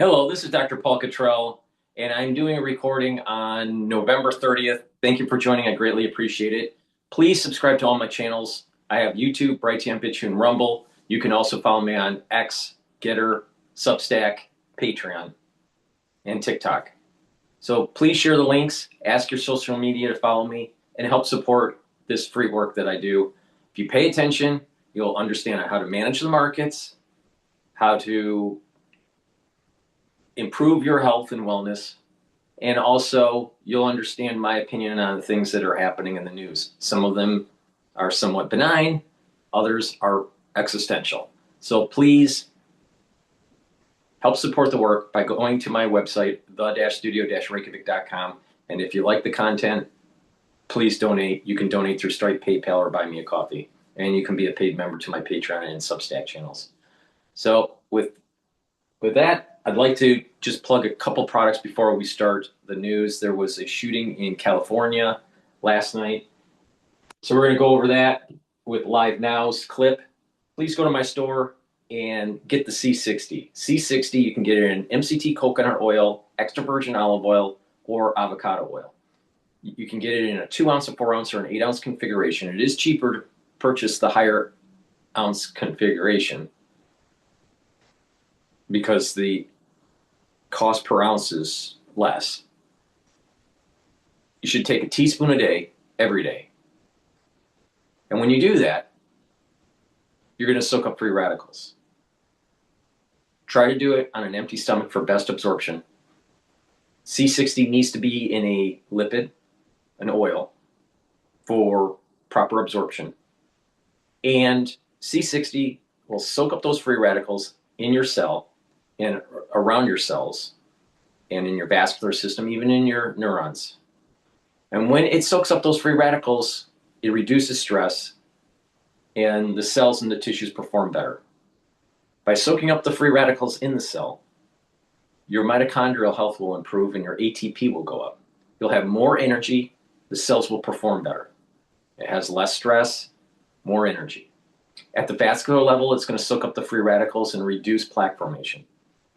Hello, this is Dr. Paul Cottrell, and I'm doing a recording on November 30th. Thank you for joining. I greatly appreciate it. Please subscribe to all my channels. I have YouTube, Brighteon, Bitchute, and Rumble. You can also follow me on X, GETTR, Substack, Patreon, and TikTok. So please share the links, ask your social media to follow me, and help support this free work that I do. If you pay attention, you'll understand how to manage the markets, how to improve your health and wellness, and also you'll understand my opinion on the things that are happening in the news. Some of them are somewhat benign, others are existential. So please help support the work by going to my website, the-studio-reykjavik.com. And if you like the content, please donate. You can donate through Stripe, PayPal, or buy me a coffee. And you can be a paid member to my Patreon and Substack channels. So with that, I'd like to just plug a couple products before we start the news. There was a shooting in California last night. So we're going to go over that with Live Now's clip. Please go to my store and get the C60. C60, you can get it in MCT coconut oil, extra virgin olive oil, or avocado oil. You can get it in a 2 ounce, a 4 ounce, or an 8 ounce configuration. It is cheaper to purchase the higher ounce configuration because the cost per ounce is less. You should take a teaspoon a day, every day. And when you do that, you're going to soak up free radicals. Try to do it on an empty stomach for best absorption. C60 needs to be in a lipid, an oil, for proper absorption. And C60 will soak up those free radicals in your cell and around your cells and in your vascular system, even in your neurons. And when it soaks up those free radicals, it reduces stress and the cells and the tissues perform better. By soaking up the free radicals in the cell, your mitochondrial health will improve and your ATP will go up. You'll have more energy, the cells will perform better. It has less stress, more energy. At the vascular level, it's going to soak up the free radicals and reduce plaque formation.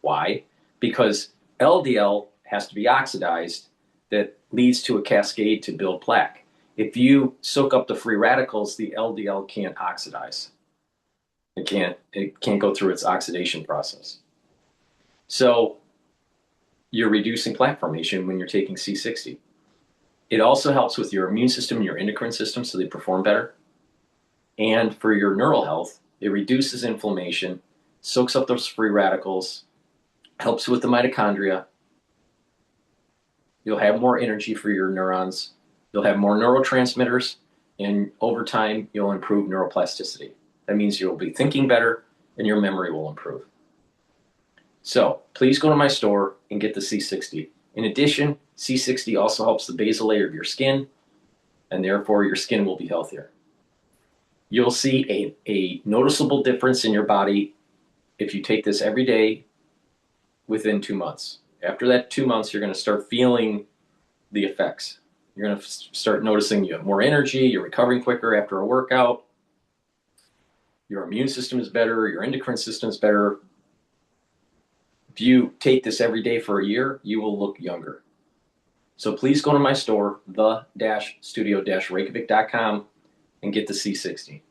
Why? Because LDL has to be oxidized that leads to a cascade to build plaque. If you soak up the free radicals, the LDL can't oxidize. It can't go through its oxidation process. So you're reducing plaque formation when you're taking C60. It also helps with your immune system and your endocrine system so they perform better. And for your neural health, it reduces inflammation, soaks up those free radicals, helps with the mitochondria. You'll have more energy for your neurons. You'll have more neurotransmitters, and over time, you'll improve neuroplasticity. That means you'll be thinking better and your memory will improve. So please go to my store and get the C60. In addition, C60 also helps the basal layer of your skin, and therefore your skin will be healthier. You'll see a noticeable difference in your body if you take this every day within 2 months. After that 2 months, you're going to start feeling the effects. You're going to start noticing you have more energy, you're recovering quicker after a workout, your immune system is better, your endocrine system is better. If you take this every day for a year, you will look younger. So please go to my store, the-studio-reykjavik.com, and get the C60.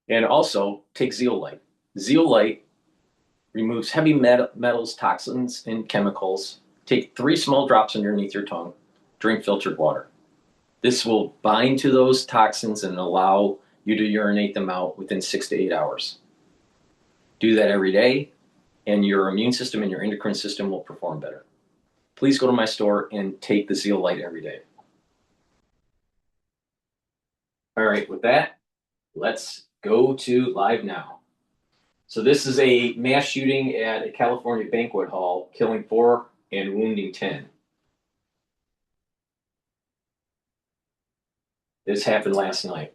And also take zeolite. Zeolite removes heavy metals, toxins, and chemicals. Take 3 small drops underneath your tongue. Drink filtered water. This will bind to those toxins and allow you to urinate them out within 6 to 8 hours. Do that every day, and your immune system and your endocrine system will perform better. Please go to my store and take the zeolite every day. All right, with that, let's go to Live Now. So this is a mass shooting at a California banquet hall, killing 4 and wounding 10. This happened last night.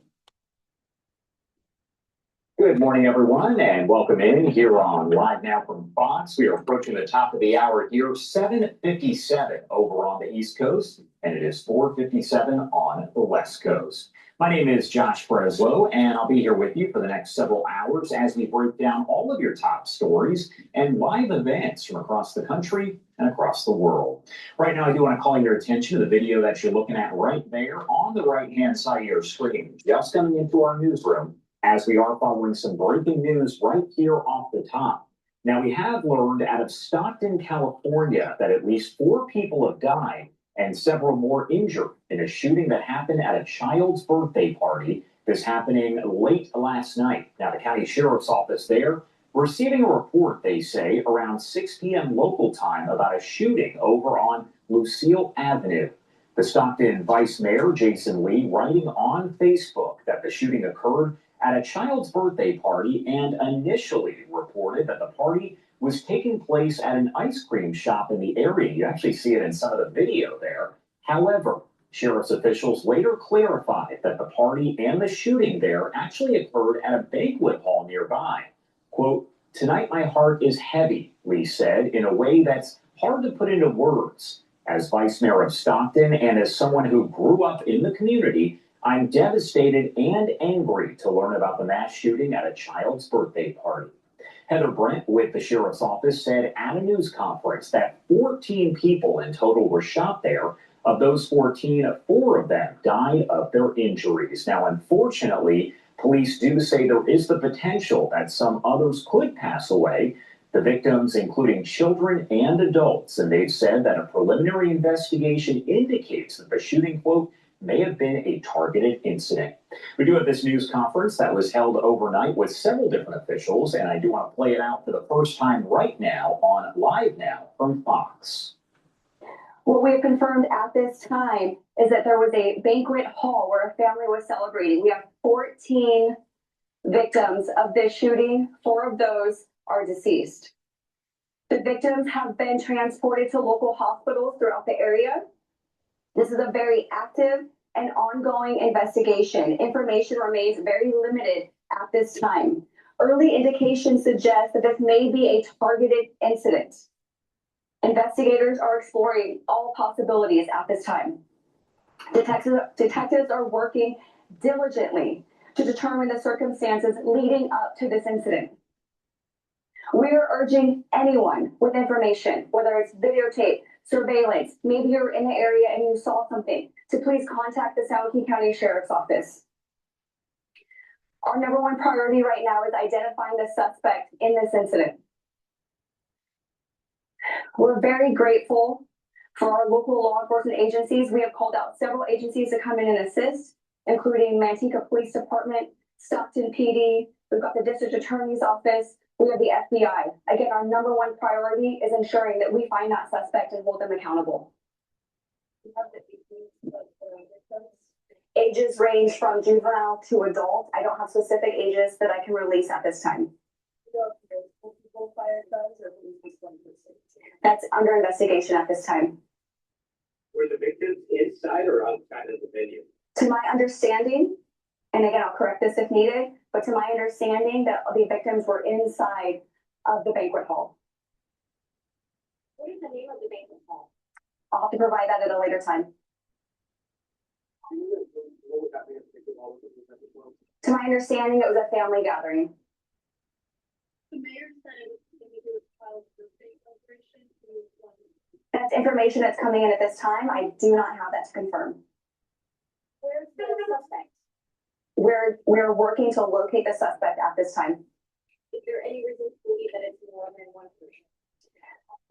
Good morning, everyone, and welcome in here on Live Now from Fox. We are approaching the top of the hour here, 7:57 over on the East Coast, and it is 4:57 on the West Coast. My name is Josh Breslow, and I'll be here with you for the next several hours as we break down all of your top stories and live events from across the country and across the world. Right now, I do want to call your attention to the video that you're looking at right there on the right-hand side of your screen, just coming into our newsroom, as we are following some breaking news right here off the top. Now, we have learned out of Stockton, California, that at least 4 people have died and several more injured in a shooting that happened at a child's birthday party. This happening late last night. Now, the county sheriff's office there receiving a report, they say, around 6 p.m. local time about a shooting over on Lucille Avenue. The Stockton Vice Mayor, Jason Lee, writing on Facebook that the shooting occurred at a child's birthday party and initially reported that the party was taking place at an ice cream shop in the area. You actually see it in some of the video there. However, sheriff's officials later clarified that the party and the shooting there actually occurred at a banquet hall nearby. Quote, "Tonight my heart is heavy," Lee said, in a way that's hard to put into words. As Vice Mayor of Stockton and as someone who grew up in the community, I'm devastated and angry to learn about the mass shooting at a child's birthday party. Heather Brent with the sheriff's office said at a news conference that 14 people in total were shot there. Of those 14, 4 of them died of their injuries. Now, unfortunately, police do say there is the potential that some others could pass away. The victims, including children and adults, and they've said that a preliminary investigation indicates that the shooting, quote, may have been a targeted incident. We do have this news conference that was held overnight with several different officials, and I do want to play it out for the first time right now on Live Now from Fox. What we have confirmed at this time is that there was a banquet hall where a family was celebrating. We have 14 victims of this shooting. 4 of those are deceased. The victims have been transported to local hospitals throughout the area. This is a very active and ongoing investigation. Information remains very limited at this time. Early indications suggest that this may be a targeted incident. Investigators are exploring all possibilities at this time. Detectives are working diligently to determine the circumstances leading up to this incident. We are urging anyone with information, whether it's videotape, surveillance, maybe you're in the area and you saw something, to please contact the San Joaquin County Sheriff's Office. Our number one priority right now is identifying the suspect in this incident. We're very grateful for our local law enforcement agencies. We have called out several agencies to come in and assist, including Manteca Police Department, Stockton PD, we've got the District Attorney's Office, we have the FBI. Again, our number one priority is ensuring that we find that suspect and hold them accountable. Ages range from juvenile to adult. I don't have specific ages that I can release at this time. That's under investigation at this time. Were the victims inside or outside of the venue? To my understanding, and again, I'll correct this if needed, but to my understanding that the victims were inside of the banquet hall. What is the name of the banquet hall? I'll have to provide that at a later time. To my understanding, it was a family gathering. The mayor said it was going to do a child's birthday celebration. That's information that's coming in at this time. I do not have that to confirm. Where's the suspect? We're working to locate the suspect at this time. Is there any reason to believe that it's more than one person?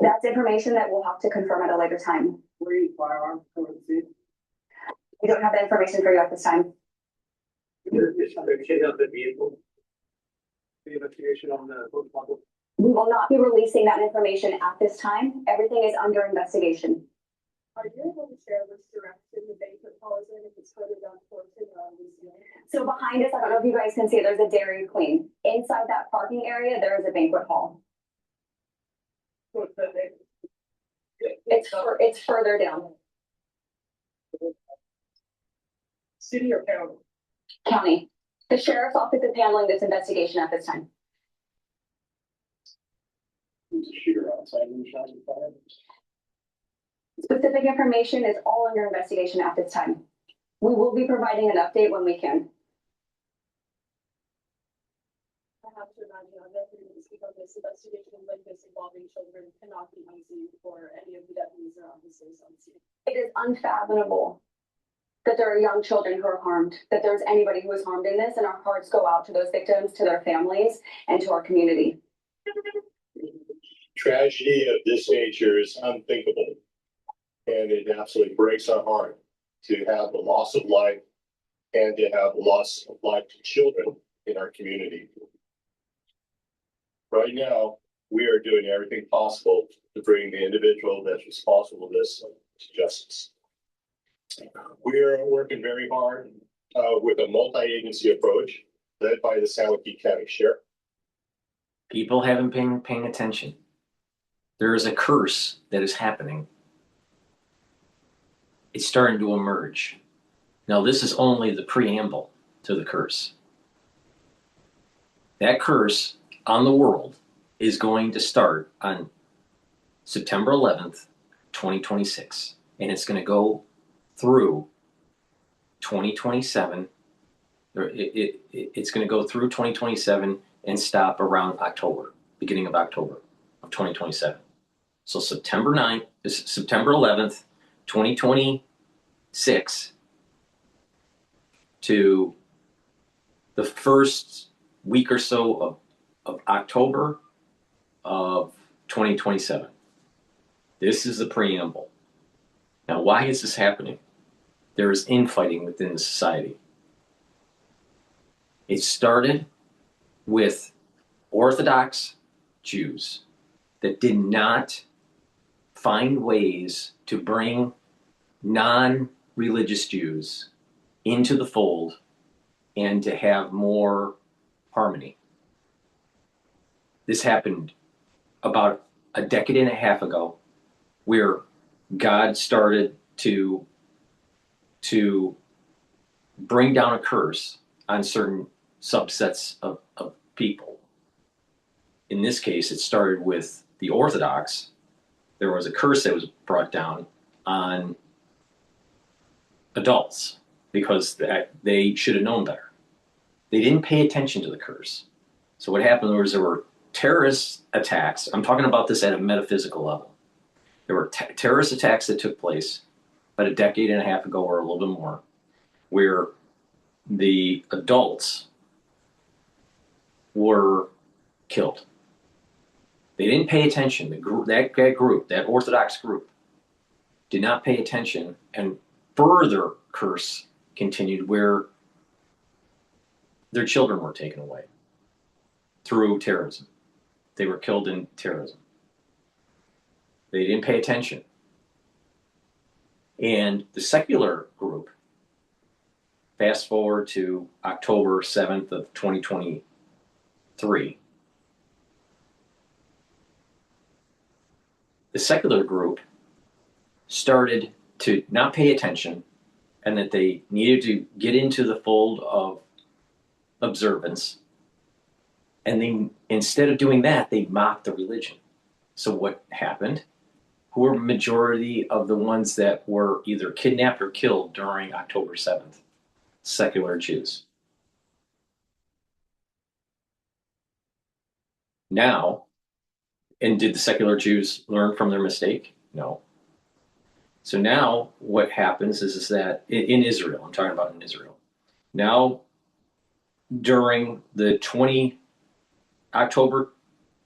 That's information that we'll have to confirm at a later time. Were you firearms coming to see? We don't have that information for you at this time. Description of the vehicle. The investigation on the motorcycle. We will not be releasing that information at this time. Everything is under investigation. Are you able to share which direction the banquet hall is in, if it's further down Fulton or Lucille? So behind us, I don't know if you guys can see it, there's a Dairy Queen. Inside that parking area, there is a banquet hall. It's further down. City or county? County. The sheriff's office is handling this investigation at this time. There's a shooter outside and shots fired. Specific information is all under investigation at this time. We will be providing an update when we can. I have to imagine I'm definitely going to speak on this. Investigations like this involving children cannot be easy for any of the deputies or officers on scene. It is unfathomable that there are young children who are harmed, that there's anybody who is harmed in this, and our hearts go out to those victims, to their families, and to our community. Tragedy of this nature is unthinkable, and it absolutely breaks our heart to have the loss of life and to have the loss of life to children in our community. Right now, we are doing everything possible to bring the individual that's responsible for this to justice. We are working very hard with a multi-agency approach led by the San Joaquin County Sheriff. People haven't been paying attention. There is a curse that is happening. It's starting to emerge. Now, this is only the preamble to the curse. That curse on the world is going to start on September 11th, 2026, and it's going to go through 2027. It's going to go through 2027 and stop around October, beginning of October of 2027. So September 11th, 2026 to the first week or so of October of 2027. This is the preamble. Now, why is this happening? There is infighting within the society. It started with Orthodox Jews that did not find ways to bring non-religious Jews into the fold and to have more harmony. This happened about a decade and a half ago, where God started to bring down a curse on certain subsets of people. In this case, it started with the Orthodox. There was a curse that was brought down on adults because they should have known better. They didn't pay attention to the curse. So what happened was there were terrorist attacks. I'm talking about this at a metaphysical level. There were terrorist attacks that took place about a decade and a half ago or a little bit more, where the adults were killed. They didn't pay attention. That Orthodox group, did not pay attention, and further curse continued where their children were taken away through terrorism. They were killed in terrorism. They didn't pay attention. And the secular group, fast forward to October 7th of 2023, the secular group started to not pay attention, and that they needed to get into the fold of observance. And they, instead of doing that, they mocked the religion. So what happened? Who were majority of the ones that were either kidnapped or killed during October 7th? Secular Jews. Now, and did the secular Jews learn from their mistake? No. So now what happens is that in Israel, I'm talking about in Israel, now during the October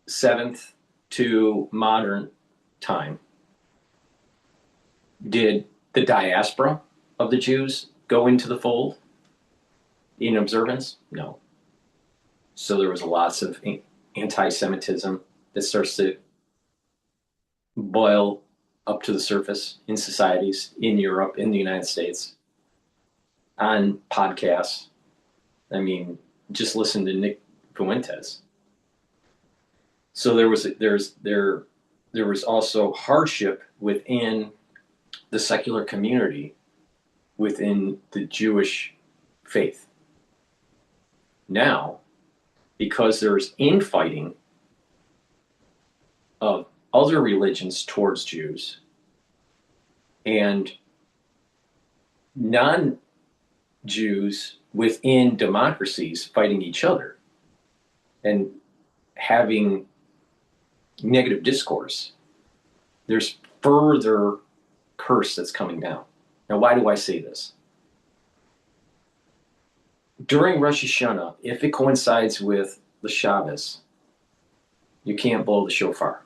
7th to modern time, did the diaspora of the Jews go into the fold in observance? No. So there was lots of anti-Semitism that starts to boil up to the surface in societies, in Europe, in the United States, on podcasts. I mean, just listen to Nick Fuentes. So there was also hardship within the secular community, within the Jewish faith. Now, because there's infighting of other religions towards Jews, and Jews within democracies fighting each other and having negative discourse, there's further curse that's coming down. Now, why do I say this? During Rosh Hashanah, if it coincides with the Shabbos, you can't blow the shofar.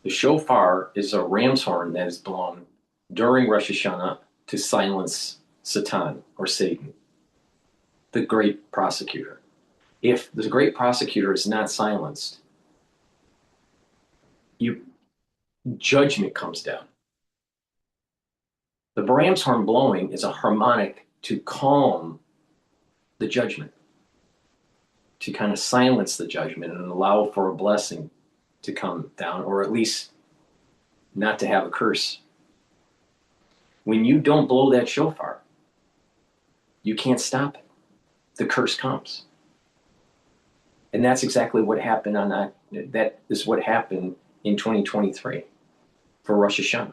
The shofar is a ram's horn that is blown during Rosh Hashanah to silence Satan or Satan, the great prosecutor. If the great prosecutor is not silenced, judgment comes down. The ram's horn blowing is a harmonic to calm the judgment, to kind of silence the judgment and allow for a blessing to come down, or at least not to have a curse. When you don't blow that shofar, you can't stop it. The curse comes. And that's exactly what happened that is what happened in 2023 for Rosh Hashanah.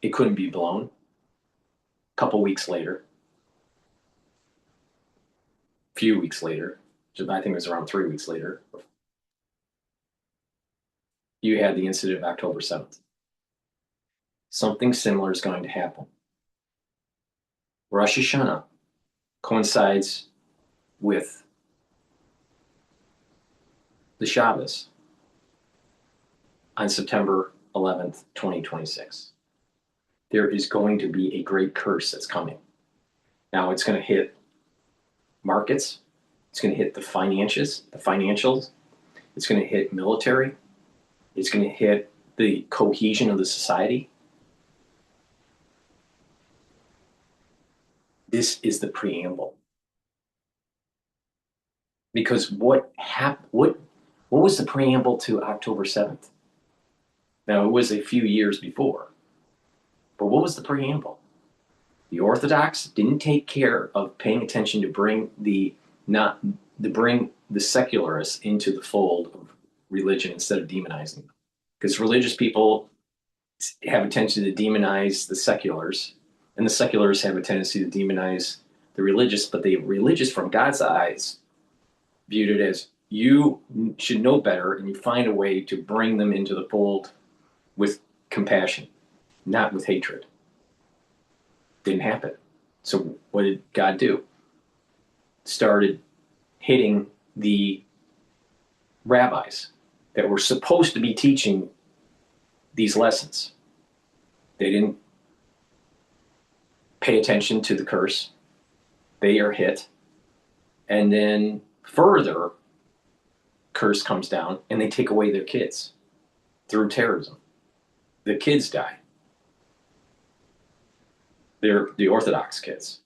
It couldn't be blown. A couple weeks later, a few weeks later, I think it was around 3 weeks later, you had the incident of October 7th. Something similar is going to happen. Rosh Hashanah coincides with the Shabbos on September 11th, 2026. There is going to be a great curse that's coming. Now it's going to hit markets. It's going to hit the financials. It's going to hit military. It's going to hit the cohesion of the society. This is the preamble. Because what was the preamble to October 7th? Now, it was a few years before. But what was the preamble? The Orthodox didn't take care of paying attention to bring the secularists into the fold of religion instead of demonizing them. Because religious people have a tendency to demonize the seculars, and the seculars have a tendency to demonize the religious, but the religious from God's eyes viewed it as you should know better, and you find a way to bring them into the fold with compassion, not with hatred. Didn't happen. So what did God do? Started hitting the rabbis that were supposed to be teaching these lessons. They didn't pay attention to the curse. They are hit. And then further curse comes down and they take away their kids through terrorism. The kids die. They're the Orthodox kids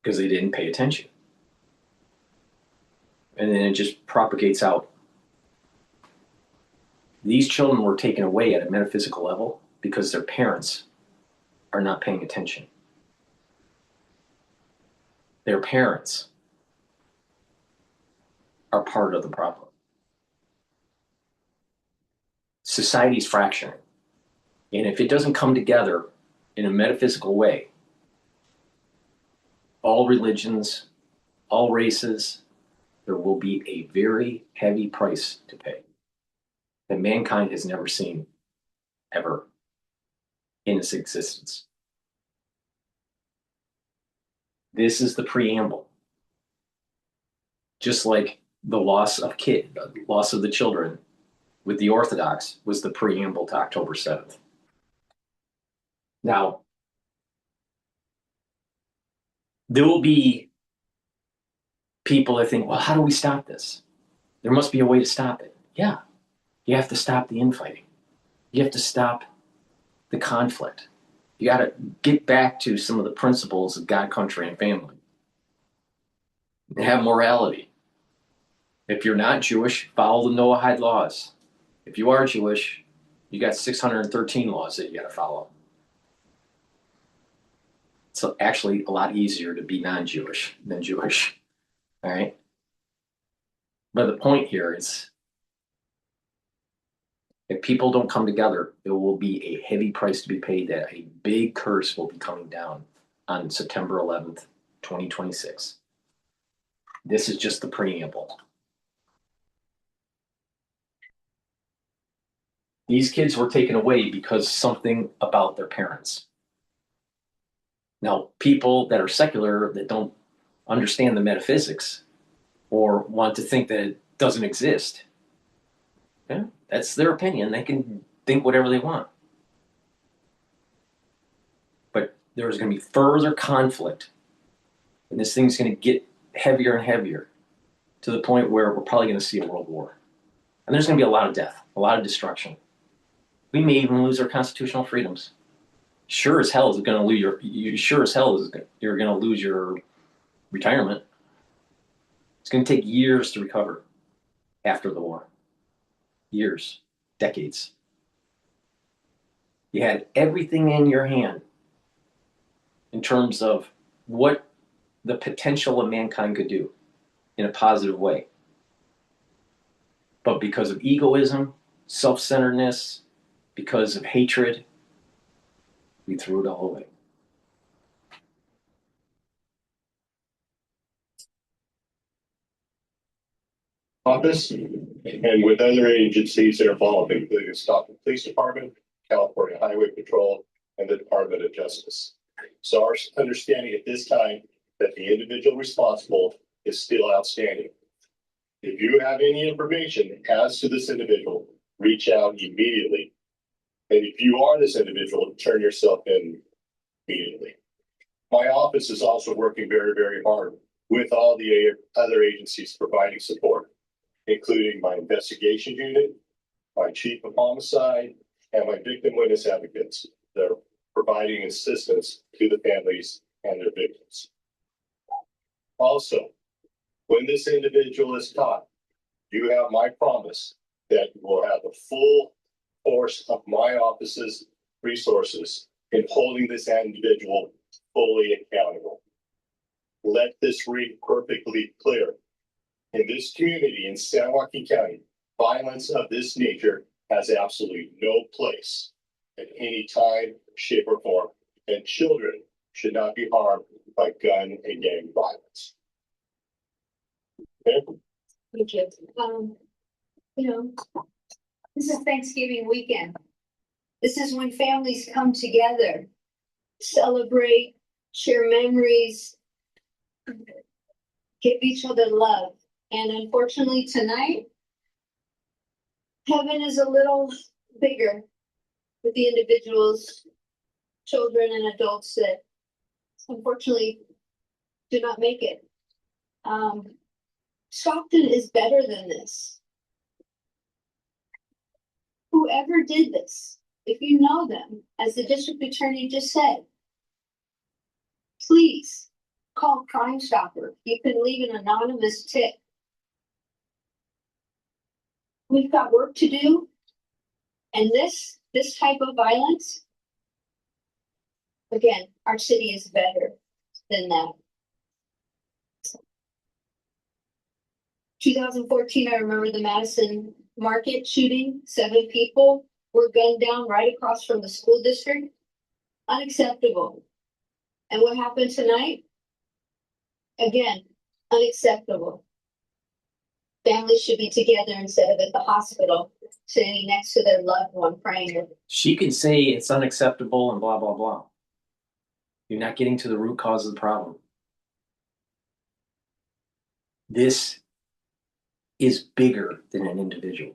because they didn't pay attention. And then it just propagates out. These children were taken away at a metaphysical level because their parents are not paying attention. Their parents are part of the problem. Society's fracturing. And if it doesn't come together in a metaphysical way, all religions, all races, there will be a very heavy price to pay that mankind has never seen ever in its existence. This is the preamble. Just like the loss of the children with the Orthodox was the preamble to October 7th. Now, there will be people that think, well, how do we stop this? There must be a way to stop it. Yeah, you have to stop the infighting. You have to stop the conflict. You got to get back to some of the principles of God, country, and family. And have morality. If you're not Jewish, follow the Noahide laws. If you are Jewish, you got 613 laws that you got to follow. It's actually a lot easier to be non-Jewish than Jewish. All right? But the point here is If people don't come together, it will be a heavy price to be paid, that a big curse will be coming down on September 11th, 2026. This is just the preamble. These kids were taken away because something about their parents. Now, people that are secular, that don't understand the metaphysics or want to think that it doesn't exist, yeah, that's their opinion. They can think whatever they want. But there's going to be further conflict, and this thing's going to get heavier and heavier to the point where we're probably going to see a world war. And there's going to be a lot of death, a lot of destruction. We may even lose our constitutional freedoms. Sure as hell is going to lose you're going to lose your retirement. It's going to take years to recover after the war. Years, decades. You had everything in your hand in terms of what the potential of mankind could do in a positive way. But because of egoism, self-centeredness, because of hatred, we threw it all away. Office and with other agencies that are involved, including the Stockton Police Department, California Highway Patrol, and the Department of Justice. So our understanding at this time that the individual responsible is still outstanding. If you have any information as to this individual, reach out immediately. And if you are this individual, turn yourself in immediately. My office is also working very, very hard with all the other agencies providing support, including my investigation unit, my chief of homicide, and my victim witness advocates that are providing assistance to the families and their victims. Also, when this individual is caught, you have my promise that you will have the full force of my office's resources in holding this individual fully accountable. Let this ring perfectly clear. In this community in San Joaquin County, violence of this nature has absolutely no place at any time, shape, or form, and children should not be harmed by gun and gang violence. Okay? Thank you. This is Thanksgiving weekend. This is when families come together, celebrate, share memories, give each other love. And unfortunately tonight, heaven is a little bigger with the individuals, children and adults that unfortunately do not make it. Stockton is better than this. Whoever did this, if you know them, as the district attorney just said, please call Crime Stopper. You can leave an anonymous tip. We've got work to do, and this type of violence, again, our city is better than that. 2014, I remember the Madison Market shooting. 7 people were gunned down right across from the school district. Unacceptable. And what happened tonight? Again, unacceptable. Families should be together instead of at the hospital, sitting next to their loved one praying. She can say it's unacceptable and blah, blah, blah. You're not getting to the root cause of the problem. This is bigger than an individual.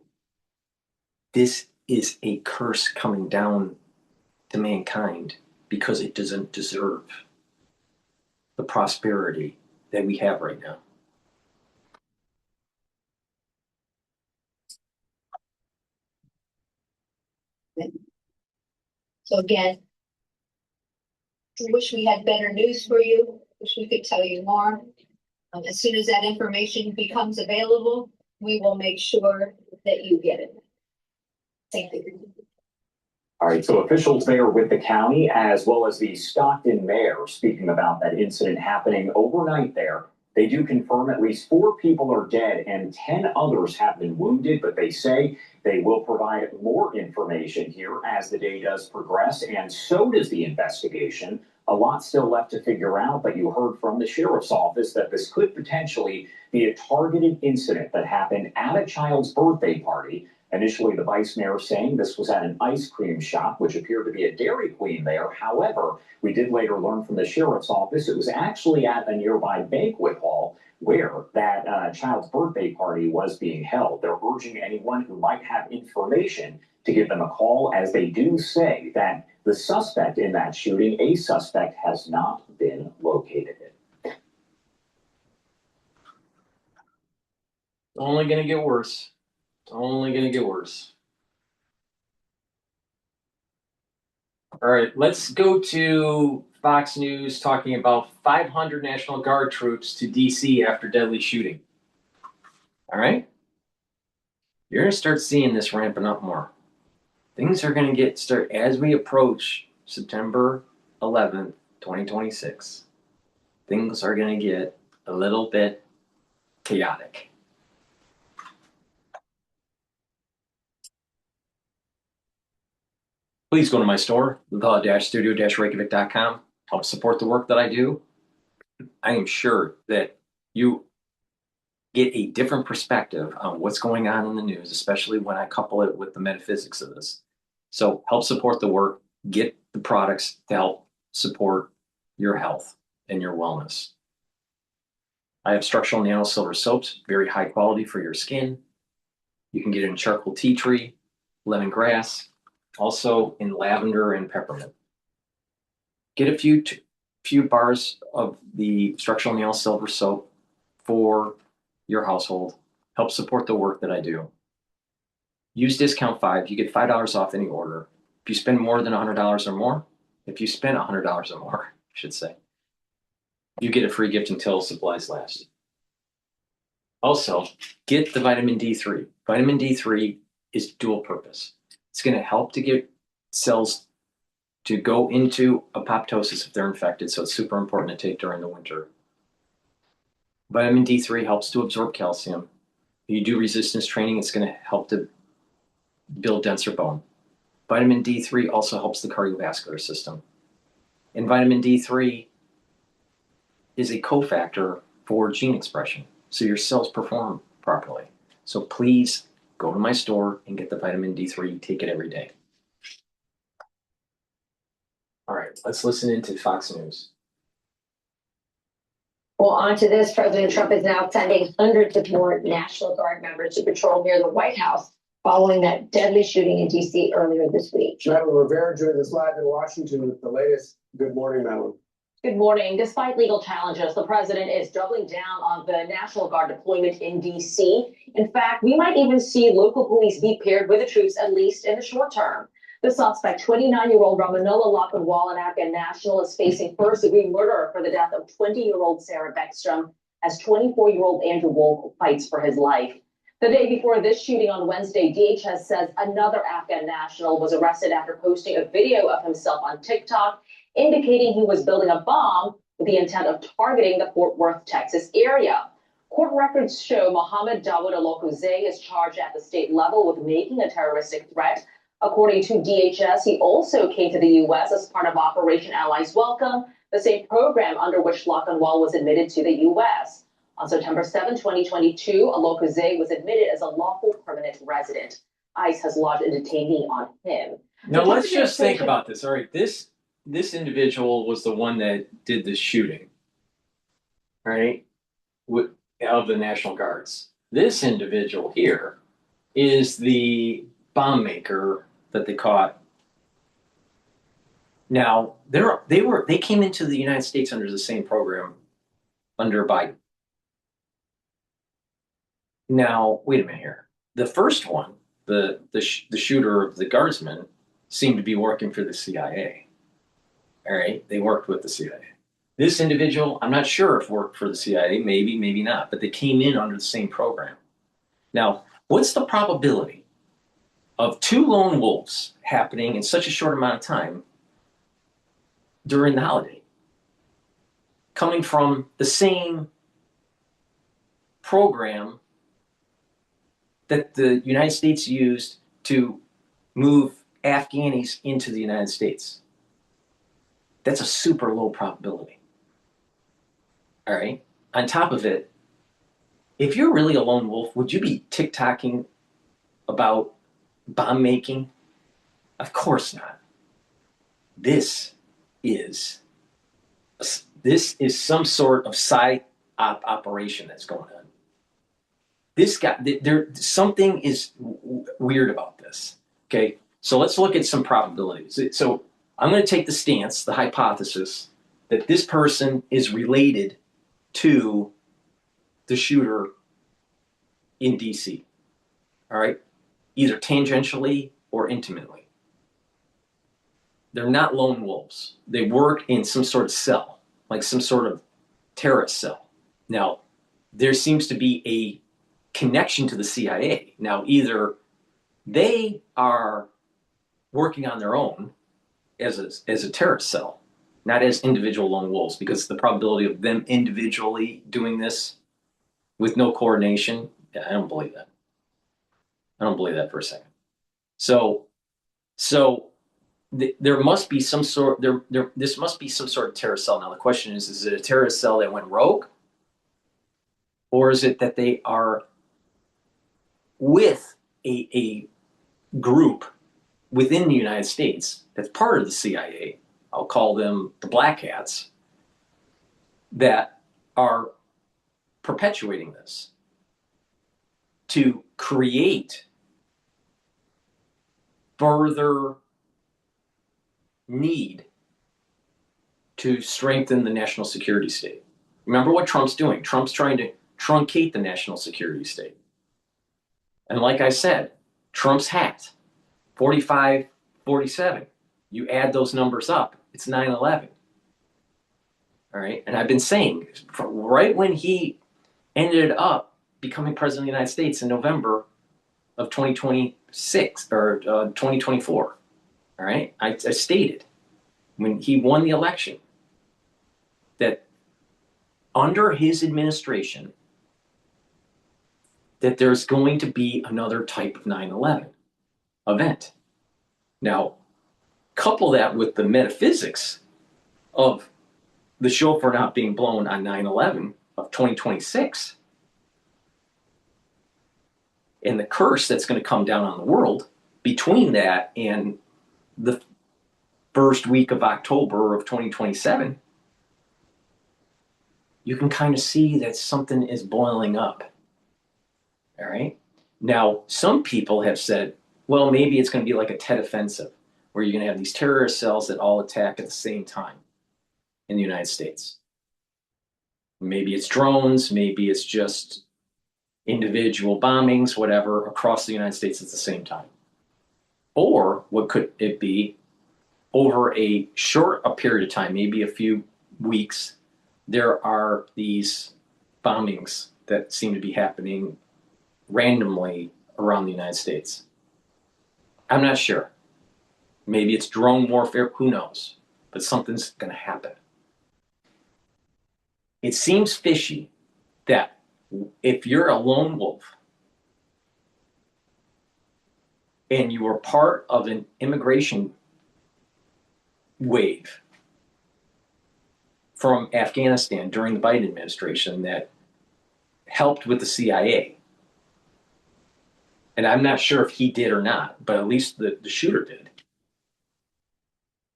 This is a curse coming down to mankind because it doesn't deserve the prosperity that we have right now. So again, I wish we had better news for you. Wish we could tell you more. As soon as that information becomes available, we will make sure that you get it. Thank you. All right, so officials there with the county, as well as the Stockton mayor, speaking about that incident happening overnight there They do confirm at least 4 people are dead and 10 others have been wounded, but they say they will provide more information here as the day does progress, and so does the investigation. A lot still left to figure out, but you heard from the sheriff's office that this could potentially be a targeted incident that happened at a child's birthday party. Initially, the vice mayor saying this was at an ice cream shop, which appeared to be a Dairy Queen there. However, we did later learn from the sheriff's office it was actually at a nearby banquet hall where that child's birthday party was being held. They're urging anyone who might have information to give them a call, as they do say that the suspect in that shooting, a suspect, has not been located. Only going to get worse. It's only going to get worse. All right, let's go to Fox News talking about 500 National Guard troops to D.C. after deadly shooting. All right? You're going to start seeing this ramping up more. Things are going to start as we approach September 11th, 2026. Things are going to get a little bit chaotic. Please go to my store, the-studio-reykjavik.com. Help support the work that I do. I am sure that you get a different perspective on what's going on in the news, especially when I couple it with the metaphysics of this. So help support the work, get the products to help support your health and your wellness. I have structural nano silver soaps, very high quality for your skin. You can get it in charcoal tea tree, lemongrass, also in lavender and peppermint. Get a few bars of the structural nail silver soap for your household. Help support the work that I do. Use discount 5. You get $5 off any order. If you spend more than $100 or more, if you spend $100 or more, I should say, you get a free gift until supplies last. Also, get the vitamin D3. Vitamin D3 is dual purpose. It's going to help to get cells to go into apoptosis if they're infected, so it's super important to take during the winter. Vitamin D3 helps to absorb calcium. If you do resistance training, it's going to help to build denser bone. Vitamin D3 also helps the cardiovascular system. And vitamin D3 is a cofactor for gene expression, so your cells perform properly. So please go to my store and get the vitamin D3. Take it every day. All right, let's listen into Fox News. Well, on to this, President Trump is now sending hundreds of more National Guard members to patrol near the White House following that deadly shooting in D.C. earlier this week. Madeline Rivera joined us live in Washington with the latest. Good morning, Madeline. Good morning. Despite legal challenges, the president is doubling down on the National Guard deployment in D.C. In fact, we might even see local police be paired with the troops, at least in the short term. The suspect, 29-year-old Ramanullah Lakhanwal, an Afghan national, is facing first-degree murder for the death of 20-year-old Sarah Beckstrom, as 24-year-old Andrew Wolf fights for his life. The day before this shooting on Wednesday, DHS says another Afghan national was arrested after posting a video of himself on TikTok, indicating he was building a bomb with the intent of targeting the Fort Worth, Texas area. Court records show Mohammed Dawood Alokozeh is charged at the state level with making a terroristic threat. According to DHS, he also came to the U.S. as part of Operation Allies Welcome, the same program under which Lakhanwal was admitted to the U.S. On September 7, 2022, Alokozeh was admitted as a lawful permanent resident. ICE has lodged a detainee on him. Now let's just think about this. All right, this individual was the one that did the shooting, right, of the National Guards. This individual here is the bomb maker that they caught. Now they came into the United States under the same program under Biden. Now wait a minute here. The first one, the shooter of the guardsmen, seemed to be working for the CIA. All right, they worked with the CIA. This individual, I'm not sure if worked for the CIA, maybe not, but they came in under the same program. Now, what's the probability of 2 lone wolves happening in such a short amount of time during the holiday, coming from the same program that the United States used to move Afghanis into the United States. That's a super low probability. All right. On top of it, if you're really a lone wolf, would you be TikToking about bomb making? Of course not. This is some sort of psyop operation that's going on. This guy, something is weird about this. Okay, so let's look at some probabilities. So I'm going to take the stance, the hypothesis, that this person is related to the shooter in DC. All right, either tangentially or intimately. They're not lone wolves. They work in some sort of cell, like some sort of terrorist cell. Now, there seems to be a connection to the CIA. Now, either they are working on their own as a terrorist cell, not as individual lone wolves, because the probability of them individually doing this with no coordination, I don't believe that. I don't believe that for a second. So there must be some sort. This must be some sort of terrorist cell. Now the question is it a terrorist cell that went rogue, or is it that they are with a group within the United States that's part of the CIA? I'll call them the Black Hats, that are perpetuating this to create further need to strengthen the national security state. Remember what Trump's doing. Trump's trying to truncate the national security state. And like I said, Trump's hat, 45, 47. You add those numbers up, it's 9/11. All right. And I've been saying, right when he ended up becoming president of the United States in November of 2026 or 2024, all right, I stated when he won the election that under his administration, that there's going to be another type of 9/11 event. Now, couple that with the metaphysics of the shofar not being blown on 9/11 of 2026, and the curse that's going to come down on the world between that and the first week of October of 2027, you can kind of see that something is boiling up. All right. Now, some people have said, well, maybe it's going to be like a Tet Offensive, where you're going to have these terrorist cells that all attack at the same time in the United States. Maybe it's drones, maybe it's just individual bombings, whatever, across the United States at the same time. Or what could it be? Over a period of time, maybe a few weeks, there are these bombings that seem to be happening randomly around the United States. I'm not sure. Maybe it's drone warfare, who knows? But something's going to happen. It seems fishy that if you're a lone wolf and you were part of an immigration wave from Afghanistan during the Biden administration that helped with the CIA, and I'm not sure if he did or not, but at least the shooter did,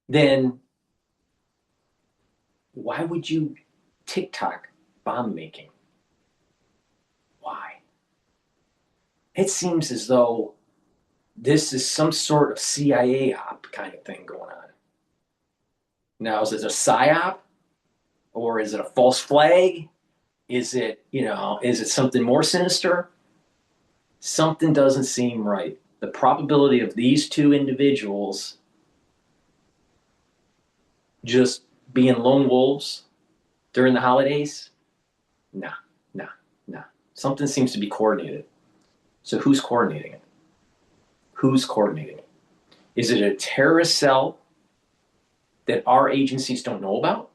then why would you TikTok bomb making? Why? It seems as though this is some sort of CIA op kind of thing going on. Now, is it a psyop? Or is it a false flag? Is it something more sinister? Something doesn't seem right. The probability of these two individuals just being lone wolves during the holidays? Nah. Something seems to be coordinated. So who's coordinating it? Who's coordinating it? Is it a terrorist cell that our agencies don't know about?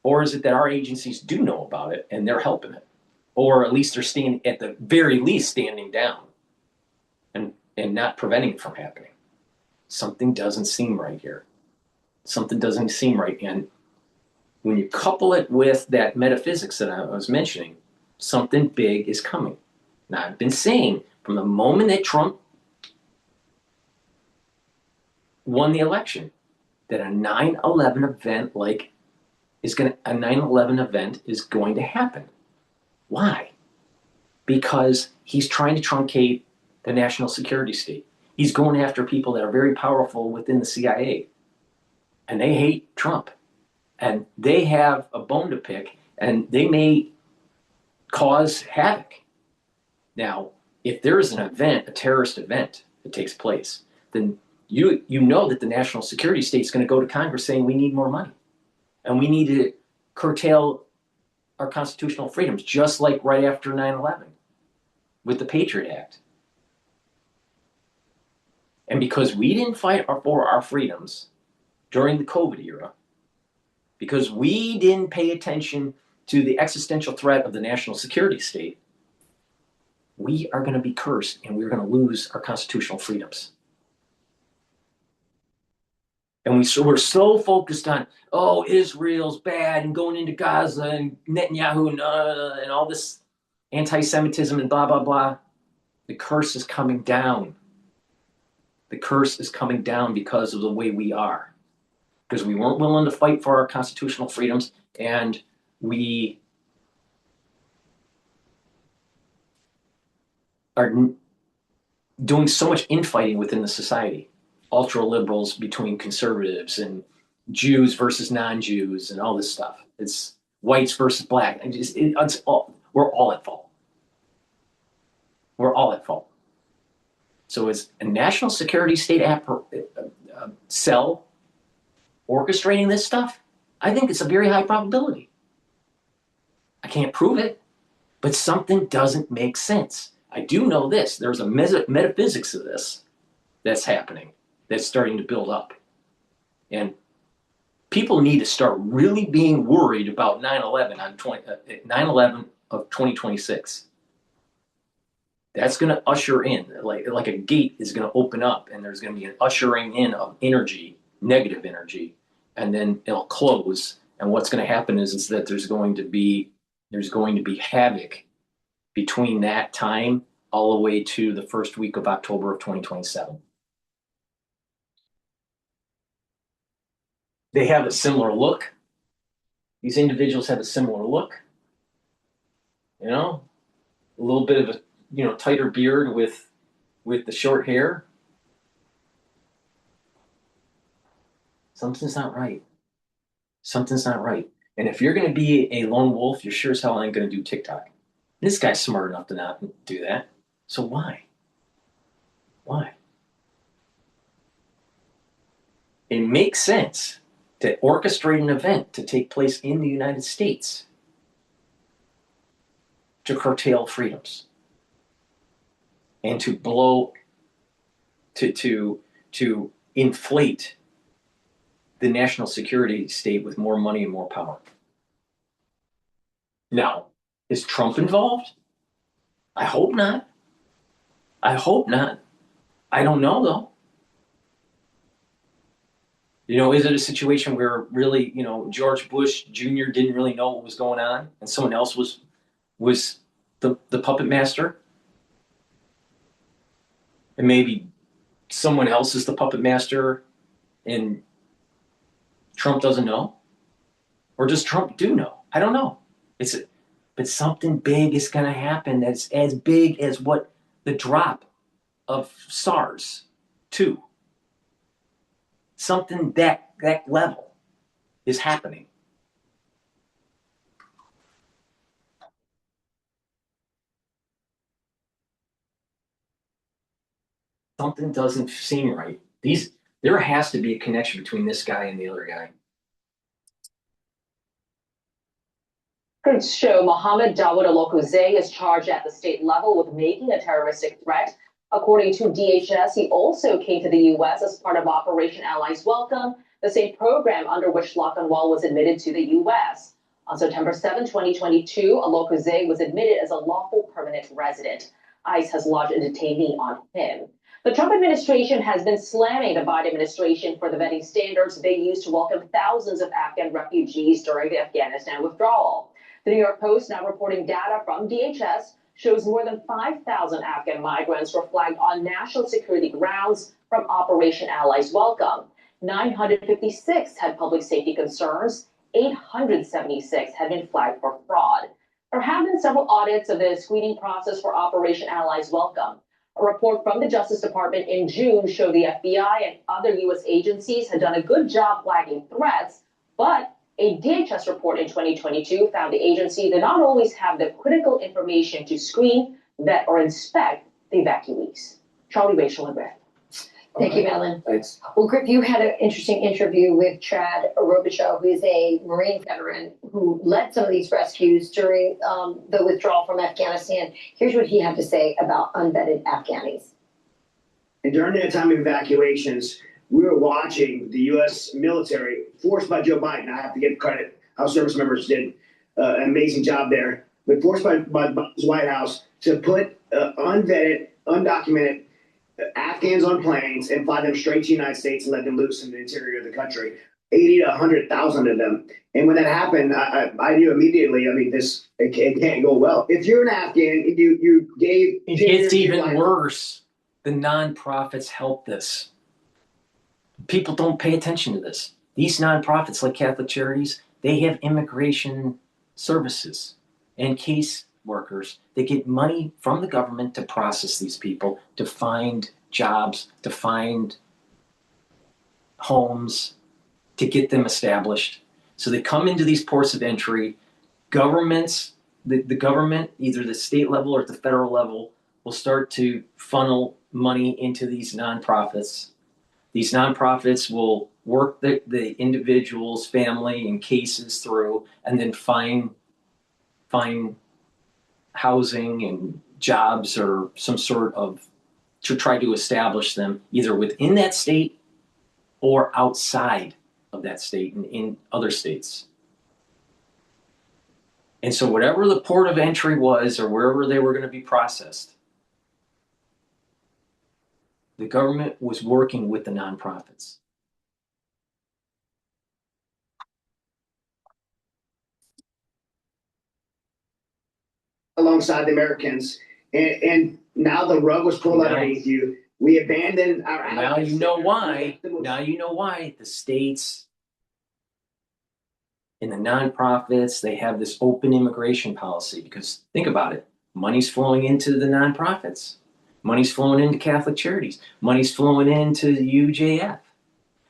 Or is it that our agencies do know about it and they're helping it? or at least they're standing, at the very least, standing down and not preventing it from happening. Something doesn't seem right here. Something doesn't seem right. And when you couple it with that metaphysics that I was mentioning, something big is coming. Now, I've been saying from the moment that Trump won the election that a 9/11 event is going to happen. Why? Because he's trying to truncate the national security state. He's going after people that are very powerful within the CIA. And they hate Trump. And they have a bone to pick, and they may cause havoc. Now, if there is an event, a terrorist event that takes place, then you know that the national security state is going to go to Congress saying we need more money. And we need to curtail our constitutional freedoms, just like right after 9/11 with the Patriot Act. And because we didn't fight for our freedoms during the COVID era, because we didn't pay attention to the existential threat of the national security state, we are going to be cursed and we're going to lose our constitutional freedoms. And we're so focused on, oh, Israel's bad and going into Gaza and Netanyahu and all this anti-Semitism and blah, blah, blah. The curse is coming down. The curse is coming down because of the way we are. Because we weren't willing to fight for our constitutional freedoms, and we are doing so much infighting within the society. Ultra liberals between conservatives and Jews versus non-Jews and all this stuff. It's whites versus black. We're all at fault. We're all at fault. So is a national security state cell orchestrating this stuff? I think it's a very high probability. I can't prove it, but something doesn't make sense. I do know this. There's a metaphysics of this that's happening, that's starting to build up. And people need to start really being worried about 9/11 of 2026. That's going to usher in, like a gate is going to open up, and there's going to be an ushering in of energy, negative energy, and then it'll close. And what's going to happen is that there's going to be havoc between that time all the way to the first week of October of 2027. They have a similar look. These individuals have a similar look. You know, a little bit of a tighter beard with the short hair. Something's not right. Something's not right. And if you're going to be a lone wolf, you're sure as hell ain't going to do TikTok. This guy's smart enough to not do that. So why? Why? It makes sense to orchestrate an event to take place in the United States to curtail freedoms and to inflate the national security state with more money and more power. Now, is Trump involved? I hope not. I hope not. I don't know, though. Is it a situation where really, George Bush Jr. didn't really know what was going on and someone else was the puppet master? And maybe someone else is the puppet master and Trump doesn't know? Or does Trump do know? I don't know. But something big is going to happen that's as big as what the drop of SARS 2. Something that level is happening. Something doesn't seem right. There has to be a connection between this guy and the other guy. Critics show Mohammed Dawood Alokoze is charged at the state level with making a terroristic threat. According to DHS, he also came to the U.S. as part of Operation Allies Welcome, the same program under which Locke was admitted to the U.S. On September 7, 2022, Alok Zay was admitted as a lawful permanent resident. ICE has lodged a detainee on him. The Trump administration has been slamming the Biden administration for the vetting standards they used to welcome thousands of Afghan refugees during the Afghanistan withdrawal. The New York Post, now reporting data from DHS, shows more than 5,000 Afghan migrants were flagged on national security grounds from Operation Allies Welcome. 956 had public safety concerns. 876 had been flagged for fraud. There have been several audits of the screening process for Operation Allies Welcome. A report from the Justice Department in June showed the FBI and other U.S. agencies had done a good job flagging threats, but a DHS report in 2022 found the agency did not always have the critical information to screen, vet, or inspect the evacuees. Charlie Rachel and Griff. Thank you, Madeline. Thanks. Well, Griff, you had an interesting interview with Chad Robichaud, who is a Marine veteran who led some of these rescues during the withdrawal from Afghanistan. Here's what he had to say about unvetted Afghanis. And during the time of evacuations, we were watching the U.S. military, forced by Joe Biden. I have to give credit. Our service members did an amazing job there, but forced by the White House to put unvetted, undocumented Afghans on planes and fly them straight to the United States and let them loose in the interior of the country. 80 to 100,000 of them. And when that happened, I knew immediately, I mean, it can't go well. If you're an Afghan, you gave... It gets even worse. The nonprofits help this. People don't pay attention to this. These nonprofits, like Catholic Charities, they have immigration services and case workers. They get money from the government to process these people, to find jobs, to find homes, to get them established. So they come into these ports of entry. Governments, the government, either the state level or at the federal level, will start to funnel money into these nonprofits. These nonprofits will work the individual's family and cases through, and then find housing and jobs or some sort of, to try to establish them either within that state or outside of that state and in other states. And so whatever the port of entry was or wherever they were going to be processed, the government was working with the nonprofits. Alongside the Americans, and now the rug was pulled underneath you. We abandoned our allies. Now you know why. Now you know why the states and the nonprofits, they have this open immigration policy, because think about it. Money's flowing into the nonprofits. Money's flowing into Catholic Charities. Money's flowing into the UJF.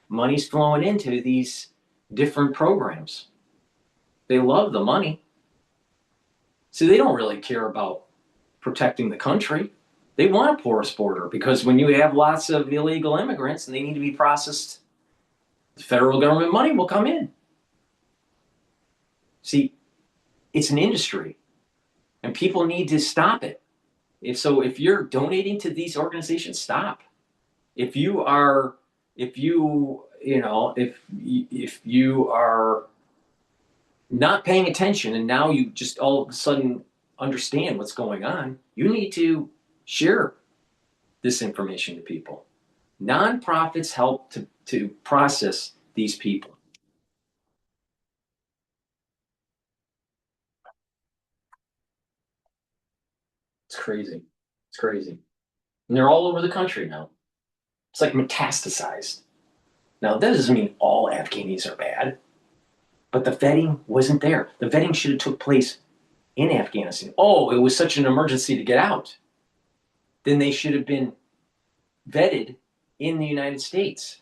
Money's flowing into these different programs. They love the money. See, they don't really care about protecting the country. They want a porous border, because when you have lots of illegal immigrants and they need to be processed, the federal government money will come in. See, it's an industry, and people need to stop it. If you're donating to these organizations, stop. If you are not paying attention and now you just all of a sudden understand what's going on, you need to share this information to people. Nonprofits help to process these people. It's crazy. It's crazy. And they're all over the country now. It's like metastasized. Now, that doesn't mean all Afghanis are bad, but the vetting wasn't there. The vetting should have took place in Afghanistan. Oh, it was such an emergency to get out. Then they should have been vetted in the United States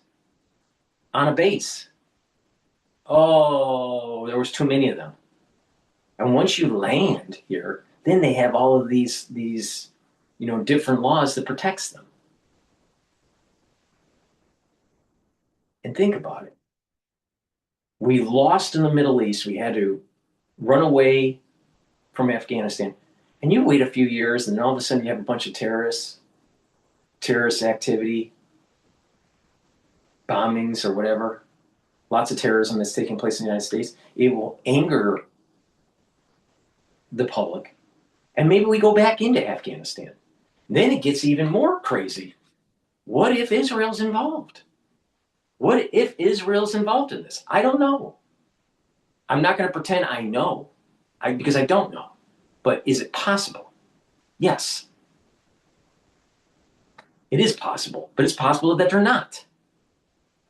on a base. Oh, there was too many of them. And once you land here, then they have all of these different laws that protects them. And think about it. We lost in the Middle East. We had to run away from Afghanistan. And you wait a few years, and then all of a sudden you have a bunch of terrorist activity, bombings or whatever. Lots of terrorism that's taking place in the United States. It will anger the public, and maybe we go back into Afghanistan. Then it gets even more crazy. What if Israel's involved? What if Israel's involved in this? I don't know. I'm not going to pretend I know, because I don't know. But is it possible? Yes. It is possible, but it's possible that they're not.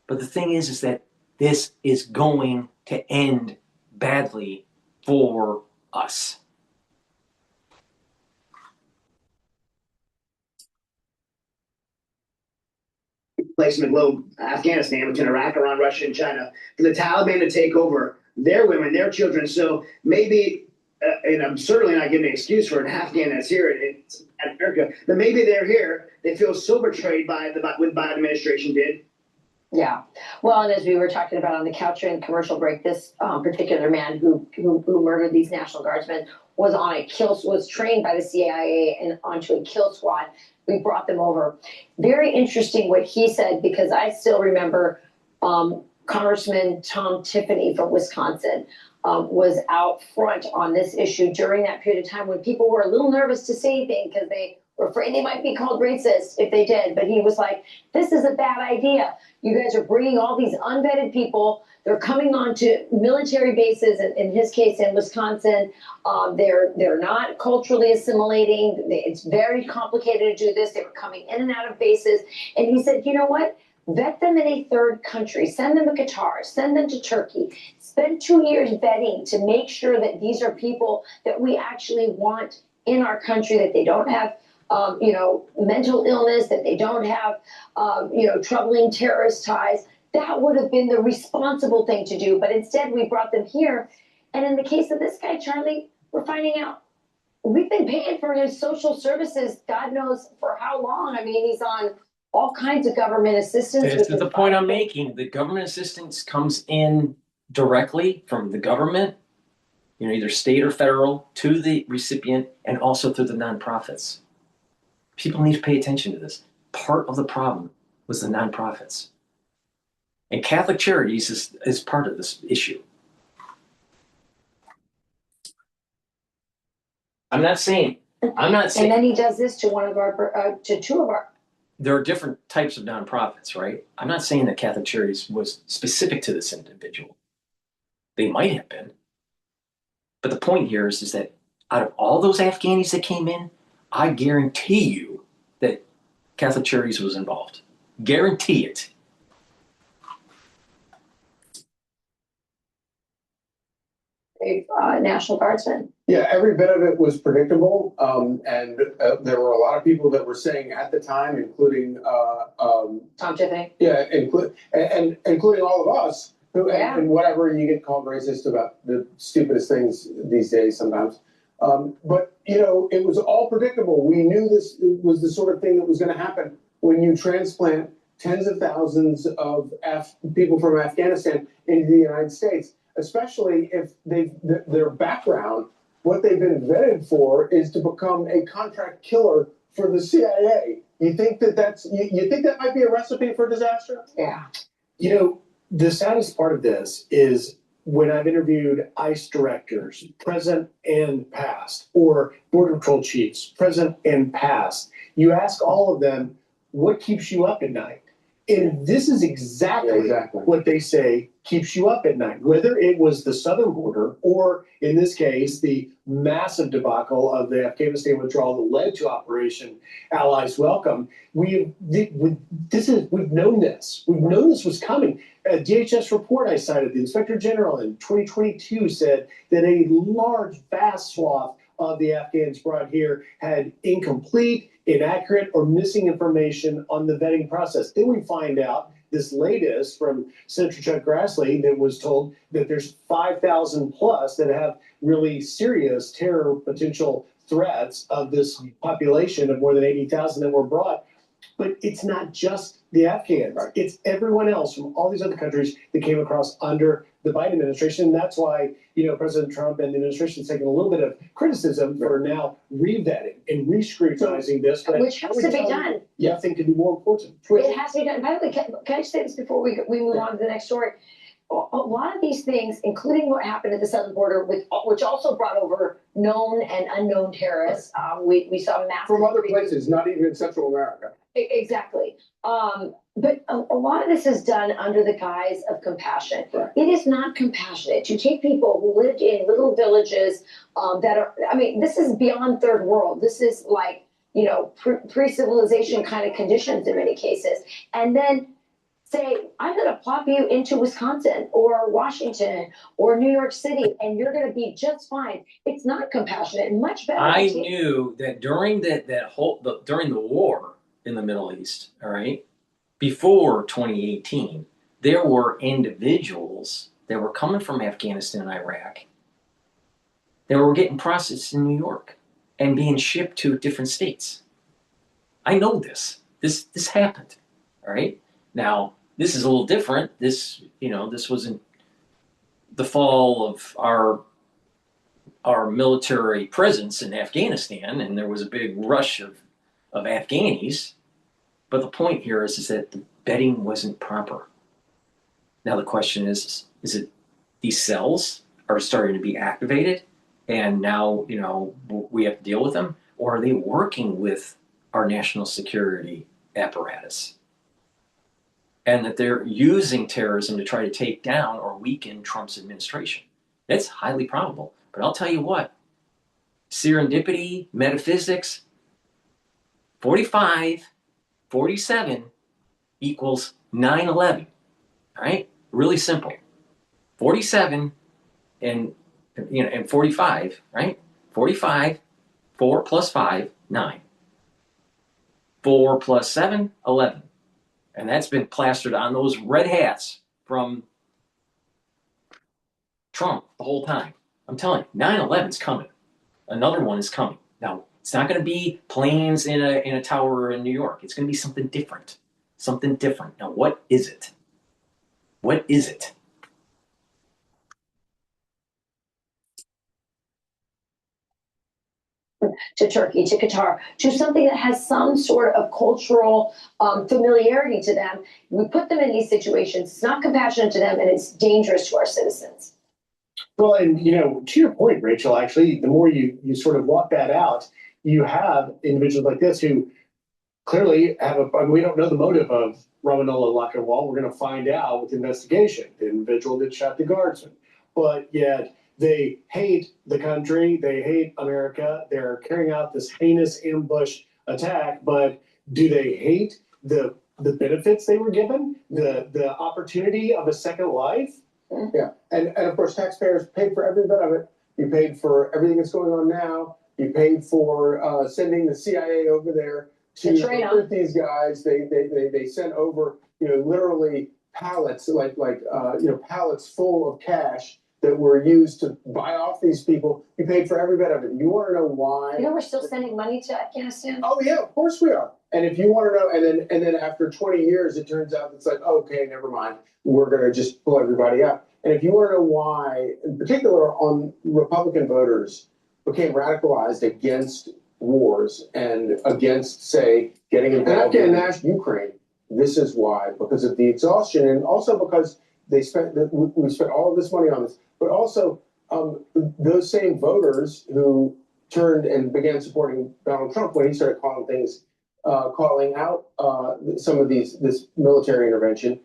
But the thing is that this is going to end badly for us. Place in the globe, Afghanistan, between Iraq, Iran, Russia, and China, for the Taliban to take over their women, their children. So maybe, and I'm certainly not giving an excuse for an Afghan that's here in America, but maybe they're here. They feel so betrayed by what the Biden administration did. Yeah. Well, and as we were talking about on the couch during the commercial break, this particular man who murdered these National Guardsmen was trained by the CIA and onto a kill squad. We brought them over. Very interesting what he said, because I still remember Congressman Tom Tiffany from Wisconsin was out front on this issue during that period of time when people were a little nervous to say anything because they were afraid they might be called racist if they did. But he was like, this is a bad idea. You guys are bringing all these unvetted people. They're coming onto military bases, in his case in Wisconsin. They're not culturally assimilating. It's very complicated to do this. They were coming in and out of bases. And he said, you know what? Vet them in a third country. Send them to Qatar. Send them to Turkey. Spend 2 years vetting to make sure that these are people that we actually want in our country, that they don't have mental illness, that they don't have, troubling terrorist ties. That would have been the responsible thing to do. But instead, we brought them here. And in the case of this guy, Charlie, we're finding out we've been paying for his social services, God knows for how long. I mean, he's on all kinds of government assistance. This is the point I'm making. The government assistance comes in directly from the government, either state or federal, to the recipient, and also through the nonprofits. People need to pay attention to this. Part of the problem was the nonprofits. And Catholic Charities is part of this issue. I'm not saying. And then he does this to two of our. There are different types of nonprofits, right? I'm not saying that Catholic Charities was specific to this individual. They might have been. But the point here is that out of all those Afghanis that came in, I guarantee you that Catholic Charities was involved. Guarantee it. National Guardsmen. Yeah, every bit of it was predictable, and there were a lot of people that were saying at the time, including Tom Tiffany. Yeah, including all of us, who and whatever you get called racist about the stupidest things these days sometimes. But it was all predictable. We knew this was the sort of thing that was going to happen when you transplant tens of thousands of people from Afghanistan into the United States. Especially if their background, what they've been vetted for is to become a contract killer for the CIA. You think you think that might be a recipe for disaster? Yeah. The saddest part of this is when I've interviewed ICE directors, present and past, or Border Patrol chiefs, present and past, you ask all of them, what keeps you up at night? And this is exactly what they say keeps you up at night, whether it was the southern border or, in this case, the massive debacle of the Afghanistan withdrawal that led to Operation Allies Welcome. We've known this. We've known this was coming. A DHS report I cited, the Inspector General in 2022 said that a large, vast swath of the Afghans brought here had incomplete, inaccurate, or missing information on the vetting process. Then we find out this latest from Senator Chuck Grassley that was told that there's 5,000 plus that have really serious terror potential threats of this population of more than 80,000 that were brought. But it's not just the Afghans. Right. It's everyone else from all these other countries that came across under the Biden administration. And that's why, President Trump and the administration is taking a little bit of criticism for now revetting and re-scrutinizing this. But which has to be done. Yeah, I think could be more important. It has to be done. By the way, can I say this before we move on to the next story? A lot of these things, including what happened at the southern border, which also brought over known and unknown terrorists. We saw massive From other places, not even in Central America. Exactly. But a lot of this is done under the guise of compassion. Right. It is not compassionate to take people who lived in little villages that are, I mean, this is beyond third world. This is like, you know, pre-civilization kind of conditions in many cases. And then say, I'm going to plop you into Wisconsin or Washington or New York City, and you're going to be just fine. It's not compassionate. Much better. I knew that during during the war in the Middle East, all right, before 2018, there were individuals that were coming from Afghanistan and Iraq that were getting processed in New York and being shipped to different states. I know this. This happened, all right? Now, this is a little different. This was in the fall of our military presence in Afghanistan, and there was a big rush of Afghanis. But the point here is that the betting wasn't proper. Now the question is it these cells are starting to be activated, and now we have to deal with them, or are they working with our national security apparatus? And that they're using terrorism to try to take down or weaken Trump's administration. That's highly probable. But I'll tell you what, serendipity, metaphysics, 45, 47 equals 9/11. All right? Really simple. 47 and 45, right? 45, 4 plus 5, 9. 4 plus 7, 11. And that's been plastered on those red hats from Trump the whole time. I'm telling you, 9/11's coming. Another one is coming. Now, it's not going to be planes in a tower in New York. It's going to be something different. Something different. Now, what is it? What is it? To Turkey, to Qatar, to something that has some sort of cultural familiarity to them. We put them in these situations. It's not compassionate to them, and it's dangerous to our citizens. Well, and to your point, Rachel, actually, the more you sort of walk that out, you have individuals like this who clearly have we don't know the motive of Ramanullah Lakhawal. We're going to find out with the investigation, the individual that shot the guardsman. But yet they hate the country, they hate America, they're carrying out this heinous ambush attack, but do they hate the benefits they were given, the opportunity of a second life? Yeah, and of course taxpayers paid for every bit of it. You paid for everything that's going on now. You paid for sending the CIA over there to recruit these guys. They sent over literally pallets pallets full of cash that were used to buy off these people. You paid for every bit of it. You want to know why? We're still sending money to Afghanistan. Oh yeah, of course we are. And if you want to know, and then after 20 years, it turns out it's like, okay, never mind. We're going to just pull everybody out. And if you want to know why, in particular, on Republican voters became radicalized against wars and against, say, getting involved in Ukraine, this is why, because of the exhaustion, and also because we spent all of this money on this, but also those same voters who turned and began supporting Donald Trump when he started calling out some of this military intervention.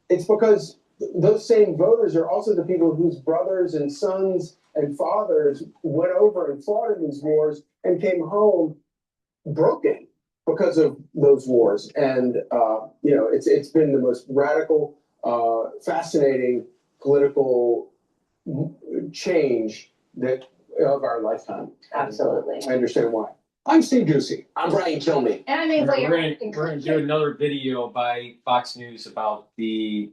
It's because those same voters are also the people whose brothers and sons and fathers went over and fought in these wars and came home broken because of those wars. And it's been the most radical, fascinating political change of our lifetime. Absolutely. I understand why. I'm Steve Ducey. I'm Brian Kilmeade. And I mean, we're going to do another video by Fox News about the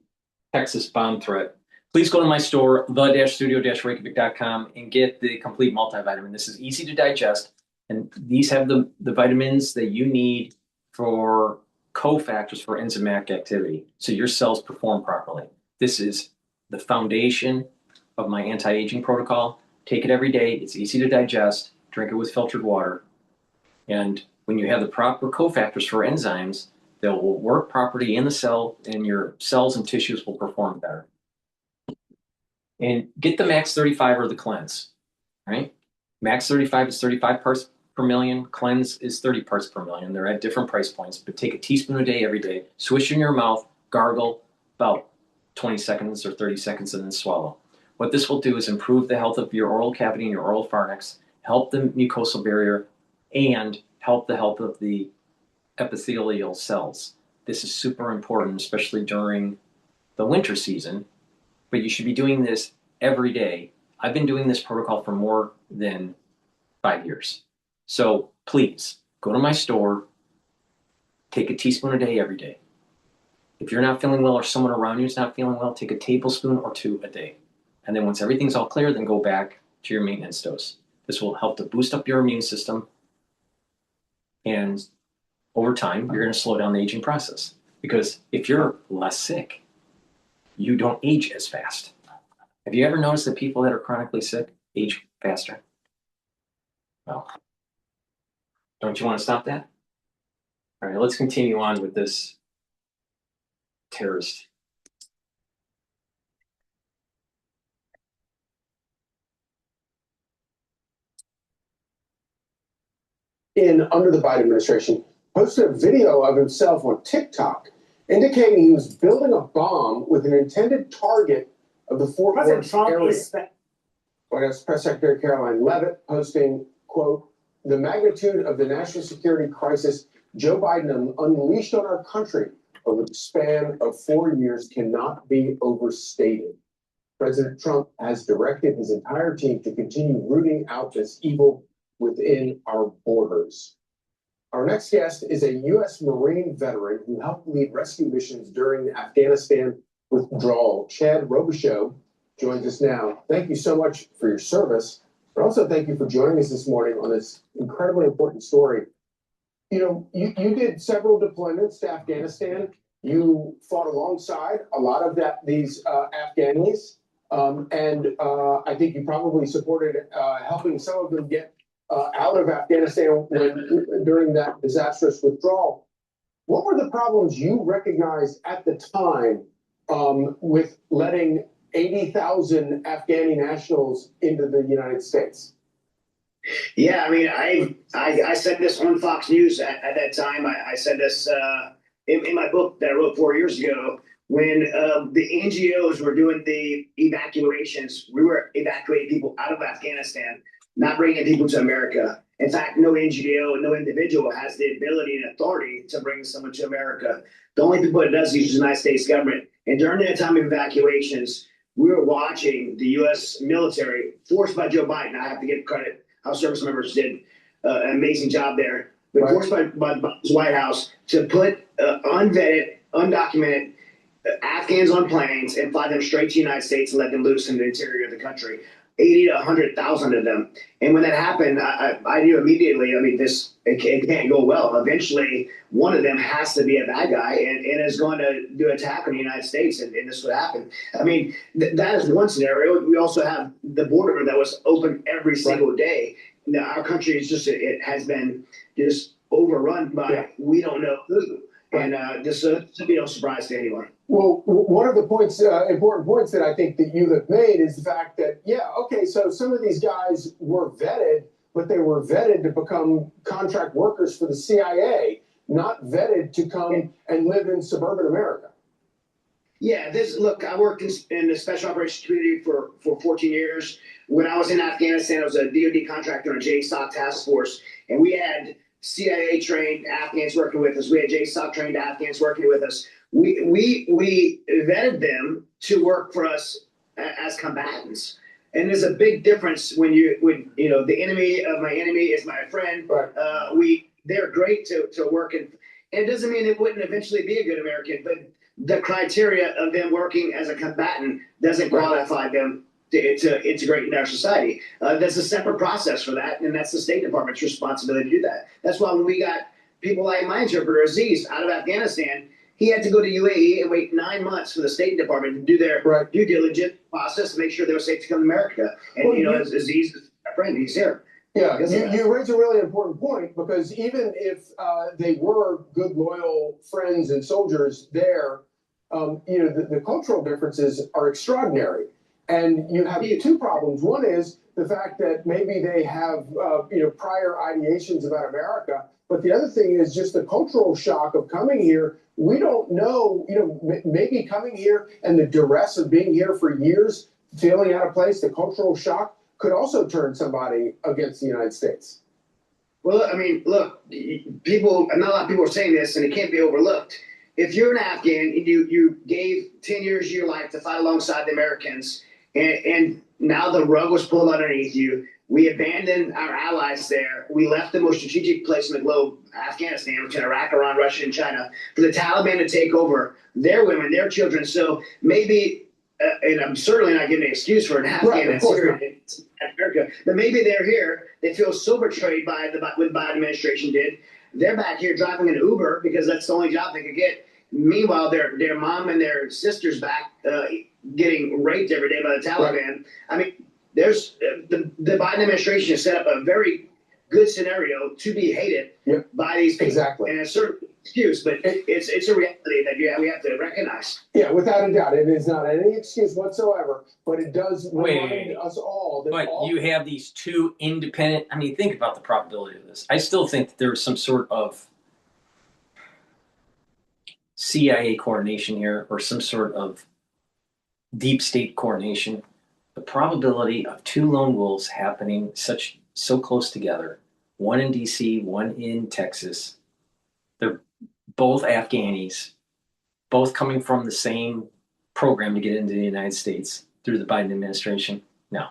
Texas bomb threat. Please go to my store, the-studio-reykjavik.com, and get the complete multivitamin. This is easy to digest, and these have the vitamins that you need for cofactors for enzymatic activity, so your cells perform properly. This is the foundation of my anti-aging protocol. Take it every day. It's easy to digest. Drink it with filtered water. And when you have the proper cofactors for enzymes, they will work properly in the cell, and your cells and tissues will perform better. And get the Max 35 or the Cleanse, right? Max 35 is 35 parts per million. Cleanse is 30 parts per million. They're at different price points, but take a teaspoon a day every day, swish in your mouth, gargle about 20 seconds or 30 seconds, and then swallow. What this will do is improve the health of your oral cavity and your oral pharynx, help the mucosal barrier, and help the health of the epithelial cells. This is super important, especially during the winter season, but you should be doing this every day. I've been doing this protocol for more than 5 years. So please go to my store, take a teaspoon a day every day. If you're not feeling well or someone around you is not feeling well, take a tablespoon or 2 a day. And then once everything's all clear, then go back to your maintenance dose. This will help to boost up your immune system. And over time, you're going to slow down the aging process. Because if you're less sick, you don't age as fast. Have you ever noticed that people that are chronically sick age faster? Well, don't you want to stop that? All right, let's continue on with this terrorist. Under the Biden administration, posted a video of himself on TikTok indicating he was building a bomb with an intended target of the Fort Worth area. White House Press Secretary Caroline Leavitt posting, quote, "The magnitude of the national security crisis Joe Biden unleashed on our country over the span of 4 years cannot be overstated. President Trump has directed his entire team to continue rooting out this evil within our borders." Our next guest is a U.S. Marine veteran who helped lead rescue missions during the Afghanistan withdrawal. Chad Robichaux joins us now. Thank you so much for your service, but also thank you for joining us this morning on this incredibly important story. You know, you did several deployments to Afghanistan. You fought alongside a lot of these Afghanis, and I think you probably supported helping some of them get out of Afghanistan during that disastrous withdrawal. What were the problems you recognized at the time with letting 80,000 Afghani nationals into the United States? Yeah, I mean, I said this on Fox News at that time. I said this in my book that I wrote 4 years ago. When the NGOs were doing the evacuations, we were evacuating people out of Afghanistan, not bringing people to America. In fact, no NGO, no individual has the ability and authority to bring someone to America. The only people that does is the United States government. And during that time of evacuations, we were watching the U.S. military, forced by Joe Biden. I have to give credit. Our service members did an amazing job there. But forced by the White House to put unvetted, undocumented Afghans on planes and fly them straight to the United States and let them loose in the interior of the country. 80 to 100,000 of them. And when that happened, I knew immediately, I mean, it can't go well. Eventually, one of them has to be a bad guy and is going to do an attack on the United States, and this would happen. I mean, that is one scenario. We also have the border that was open every single day. Now, our country is it has been just overrun by we don't know who. And this should be no surprise to anyone. Well, one of the points, important points that I think that you have made is the fact that, so some of these guys were vetted, but they were vetted to become contract workers for the CIA, not vetted to come and live in suburban America. Yeah, look, I worked in the special operations community for 14 years. When I was in Afghanistan, I was a DoD contractor on JSOC task force, and we had CIA trained Afghans working with us. We had JSOC trained Afghans working with us. We vetted them to work for us as combatants. And there's a big difference when the enemy of my enemy is my friend. Right. They're great to work in. And it doesn't mean they wouldn't eventually be a good American, but the criteria of them working as a combatant doesn't qualify them to integrate in our society. There's a separate process for that, and that's the State Department's responsibility to do that. That's why when we got people like my interpreter, Aziz, out of Afghanistan, he had to go to UAE and wait 9 months for the State Department to do their due diligence process to make sure they were safe to come to America. And, Aziz is a friend. He's here. Yeah, you raise a really important point, because even if they were good, loyal friends and soldiers there, the cultural differences are extraordinary. And you have two problems. One is the fact that maybe they have, prior ideations about America. But the other thing is just the cultural shock of coming here. We don't know, maybe coming here and the duress of being here for years, feeling out of place, the cultural shock could also turn somebody against the United States. Well, I mean, look, people, not a lot of people are saying this, and it can't be overlooked. If you're an Afghan and you gave 10 years of your life to fight alongside the Americans, and now the rug was pulled underneath you, we abandoned our allies there. We left the most strategic place in the globe, Afghanistan, which is Iraq, Iran, Russia, and China, for the Taliban to take over their women, their children. So maybe, and I'm certainly not giving an excuse for an Afghan that's here in America, but maybe they're here. They feel so betrayed by what the Biden administration did. They're back here driving an Uber because that's the only job they could get. Meanwhile, their mom and their sister's back getting raped every day by the Taliban. Right. I mean, there's the Biden administration has set up a very good scenario to be hated by these people. Exactly. And it's certainly an excuse, but it's a reality that we have to recognize. Yeah, without a doubt. It is not any excuse whatsoever, but it does remind us all that. But you have these two independent, I mean, think about the probability of this. I still think that there's some sort of CIA coordination here or some sort of deep state coordination. The probability of two lone wolves happening so close together, one in DC, one in Texas, they're both Afghanis, both coming from the same program to get into the United States through the Biden administration. No.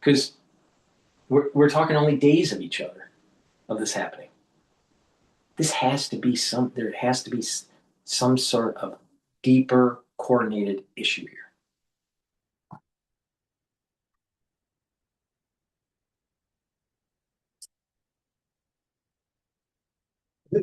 Because we're talking only days of each other of this happening. There has to be some sort of deeper coordinated issue here.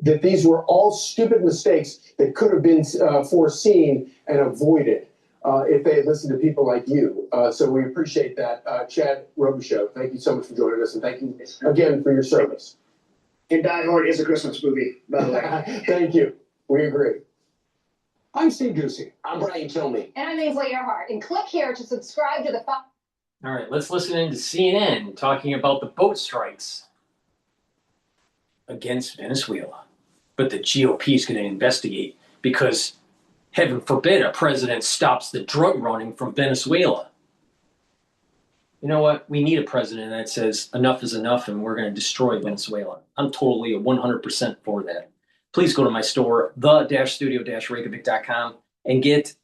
That these were all stupid mistakes that could have been foreseen and avoided if they had listened to people like you. So we appreciate that. Chad Robichaux, thank you so much for joining us, and thank you again for your service. And Die Hard is a Christmas movie, by the way. Thank you. We agree. I'm Steve Ducey. I'm Brian Kilmeade. And I'm Ainsley Earhart. And click here to subscribe to the. All right, let's listen in to CNN talking about the boat strikes against Venezuela. But the GOP is going to investigate because, heaven forbid, a president stops the drug running from Venezuela. You know what? We need a president that says enough is enough and we're going to destroy Venezuela. I'm totally 100% for that. Please go to my store, the-studio-reykjavik.com, and get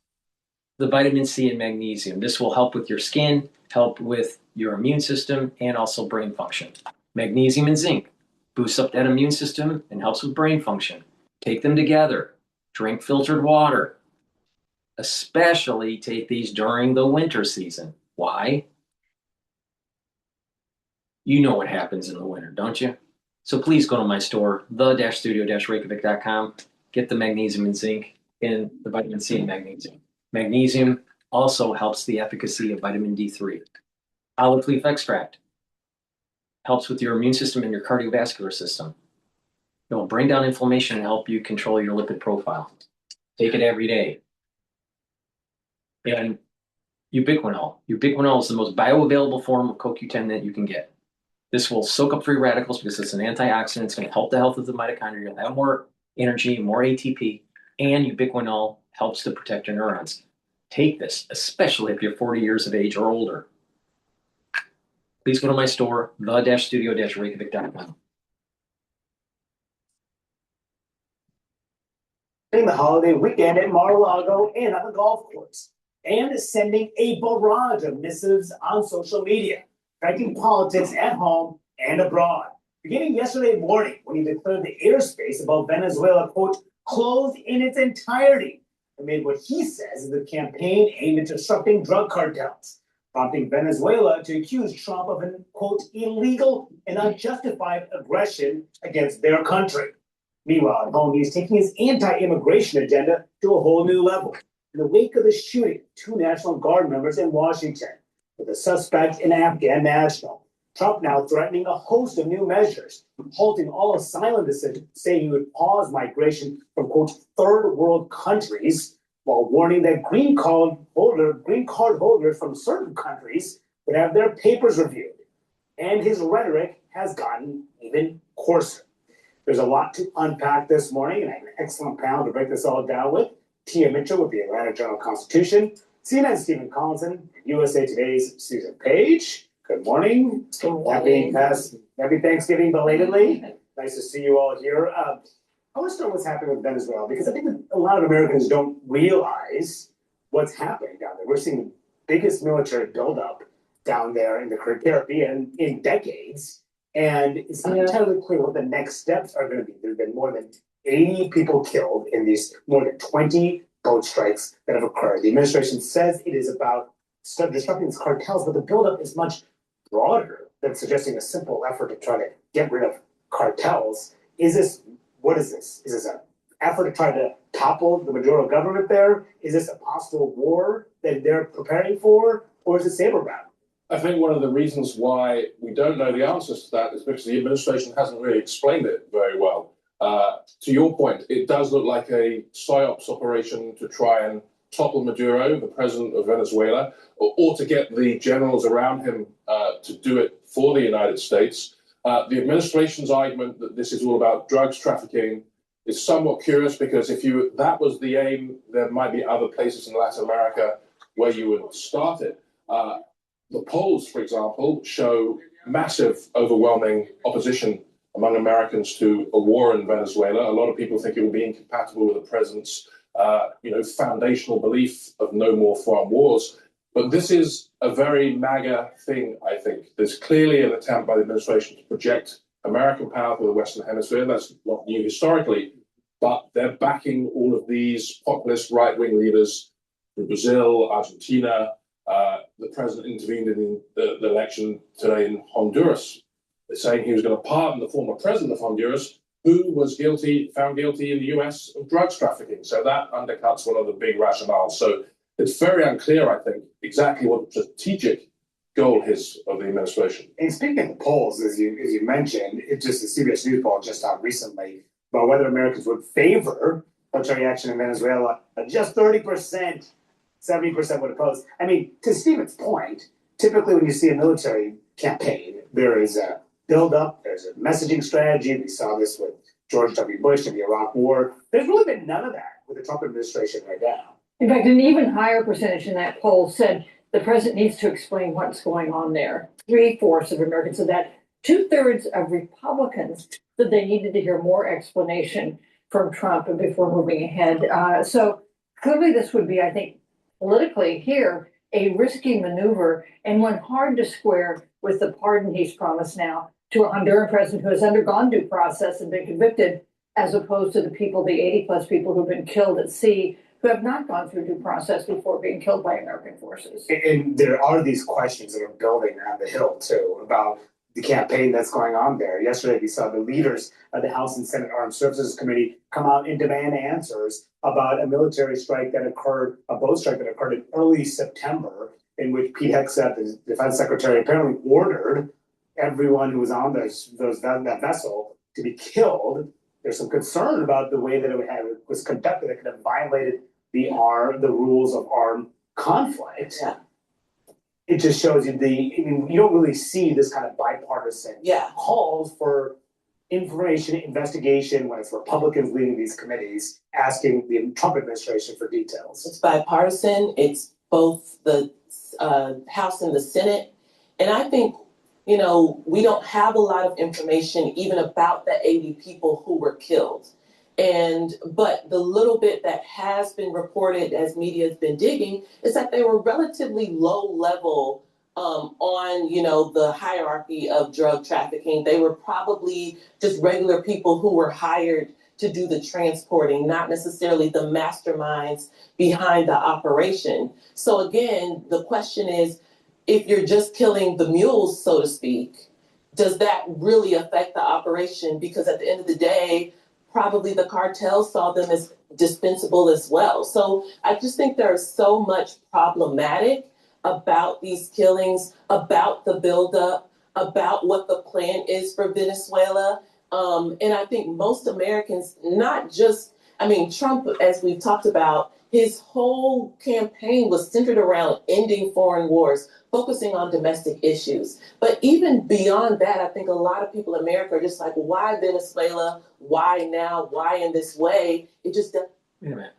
the vitamin C and magnesium. This will help with your skin, help with your immune system, and also brain function. Magnesium and zinc boosts up that immune system and helps with brain function. Take them together. Drink filtered water. Especially take these during the winter season. Why? You know what happens in the winter, don't you? So please go to my store, the-studio-reykjavik.com. Get the magnesium and zinc and the vitamin C and magnesium. Magnesium also helps the efficacy of vitamin D3. Olive leaf extract helps with your immune system and your cardiovascular system. It will bring down inflammation and help you control your lipid profile. Take it every day. And ubiquinol. Ubiquinol is the most bioavailable form of CoQ10 that you can get. This will soak up free radicals because it's an antioxidant. It's going to help the health of the mitochondria. You'll have more energy, more ATP, and ubiquinol helps to protect your neurons. Take this, especially if you're 40 years of age or older. Please go to my store, the-studio-reykjavik.com. The holiday weekend at Mar-a-Lago and on the golf course, and sending a barrage of missives on social media, affecting politics at home and abroad. Beginning yesterday morning when he declared the airspace above Venezuela, quote, closed in its entirety, amid what he says is a campaign aimed at disrupting drug cartels, prompting Venezuela to accuse Trump of an, quote, illegal and unjustified aggression against their country. Meanwhile, at home, he's taking his anti-immigration agenda to a whole new level. In the wake of the shooting of 2 National Guard members in Washington, with the suspect an Afghan national, Trump now threatening a host of new measures, halting all asylum decisions, saying he would pause migration from, quote, third world countries while warning that green card holders from certain countries would have their papers reviewed. And his rhetoric has gotten even coarser. There's a lot to unpack this morning, and I have an excellent panel to break this all down with. Tia Mitchell with the Atlanta Journal-Constitution, CNN's Stephen Collinson, and USA Today's Susan Page. Good morning. Good morning. Happy Thanksgiving belatedly. Nice to see you all here. I want to start with what's happening with Venezuela, because I think that a lot of Americans don't realize what's happening down there. We're seeing the biggest military buildup down there in the Caribbean in decades, and it's not entirely clear what the next steps are going to be. There have been more than 80 people killed in these more than 20 boat strikes that have occurred. The administration says it is about disrupting these cartels, but the buildup is much broader than suggesting a simple effort to try to get rid of cartels. What is this? Is this an effort to try to topple the Maduro government there? Is this a possible war that they're preparing for? Or is it saber rattling? I think one of the reasons why we don't know the answers to that is because the administration hasn't really explained it very well. To your point, it does look like a PSYOPs operation to try and topple Maduro, the president of Venezuela, or to get the generals around him to do it for the United States. The administration's argument that this is all about drugs trafficking is somewhat curious, because if that was the aim, there might be other places in Latin America where you would start it. The polls, for example, show massive, overwhelming opposition among Americans to a war in Venezuela. A lot of people think it would be incompatible with the president's, foundational belief of no more foreign wars. But this is a very MAGA thing, I think. There's clearly an attempt by the administration to project American power to the Western Hemisphere. That's not new historically, but they're backing all of these populist right-wing leaders from Brazil, Argentina. The president intervened in the election today in Honduras, saying he was going to pardon the former president of Honduras, who was found guilty in the US of drugs trafficking. So that undercuts one of the big rationales. So it's very unclear, I think, exactly what the strategic goal is of the administration. And speaking of the polls, as you mentioned, it's just a CBS News poll just out recently about whether Americans would favor military action in Venezuela. Just 30%, 70% would oppose. I mean, to Stephen's point, typically when you see a military campaign, there is a build-up, there's a messaging strategy. We saw this with George W. Bush and the Iraq War. There's really been none of that with the Trump administration right now. In fact, an even higher percentage in that poll said the president needs to explain what's going on there. 3/4 of Americans said that. 2/3 of Republicans said they needed to hear more explanation from Trump before moving ahead. So clearly this would be, I think, politically here, a risky maneuver and one hard to square with the pardon he's promised now to a Honduran president who has undergone due process and been convicted, as opposed to the 80+ people who've been killed at sea, who have not gone through due process before being killed by American forces. And there are these questions that are building on the Hill, too, about the campaign that's going on there. Yesterday, we saw the leaders of the House and Senate Armed Services Committee come out and demand answers about a military strike that occurred, a boat strike that occurred in early September, in which Pete Hegseth, the defense secretary, apparently ordered everyone who was on that vessel to be killed. There's some concern about the way that it was conducted. It could have violated the rules of armed conflict. Yeah. It just shows you you don't really see this kind of bipartisan calls for information, investigation, when it's Republicans leading these committees, asking the Trump administration for details. It's bipartisan. It's both the House and the Senate. And I think, we don't have a lot of information even about the 80 people who were killed. But the little bit that has been reported as media has been digging is that they were relatively low level on, the hierarchy of drug trafficking. They were probably just regular people who were hired to do the transporting, not necessarily the masterminds behind the operation. So again, the question is, if you're just killing the mules, so to speak, does that really affect the operation? Because at the end of the day, probably the cartel saw them as dispensable as well. So I just think there's so much problematic about these killings, about the buildup, about what the plan is for Venezuela. And I think most Americans, not just I mean, Trump, as we've talked about, his whole campaign was centered around ending foreign wars, focusing on domestic issues. But even beyond that, I think a lot of people in America are just like, why Venezuela? Why now? Why in this way? It just doesn't. Wait a minute.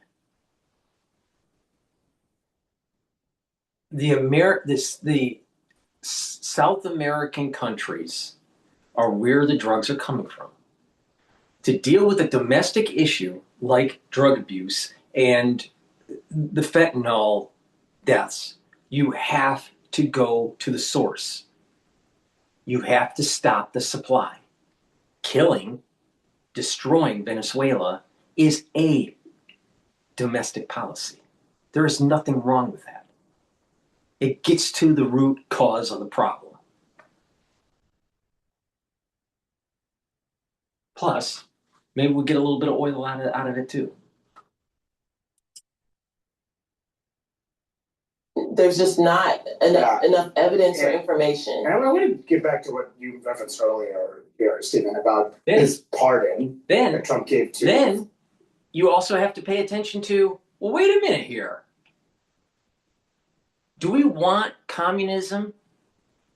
The South American countries are where the drugs are coming from. To deal with a domestic issue like drug abuse and the fentanyl deaths, you have to go to the source. You have to stop the supply. Killing, destroying Venezuela is a domestic policy. There is nothing wrong with that. It gets to the root cause of the problem. Plus, maybe we'll get a little bit of oil out of it too. There's just not enough evidence or information. And I want to get back to what you referenced earlier here, Stephen, about his pardon that Trump gave to. Then you also have to pay attention to, well, wait a minute here. Do we want communism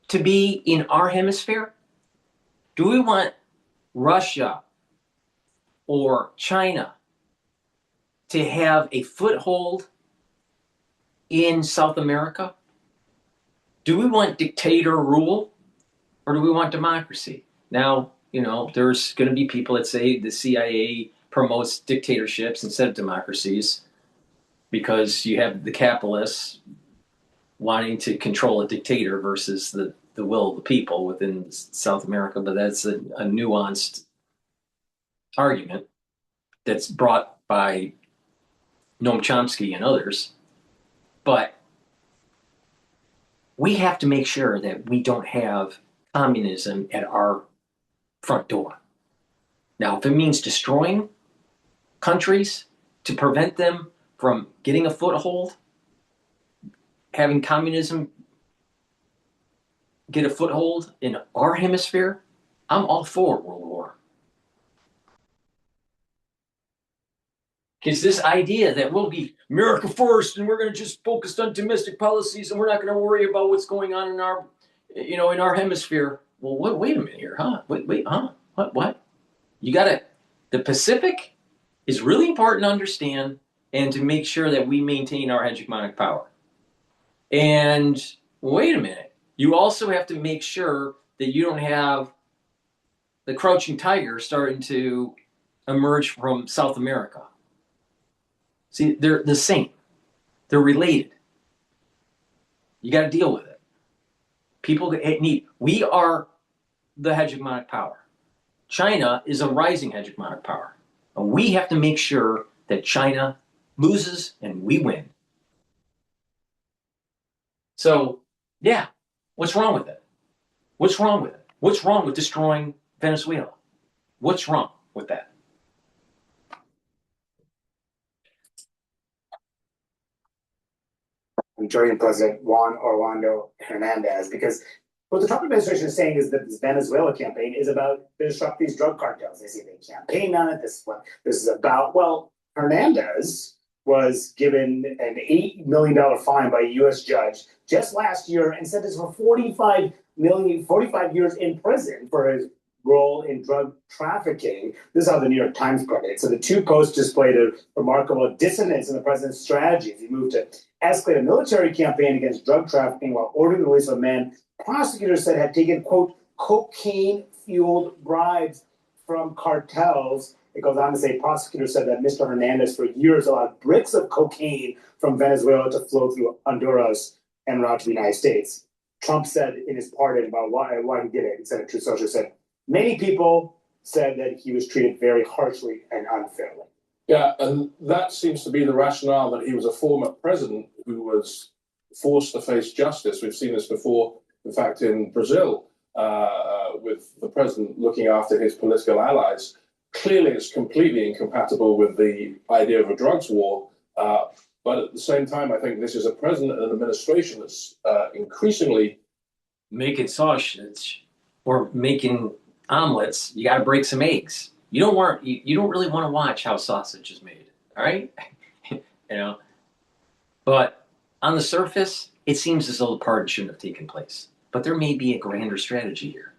to be in our hemisphere? Do we want Russia or China to have a foothold in South America? Do we want dictator rule or do we want democracy? Now, there's going to be people that say the CIA promotes dictatorships instead of democracies because you have the capitalists wanting to control a dictator versus the will of the people within South America. But that's a nuanced argument that's brought by Noam Chomsky and others. But we have to make sure that we don't have communism at our front door. Now, if it means destroying countries to prevent them from getting a foothold, having communism get a foothold in our hemisphere, I'm all for World War. Because this idea that we'll be America first and we're going to just focus on domestic policies and we're not going to worry about what's going on in our, in our hemisphere. Well, wait a minute here, huh? Wait, huh? What? You got to, the Pacific is really important to understand and to make sure that we maintain our hegemonic power. And wait a minute, you also have to make sure that you don't have the crouching tiger starting to emerge from South America. See, they're the same. They're related. You got to deal with it. People need, we are the hegemonic power. China is a rising hegemonic power. And we have to make sure that China loses and we win. So, yeah, what's wrong with it? What's wrong with it? What's wrong with destroying Venezuela? What's wrong with that? Honduran President Juan Orlando Hernandez, because what the Trump administration is saying is that this Venezuela campaign is about to disrupt these drug cartels. They say they campaign on it. This is what this is about. Well, Hernandez was given an $8 million fine by a U.S. judge just last year and sentenced for 45 years in prison for his role in drug trafficking. This is how the New York Times put it. So the two posts displayed a remarkable dissonance in the president's strategies. He moved to escalate a military campaign against drug trafficking while ordering the release of a man prosecutors said had taken, quote, cocaine-fueled bribes from cartels. It goes on to say prosecutors said that Mr. Hernandez for years allowed bricks of cocaine from Venezuela to flow through Honduras and route to the United States. Trump said in his pardon about why he did it. He said, Truth Social said, many people said that he was treated very harshly and unfairly. Yeah, and that seems to be the rationale that he was a former president who was forced to face justice. We've seen this before, in fact, in Brazil, with the president looking after his political allies. Clearly, it's completely incompatible with the idea of a drugs war. But at the same time, I think this is a president and an administration that's increasingly making sausage or making omelets. You got to break some eggs. You don't really want to watch how sausage is made, all right? But on the surface, it seems as though the pardon shouldn't have taken place. But there may be a grander strategy here.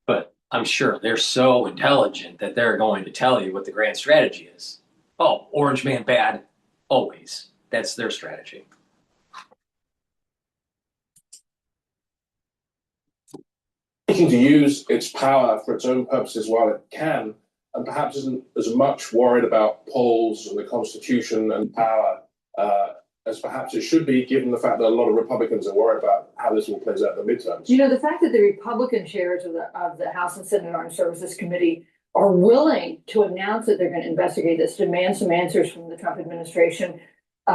But I'm sure they're so intelligent that they're going to tell you what the grand strategy is. Oh, Orange Man bad, always. That's their strategy. Seeking to use its power for its own purposes while it can, and perhaps isn't as much worried about polls and the Constitution and power as perhaps it should be, given the fact that a lot of Republicans are worried about how this all plays out in the midterms. The fact that the Republican chairs of the House and Senate Armed Services Committee are willing to announce that they're going to investigate this, demand some answers from the Trump administration,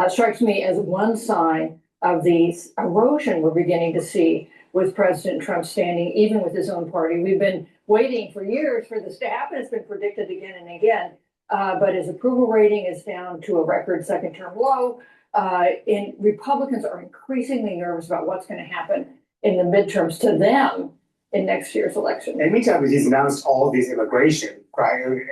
strikes me as one sign of the erosion we're beginning to see with President Trump standing, even with his own party. We've been waiting for years for this to happen. It's been predicted again and again. But his approval rating is down to a record second-term low. And Republicans are increasingly nervous about what's going to happen in the midterms to them in next year's election. And meantime, he's announced all of these immigration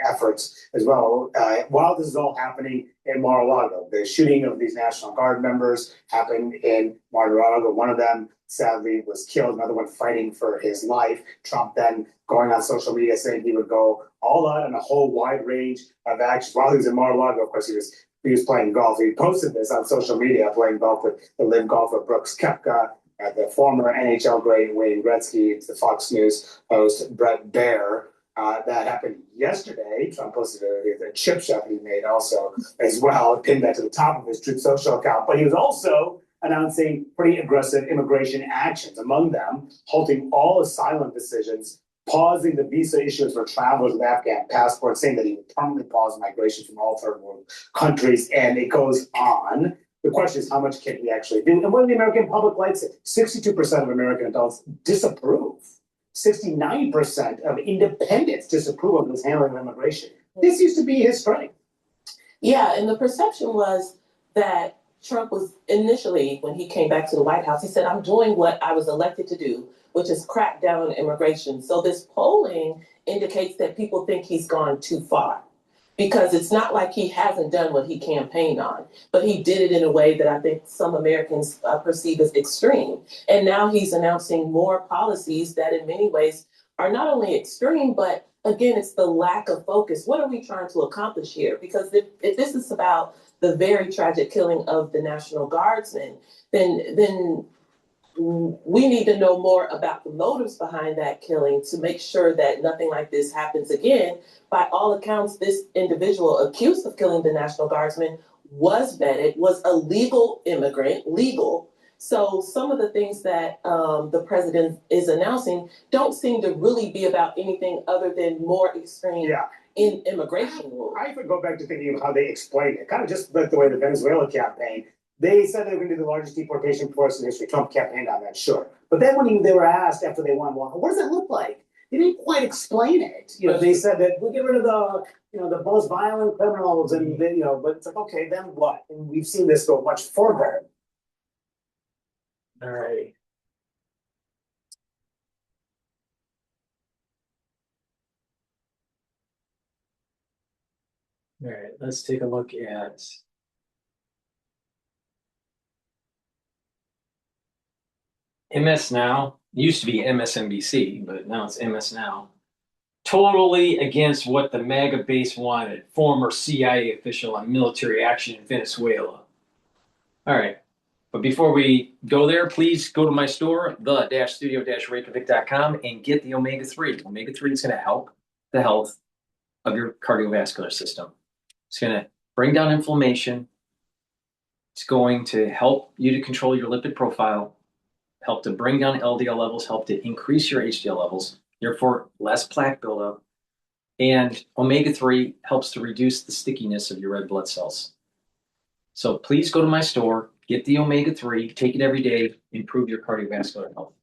efforts as well. While this is all happening in Mar-a-Lago, the shooting of these National Guard members happened in Mar-a-Lago. One of them sadly was killed, another one fighting for his life. Trump then going on social media saying he would go all out on a whole wide range of actions. While he was in Mar-a-Lago, of course, he was playing golf. He posted this on social media, playing golf with the live golfer Brooks Koepka, the former NHL great Wayne Gretzky, the Fox News host Brett Baer. That happened yesterday. Trump posted a chip shot he made also as well, pinned that to the top of his Truth Social account. But he was also announcing pretty aggressive immigration actions, among them halting all asylum decisions, pausing the visa issues for travelers with Afghan passports, saying that he would permanently pause migration from all third world countries, and it goes on. The question is, how much can he actually do? And what do the American public likes it? 62% of American adults disapprove. 69% of independents disapprove of his handling of immigration. This used to be his strength. Yeah, and the perception was that Trump was initially, when he came back to the White House, he said, I'm doing what I was elected to do, which is crack down on immigration. So this polling indicates that people think he's gone too far, because it's not like he hasn't done what he campaigned on, but he did it in a way that I think some Americans perceive as extreme. And now he's announcing more policies that in many ways are not only extreme, but again, it's the lack of focus. What are we trying to accomplish here? Because if this is about the very tragic killing of the National Guardsmen, then we need to know more about the motives behind that killing to make sure that nothing like this happens again. By all accounts, this individual accused of killing the National Guardsmen was vetted, was a legal immigrant, legal. So some of the things that the president is announcing don't seem to really be about anything other than more extreme in immigration rules. I even go back to thinking of how they explained it, kind of just like the way the Venezuela campaign. They said they were going to do the largest deportation force in history. Trump campaigned on that, sure. But then when they were asked after they won, well, what does that look like? They didn't quite explain it. They said that we'll get rid of the most violent criminals, and but it's like, okay, then what? And we've seen this go much further. All right. All right, let's take a look at MS Now. It used to be MSNBC, but now it's MS Now. Totally against what the MAGA base wanted. Former CIA official on military action in Venezuela. All right. But before we go there, please go to my store, the-studio-reykjavik.com, and get the omega-3. Omega-3 is going to help the health of your cardiovascular system. It's going to bring down inflammation. It's going to help you to control your lipid profile, help to bring down LDL levels, help to increase your HDL levels, therefore less plaque buildup. And omega-3 helps to reduce the stickiness of your red blood cells. So please go to my store, get the omega-3, take it every day, improve your cardiovascular health.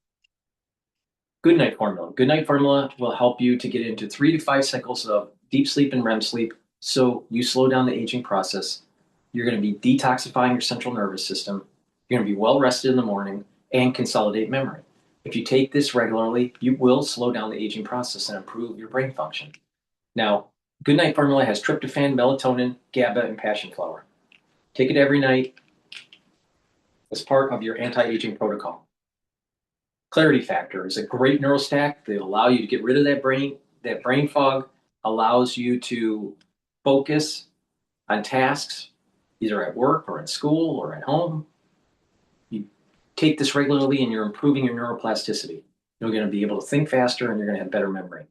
Good Night Formula. Good Night Formula will help you to get into 3 to 5 cycles of deep sleep and REM sleep, so you slow down the aging process. You're going to be detoxifying your central nervous system. You're going to be well rested in the morning and consolidate memory. If you take this regularly, you will slow down the aging process and improve your brain function. Now, Goodnight Formula has tryptophan, melatonin, GABA, and passion flower. Take it every night as part of your anti-aging protocol. Clarity Factor is a great neurostack that allow you to get rid of that brain fog, allows you to focus on tasks, either at work or at school or at home. You take this regularly and you're improving your neuroplasticity. You're going to be able to think faster and you're going to have better memory.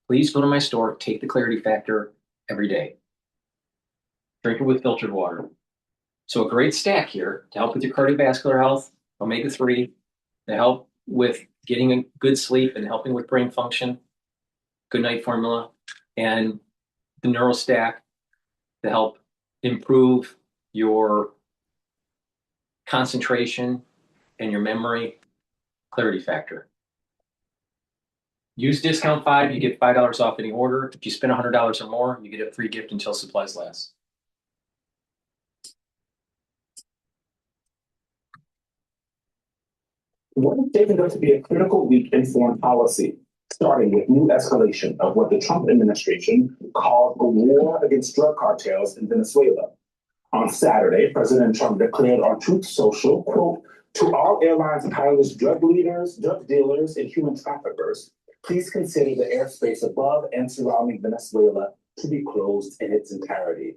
Please go to my store, take the Clarity Factor every day. Drink it with filtered water. So a great stack here to help with your cardiovascular health, omega-3, to help with getting a good sleep and helping with brain function, Goodnight Formula, and the NeuroStack to help improve your concentration and your memory, Clarity Factor. Use discount 5, you get $5 off any order. If you spend $100 or more, you get a free gift until supplies last. What is taking us to be a critical week in foreign policy, starting with new escalation of what the Trump administration called a war against drug cartels in Venezuela. On Saturday, President Trump declared on Truth Social, quote, "To all airlines pilots, drug leaders, drug dealers, and human traffickers, please consider the airspace above and surrounding Venezuela to be closed in its entirety."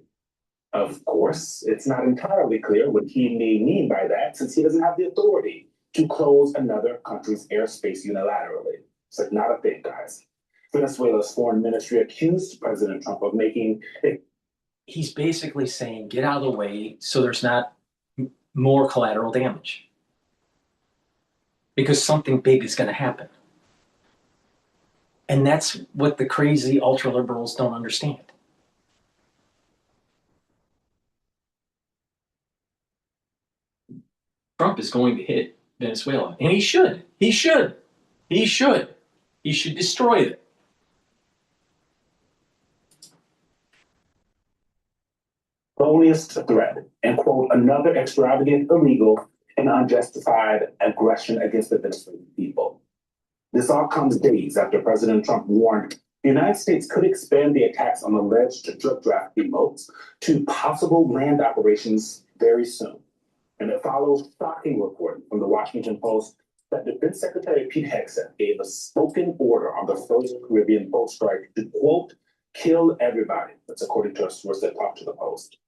Of course, it's not entirely clear what he may mean by that, since he doesn't have the authority to close another country's airspace unilaterally. It's like not a thing, guys. Venezuela's foreign ministry accused President Trump of making it. He's basically saying, get out of the way so there's not more collateral damage. Because something big is going to happen. And that's what the crazy ultra-liberals don't understand. Trump is going to hit Venezuela. And he should. He should. He should. He should destroy it. Phoniest threat and, quote, another extravagant, illegal, and unjustified aggression against the Venezuelan people. This all comes days after President Trump warned the United States could expand the attacks on alleged drug trafficking boats to possible land operations very soon. And it follows shocking reporting from the Washington Post that Defense Secretary Pete Hegseth gave a spoken order on the frozen Caribbean boat strike to, quote, kill everybody. That's according to a source that talked to the Post.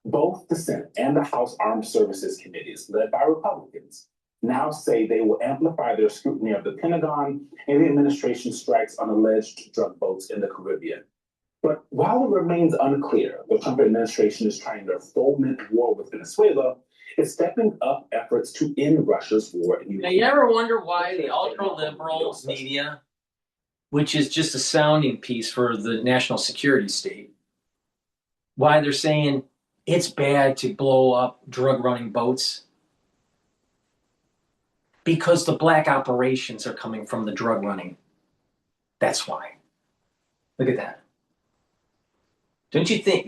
Both the Senate and the House Armed Services Committees, led by Republicans, now say they will amplify their scrutiny of the Pentagon and the administration's strikes on alleged drug boats in the Caribbean. But while it remains unclear the Trump administration is trying to foment war with Venezuela, it's stepping up efforts to end Russia's war in Ukraine. Now, you ever wonder why the ultra-liberal media, which is just a sounding piece for the national security state, why they're saying it's bad to blow up drug-running boats? Because the black operations are coming from the drug running. That's why. Look at that. Don't you think,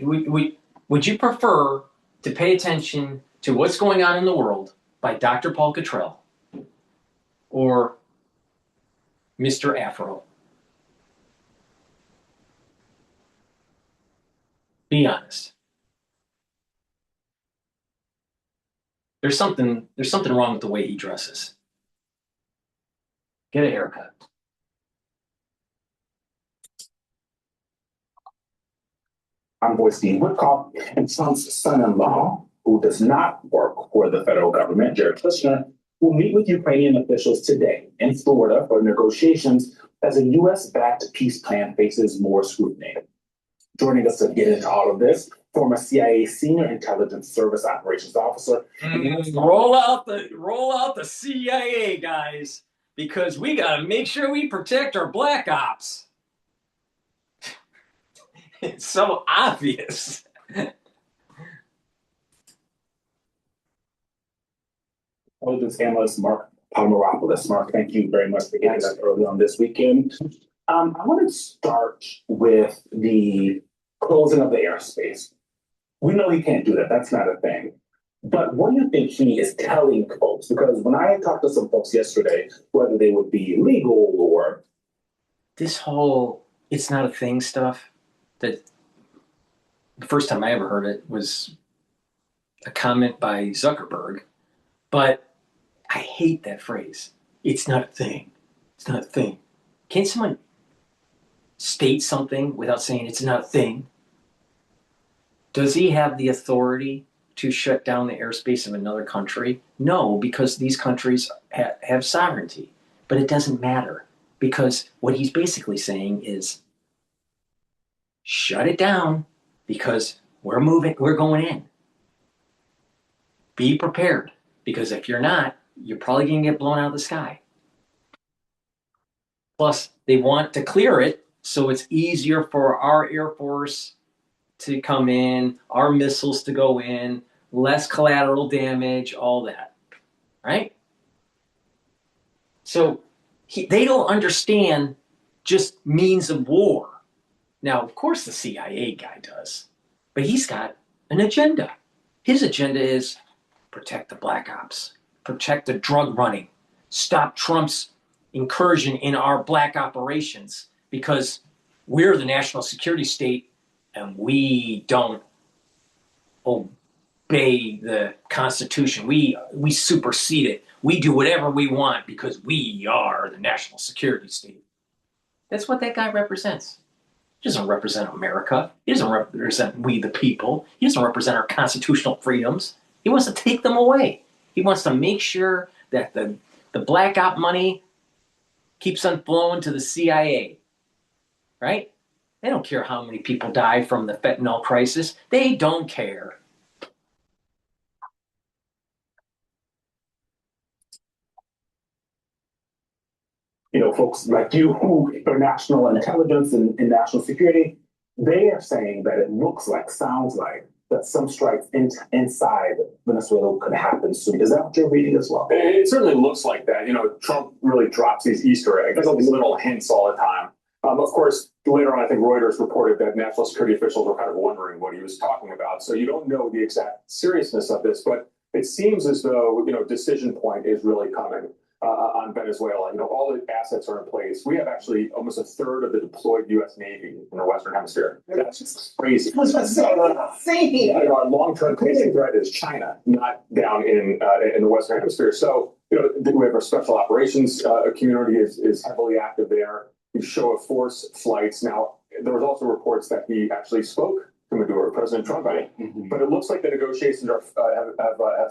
would you prefer to pay attention to what's going on in the world by Dr. Paul Cottrell or Mr. Afro? Be honest. There's something wrong with the way he dresses. Get a haircut. Envoy Steve Witkoff and Trump's son-in-law, who does not work for the federal government, Jared Kushner, will meet with Ukrainian officials today in Florida for negotiations as a U.S.-backed peace plan faces more scrutiny. Joining us to get into all of this, former CIA Senior Intelligence Service Operations Officer. Roll out the CIA, guys, because we got to make sure we protect our black ops. It's so obvious. Intelligence analyst Mark Palmeropoulos. Mark, thank you very much for getting us early on this weekend. I want to start with the closing of the airspace. We know he can't do that. That's not a thing. But what do you think he is telling folks? Because when I talked to some folks yesterday, whether they would be illegal or... This whole it's not a thing stuff, that the first time I ever heard it was a comment by Zuckerberg, but I hate that phrase. It's not a thing. It's not a thing. Can someone state something without saying it's not a thing? Does he have the authority to shut down the airspace of another country? No, because these countries have sovereignty. But it doesn't matter, because what he's basically saying is shut it down because we're going in. Be prepared, because if you're not, you're probably going to get blown out of the sky. Plus, they want to clear it so it's easier for our Air Force to come in, our missiles to go in, less collateral damage, all that, right? So they don't understand just means of war. Now, of course, the CIA guy does, but he's got an agenda. His agenda is protect the black ops, protect the drug running, stop Trump's incursion in our black operations, because we're the national security state and we don't obey the Constitution. We supersede it. We do whatever we want because we are the national security state. That's what that guy represents. He doesn't represent America. He doesn't represent we the people. He doesn't represent our constitutional freedoms. He wants to take them away. He wants to make sure that the black op money keeps on flowing to the CIA, right? They don't care how many people die from the fentanyl crisis. They don't care. You know, folks like you who are national intelligence and national security, they are saying that it looks like, sounds like, that some strikes inside Venezuela could happen soon. Is that what you're reading as well? It certainly looks like that. You know, Trump really drops these Easter eggs, these little hints all the time. Of course, later on, I think Reuters reported that national security officials were kind of wondering what he was talking about. So you don't know the exact seriousness of this, but it seems as though, you know, decision point is really coming on Venezuela. You know, all the assets are in place. We have actually almost a third of the deployed U.S. Navy in the Western Hemisphere. That's just crazy. That's insane. You know, our long-term facing threat is China, not down in the Western Hemisphere. So, you know, we have our special operations community is heavily active there. We show of force flights. Now, there was also reports that he actually spoke to Maduro, President Trump, but it looks like the negotiations have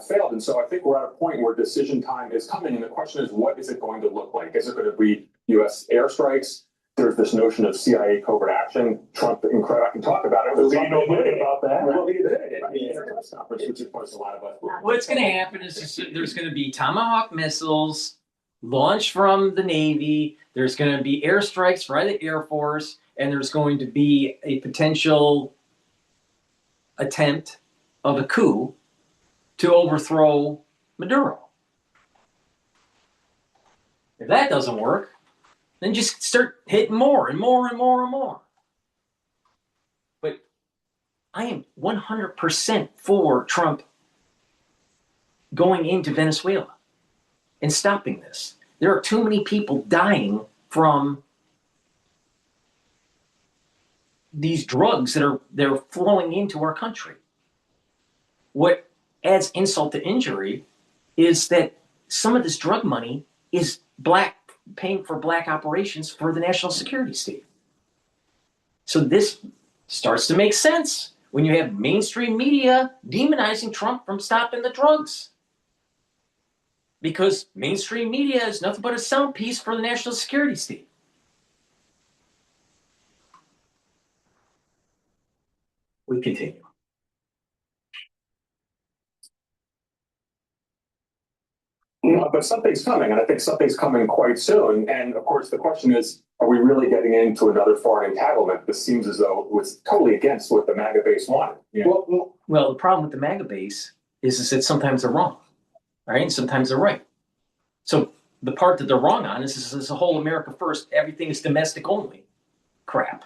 failed. And so I think we're at a point where decision time is coming. And the question is, what is it going to look like? Is it going to be U.S. airstrikes? There's this notion of CIA covert action. Trump, I can talk about it. We know about that. Well, he did it in a press conference, which of course a lot of us. What's going to happen is there's going to be Tomahawk missiles launched from the Navy. There's going to be airstrikes by the Air Force, and there's going to be a potential attempt of a coup to overthrow Maduro. If that doesn't work, then just start hitting more and more and more and more. But I am 100% for Trump going into Venezuela and stopping this. There are too many people dying from these drugs they're flowing into our country. What adds insult to injury is that some of this drug money is paying for black operations for the national security state. So this starts to make sense when you have mainstream media demonizing Trump from stopping the drugs. Because mainstream media is nothing but a sound piece for the national security state. We continue. But something's coming, and I think something's coming quite soon. And of course, the question is, are we really getting into another foreign entanglement? This seems as though it was totally against what the MAGA base wanted. Yeah. Well, the problem with the MAGA base is that sometimes they're wrong, right? And sometimes they're right. So the part that they're wrong on is this whole America first, everything is domestic only crap.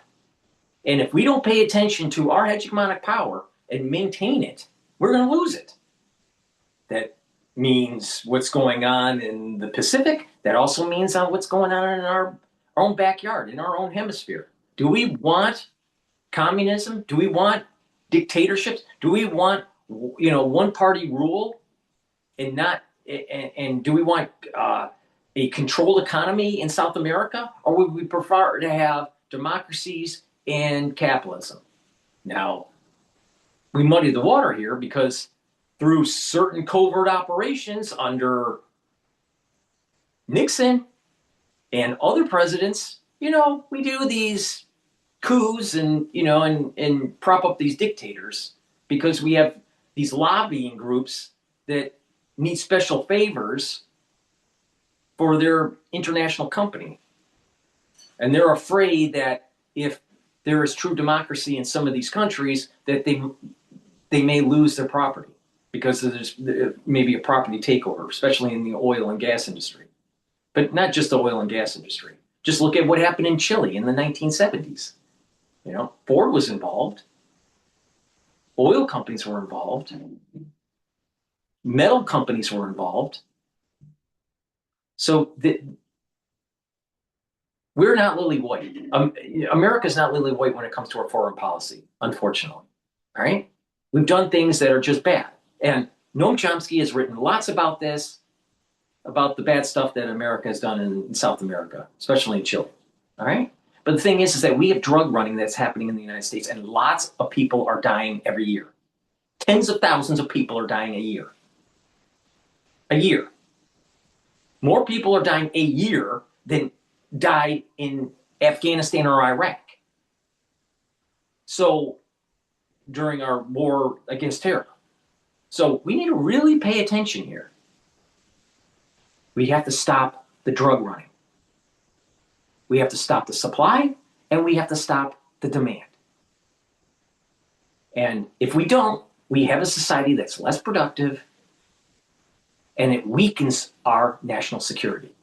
And if we don't pay attention to our hegemonic power and maintain it, we're going to lose it. That means what's going on in the Pacific. That also means what's going on in our own backyard, in our own hemisphere. Do we want communism? Do we want dictatorships? Do we want, one party rule and not, and do we want a controlled economy in South America? Or would we prefer to have democracies and capitalism? Now, we muddy the water here because through certain covert operations under Nixon and other presidents, we do these coups and prop up these dictators because we have these lobbying groups that need special favors for their international company. And they're afraid that if there is true democracy in some of these countries, that they may lose their property because there's maybe a property takeover, especially in the oil and gas industry. But not just the oil and gas industry. Just look at what happened in Chile in the 1970s. Ford was involved. Oil companies were involved. Metal companies were involved. So we're not lily white. America's not lily white when it comes to our foreign policy, unfortunately. All right? We've done things that are just bad. And Noam Chomsky has written lots about this, about the bad stuff that America has done in South America, especially in Chile. All right? But the thing is that we have drug running that's happening in the United States, and lots of people are dying every year. Tens of thousands of people are dying a year. A year. More people are dying a year than died in Afghanistan or Iraq. So, during our war against terror. So, we need to really pay attention here. We have to stop the drug running. We have to stop the supply, and we have to stop the demand. And if we don't, we have a society that's less productive, and it weakens our national security.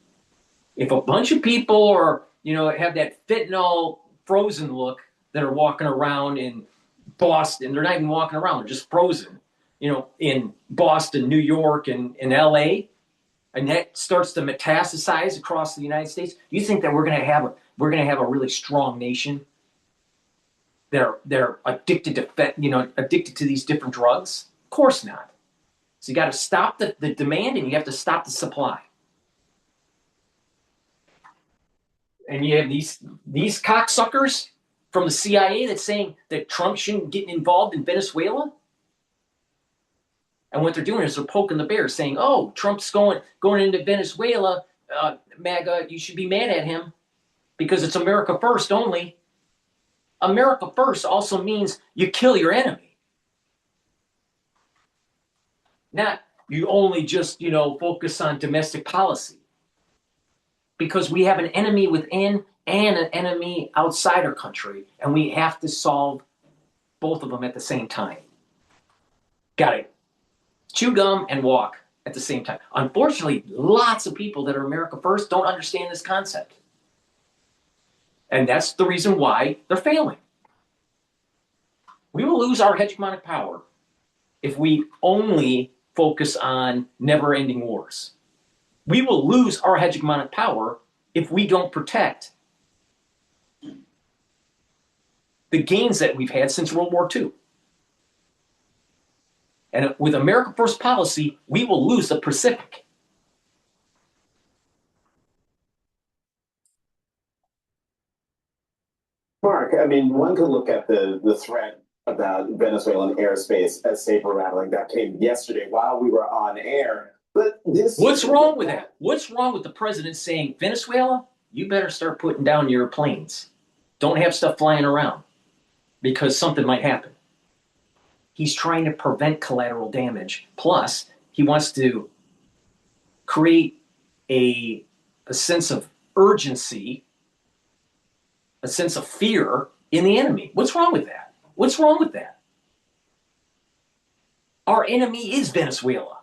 If a bunch of people are, have that fentanyl frozen look that are walking around in Boston, they're not even walking around, they're just frozen, in Boston, New York, and LA, and that starts to metastasize across the United States, do you think that we're going to have a really strong nation? They're addicted to these different drugs? Of course not. So you got to stop the demand, and you have to stop the supply. And you have these cocksuckers from the CIA that's saying that Trump shouldn't get involved in Venezuela. And what they're doing is they're poking the bear, saying, "Oh, Trump's going into Venezuela. MAGA, you should be mad at him because it's America first only." America first also means you kill your enemy. Not you only just, focus on domestic policy. Because we have an enemy within and an enemy outside our country, and we have to solve both of them at the same time. Got to chew gum and walk at the same time. Unfortunately, lots of people that are America first don't understand this concept. And that's the reason why they're failing. We will lose our hegemonic power if we only focus on never-ending wars. We will lose our hegemonic power if we don't protect the gains that we've had since World War II. And with America First policy, we will lose the Pacific. Mark, one could look at the threat about Venezuelan airspace as saber rattling that came yesterday while we were on air. But what's wrong with that? What's wrong with the president saying, Venezuela, you better start putting down your planes. Don't have stuff flying around because something might happen. He's trying to prevent collateral damage. Plus, he wants to create a sense of urgency, a sense of fear in the enemy. What's wrong with that? What's wrong with that? Our enemy is Venezuela.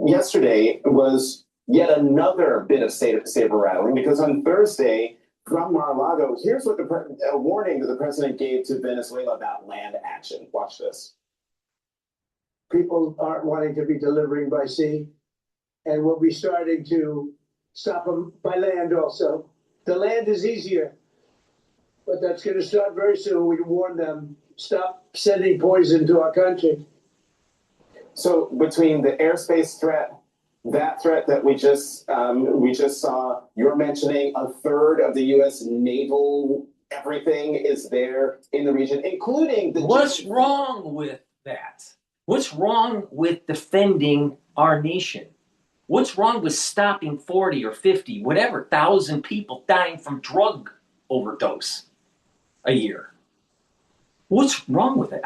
Yesterday was yet another bit of saber rattling because on Thursday from Mar-a-Lago, here's what a warning that the president gave to Venezuela about land action. Watch this. People aren't wanting to be delivering by sea, and we'll be starting to stop them by land also. The land is easier, but that's going to start very soon. We can warn them, stop sending poison to our country. So between the airspace threat, that threat that we just saw, you're mentioning a third of the U.S. naval everything is there in the region, including the. What's wrong with that? What's wrong with defending our nation? What's wrong with stopping 40 or 50, whatever, thousand people dying from drug overdose a year? What's wrong with it?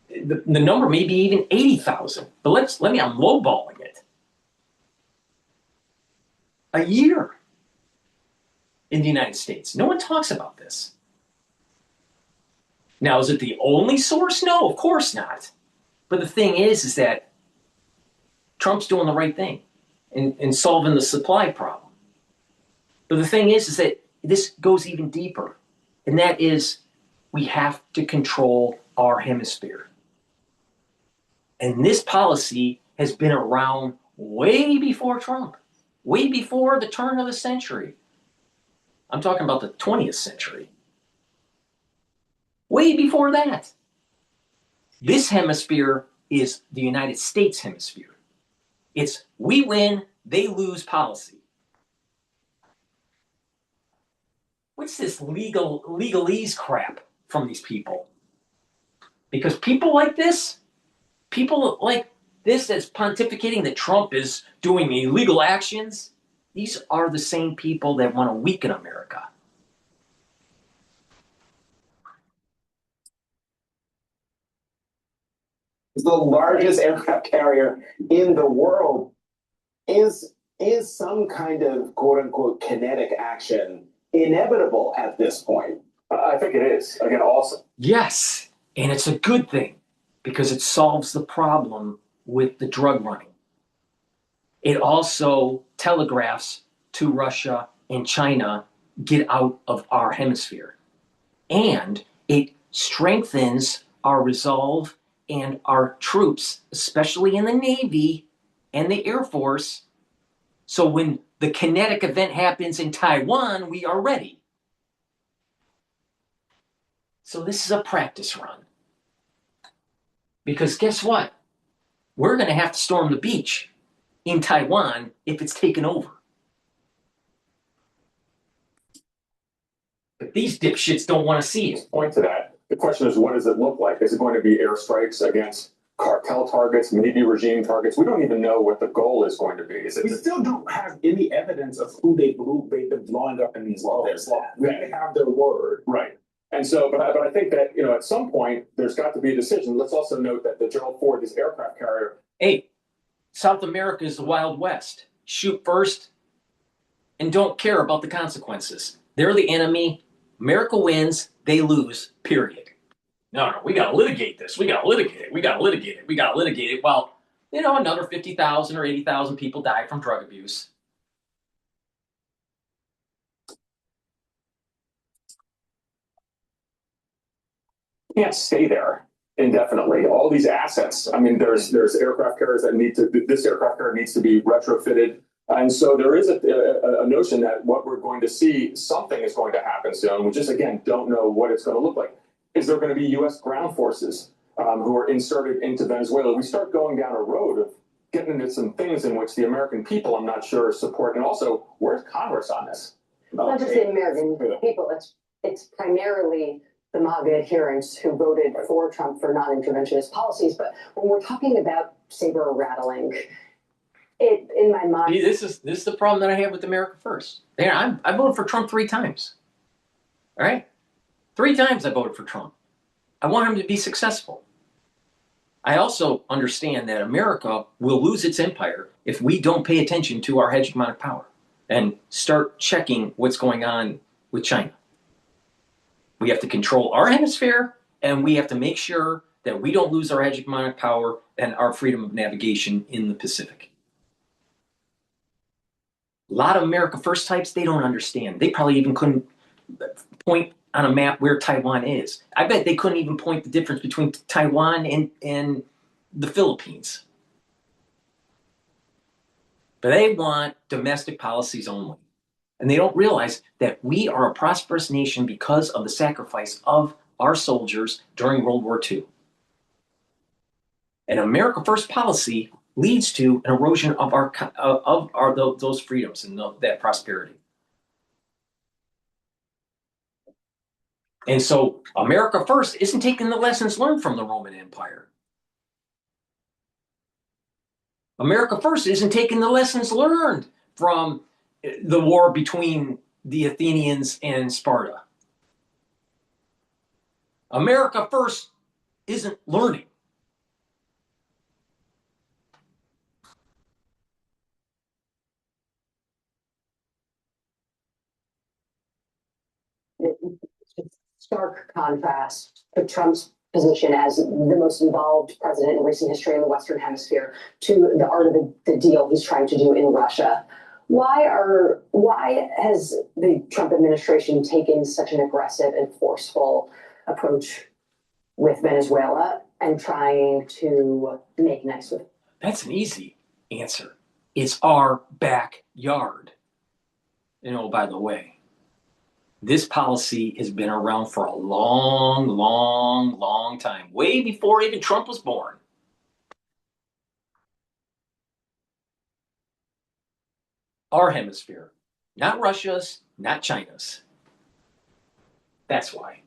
The number may be even 80,000, but I'm lowballing it. A year in the United States. No one talks about this. Now, is it the only source? No, of course not. But the thing is that Trump's doing the right thing in solving the supply problem. But the thing is that this goes even deeper, and that is we have to control our hemisphere. And this policy has been around way before Trump, way before the turn of the century. I'm talking about the 20th century. Way before that. This hemisphere is the United States hemisphere. It's we win, they lose policy. What's this legalese crap from these people? Because people like this that's pontificating that Trump is doing illegal actions, these are the same people that want to weaken America. The largest aircraft carrier in the world is some kind of quote unquote kinetic action inevitable at this point? I think it is. Again, awesome. Yes, and it's a good thing because it solves the problem with the drug running. It also telegraphs to Russia and China, get out of our hemisphere. And it strengthens our resolve and our troops, especially in the Navy and the Air Force. So when the kinetic event happens in Taiwan, we are ready. So this is a practice run. Because guess what? We're going to have to storm the beach in Taiwan if it's taken over. But these dipshits don't want to see it. Point to that. The question is, what does it look like? Is it going to be airstrikes against cartel targets, maybe regime targets? We don't even know what the goal is going to be. We still don't have any evidence of who they've been blowing up in these laws. We have their word. Right. And so, but I think that, at some point, there's got to be a decision. Let's also note that the Gerald Ford, this aircraft carrier. Hey, South America is the Wild West. Shoot first and don't care about the consequences. They're the enemy. America wins, they lose, period. No, we got to litigate this. We got to litigate it. We got to litigate it. We got to litigate it. Well, another 50,000 or 80,000 people die from drug abuse. Can't stay there indefinitely. All these assets. I mean, there's aircraft carriers that this aircraft carrier needs to be retrofitted. And so there is a notion that what we're going to see, something is going to happen soon. We just, again, don't know what it's going to look like. Is there going to be U.S. ground forces who are inserted into Venezuela? We start going down a road of getting into some things in which the American people, I'm not sure, support. And also, where's Congress on this? It's not just the American people. It's primarily the MAGA adherents who voted for Trump for non-interventionist policies. But when we're talking about saber rattling, in my mind, See, this is the problem that I have with America First. I voted for Trump 3 times. All right, 3 times I voted for Trump. I want him to be successful. I also understand that America will lose its empire if we don't pay attention to our hegemonic power and start checking what's going on with China. We have to control our hemisphere, and we have to make sure that we don't lose our hegemonic power and our freedom of navigation in the Pacific. A lot of America First types, they don't understand. They probably even couldn't point on a map where Taiwan is. I bet they couldn't even point the difference between Taiwan and the Philippines. But they want domestic policies only. And they don't realize that we are a prosperous nation because of the sacrifice of our soldiers during World War II. And America First policy leads to an erosion of those freedoms and that prosperity. And so America First isn't taking the lessons learned from the Roman Empire. America First isn't taking the lessons learned from the war between the Athenians and Sparta. America First isn't learning. Stark contrast to Trump's position as the most involved president in recent history in the Western Hemisphere to the art of the deal he's trying to do in Russia. Why has the Trump administration taken such an aggressive and forceful approach with Venezuela and trying to make nice with? That's an easy answer. It's our backyard. By the way, this policy has been around for a long, long, long time, way before even Trump was born. Our hemisphere, not Russia's, not China's. That's why.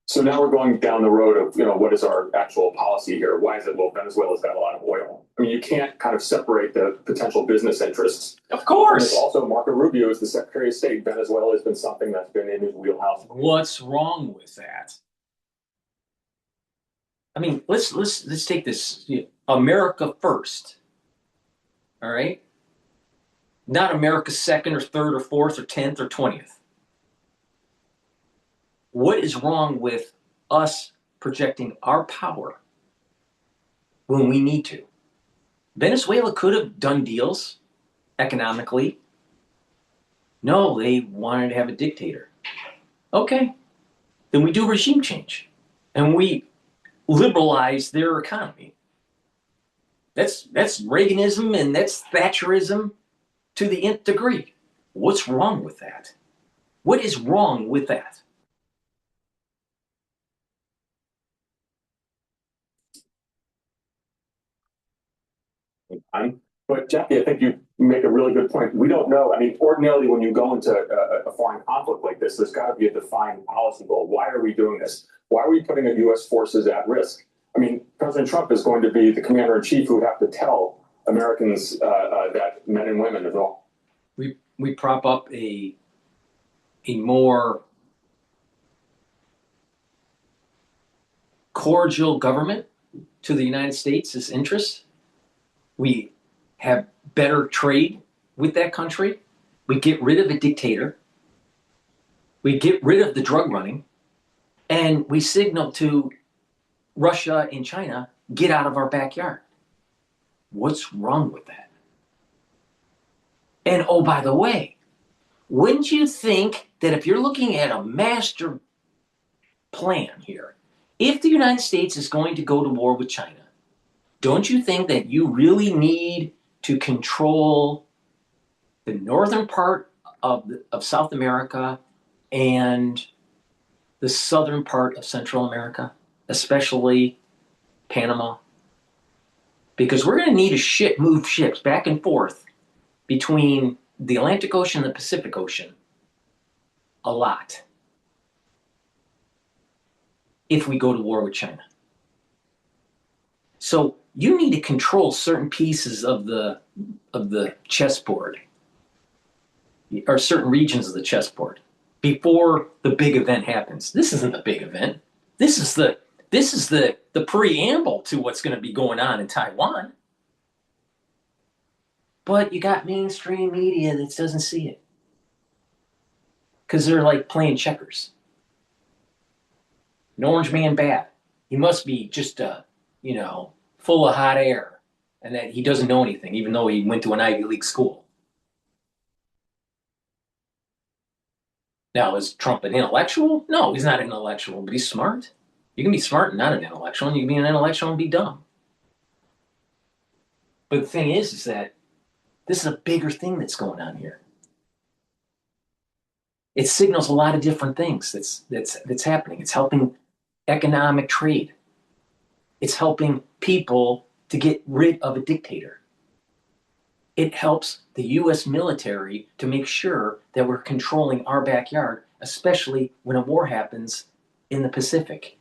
So now we're going down the road of, what is our actual policy here? Why is it, well, Venezuela's got a lot of oil? I mean, you can't kind of separate the potential business interests. Of course. And also, Marco Rubio is the Secretary of State. Venezuela has been something that's been in his wheelhouse. What's wrong with that? I mean, let's take this. America first. All right? Not America second or third or fourth or 10th or 20th. What is wrong with us projecting our power when we need to? Venezuela could have done deals economically. No, they wanted to have a dictator. Okay, then we do regime change and we liberalize their economy. That's Reaganism and that's Thatcherism to the nth degree. What's wrong with that? What is wrong with that? But Jackie, I think you make a really good point. We don't know. I mean, ordinarily, when you go into a foreign conflict like this, there's got to be a defined policy goal. Why are we doing this? Why are we putting the U.S. forces at risk? I mean, President Trump is going to be the commander in chief who would have to tell Americans that men and women as well. We prop up a more cordial government to the United States' interests. We have better trade with that country. We get rid of a dictator. We get rid of the drug running. And we signal to Russia and China, get out of our backyard. What's wrong with that? And oh, by the way, wouldn't you think that if you're looking at a master plan here, if the United States is going to go to war with China, don't you think that you really need to control the northern part of South America and the southern part of Central America, especially Panama? Because we're going to need to move ships back and forth between the Atlantic Ocean and the Pacific Ocean a lot if we go to war with China. So you need to control certain pieces of the chessboard or certain regions of the chessboard before the big event happens. This isn't the big event. This is the preamble to what's going to be going on in Taiwan. But you got mainstream media that doesn't see it because they're like playing checkers. An orange man bad. He must be just full of hot air and that he doesn't know anything, even though he went to an Ivy League school. Now, is Trump an intellectual? No, he's not an intellectual, but he's smart. You can be smart and not an intellectual, and you can be an intellectual and be dumb. But the thing is that this is a bigger thing that's going on here. It signals a lot of different things that's happening. It's helping economic trade. It's helping people to get rid of a dictator. It helps the U.S. military to make sure that we're controlling our backyard, especially when a war happens in the Pacific,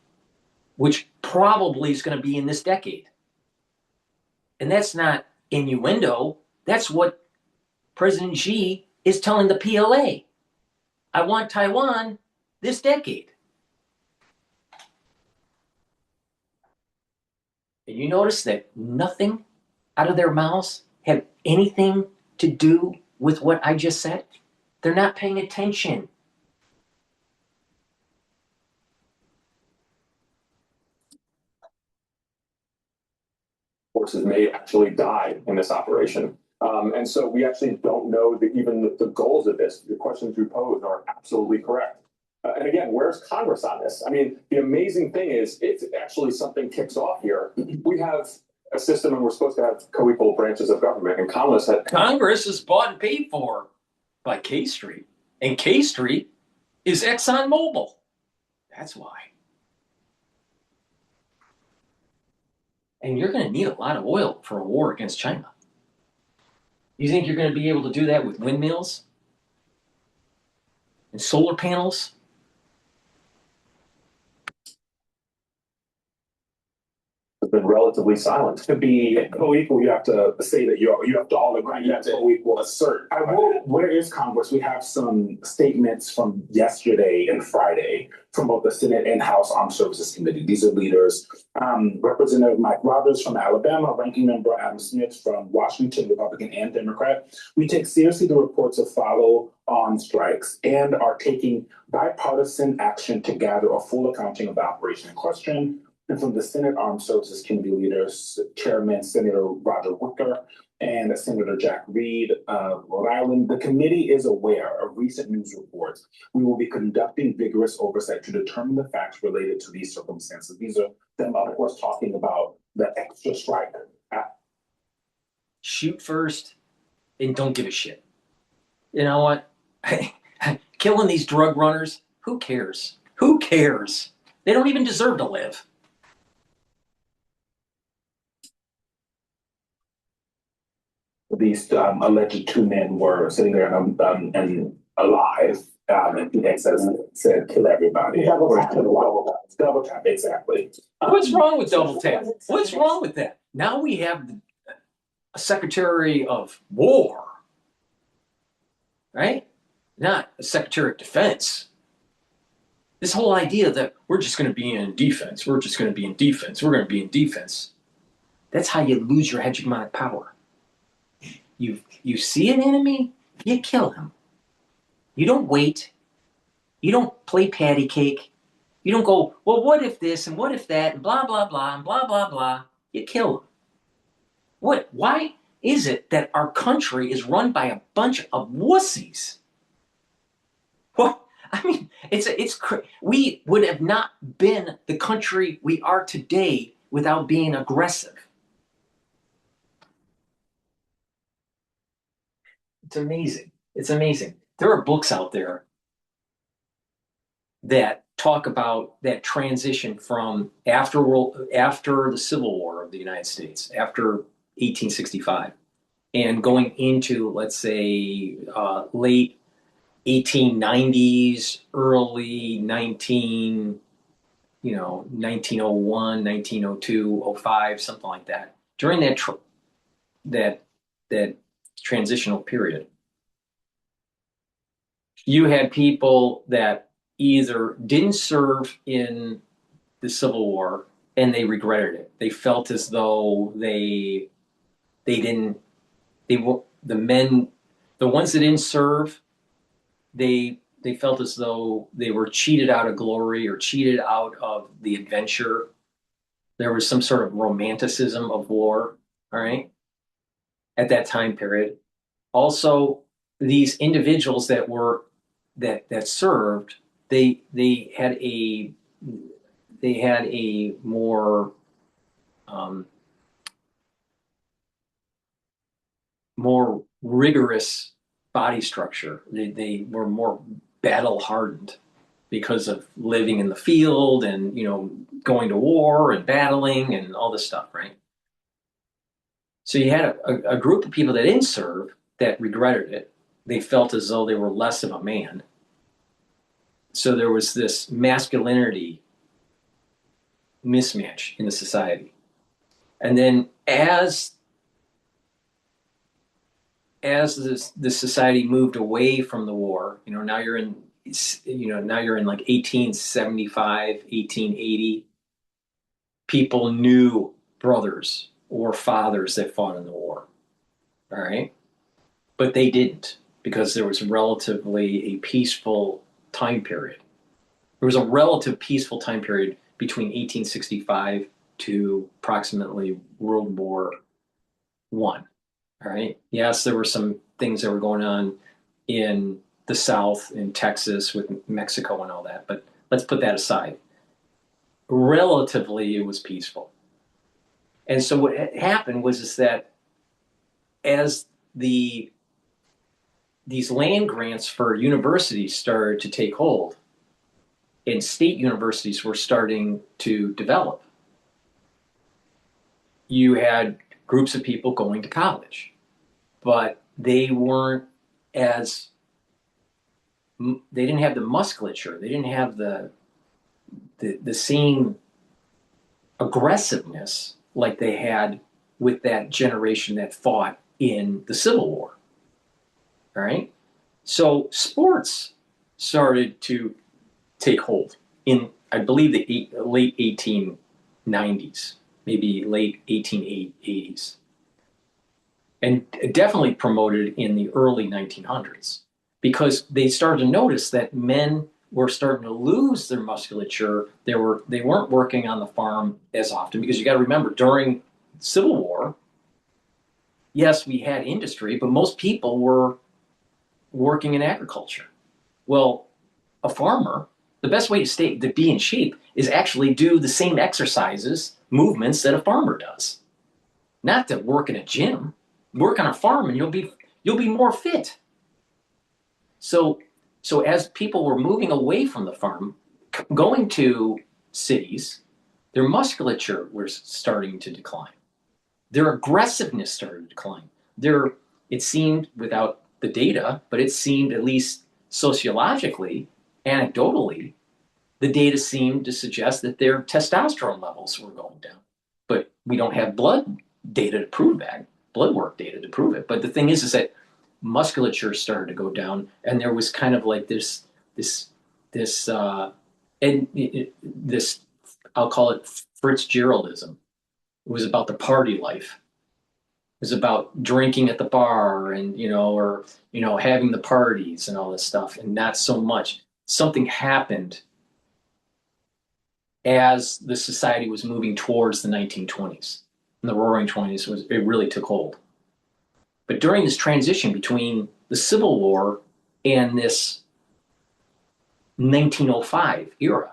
which probably is going to be in this decade. And that's not innuendo. That's what President Xi is telling the PLA. I want Taiwan this decade. And you notice that nothing out of their mouths have anything to do with what I just said? They're not paying attention. Forces may actually die in this operation. And so we actually don't know even the goals of this. The questions you pose are absolutely correct. And again, where's Congress on this? I mean, the amazing thing is, it's actually something kicks off here. We have a system and we're supposed to have co-equal branches of government, and Congress is bought and paid for by K Street. And K Street is ExxonMobil. That's why. And you're going to need a lot of oil for a war against China. You think you're going to be able to do that with windmills and solar panels? Has been relatively silent. To be co-equal, you have to say that you have to all agree. You have to co-equal assert. Where is Congress? We have some statements from yesterday and Friday from both the Senate and House Armed Services Committee. These are leaders. Representative Mike Rogers from Alabama, Ranking Member Adam Smith from Washington, Republican and Democrat. We take seriously the reports of follow-on strikes and are taking bipartisan action to gather a full accounting of the operation in question. And from the Senate Armed Services Committee leaders, Chairman Senator Roger Wicker and Senator Jack Reed of Rhode Island, the committee is aware of recent news reports. We will be conducting vigorous oversight to determine the facts related to these circumstances. These are them, of course, talking about the extra strike. Shoot first and don't give a shit. You know what? Killing these drug runners, who cares? Who cares? They don't even deserve to live. These alleged two men were sitting there and alive. And the ex said, kill everybody. Double tap, exactly. What's wrong with double tap? What's wrong with that? Now we have a Secretary of War, right? Not a Secretary of Defense. This whole idea that we're just going to be in defense, we're just going to be in defense, we're going to be in defense. That's how you lose your hegemonic power. You see an enemy, you kill him. You don't wait. You don't play patty cake. You don't go, well, what if this and what if that and blah, blah, blah and blah, blah, blah. You kill him. Why is it that our country is run by a bunch of wussies? What? I mean, we would have not been the country we are today without being aggressive. It's amazing. It's amazing. There are books out there that talk about that transition from after the Civil War of the United States, after 1865, and going into, let's say, late 1890s, early 1901, 1902, 05, something like that. During that transitional period, you had people that either didn't serve in the Civil War and they regretted it. They felt as though the ones that didn't serve, they felt as though they were cheated out of glory or cheated out of the adventure. There was some sort of romanticism of war, all right, at that time period. Also, these individuals that served, they had a more more rigorous body structure. They were more battle hardened because of living in the field and, you know, going to war and battling and all this stuff, right? So you had a group of people that didn't serve that regretted it. They felt as though they were less of a man. So there was this masculinity mismatch in the society. And then as the society moved away from the war, you know, now you're in like 1875, 1880, people knew brothers or fathers that fought in the war. All right. But they didn't, because there was relatively a peaceful time period. There was a relative peaceful time period between 1865 to approximately World War I. All right. Yes, there were some things that were going on in the South, in Texas, with Mexico and all that, but let's put that aside. Relatively, it was peaceful. And so what happened was that as these land grants for universities started to take hold, and state universities were starting to develop, you had groups of people going to college, but they weren't as, they didn't have the musculature, they didn't have the same aggressiveness like they had with that generation that fought in the Civil War. All right. So sports started to take hold in, I believe, the late 1890s, maybe late 1880s, and definitely promoted in the early 1900s, because they started to notice that men were starting to lose their musculature. They weren't working on the farm as often, because you got to remember, during Civil War, yes, we had industry, but most people were working in agriculture. Well, a farmer, the best way to be in shape is actually do the same exercises, movements that a farmer does. Not to work in a gym. Work on a farm and you'll be more fit. So as people were moving away from the farm, going to cities, their musculature was starting to decline. Their aggressiveness started to decline. It seemed, without the data, but it seemed, at least sociologically, anecdotally, the data seemed to suggest that their testosterone levels were going down. But we don't have blood data to prove that, blood work data to prove it. But the thing is that musculature started to go down, and there was kind of like this I'll call it Fitzgeraldism. It was about the party life. It was about drinking at the bar and, having the parties and all this stuff, and not so much. Something happened as the society was moving towards the 1920s. And the Roaring '20s, it really took hold. But during this transition between the Civil War and this 1905 era,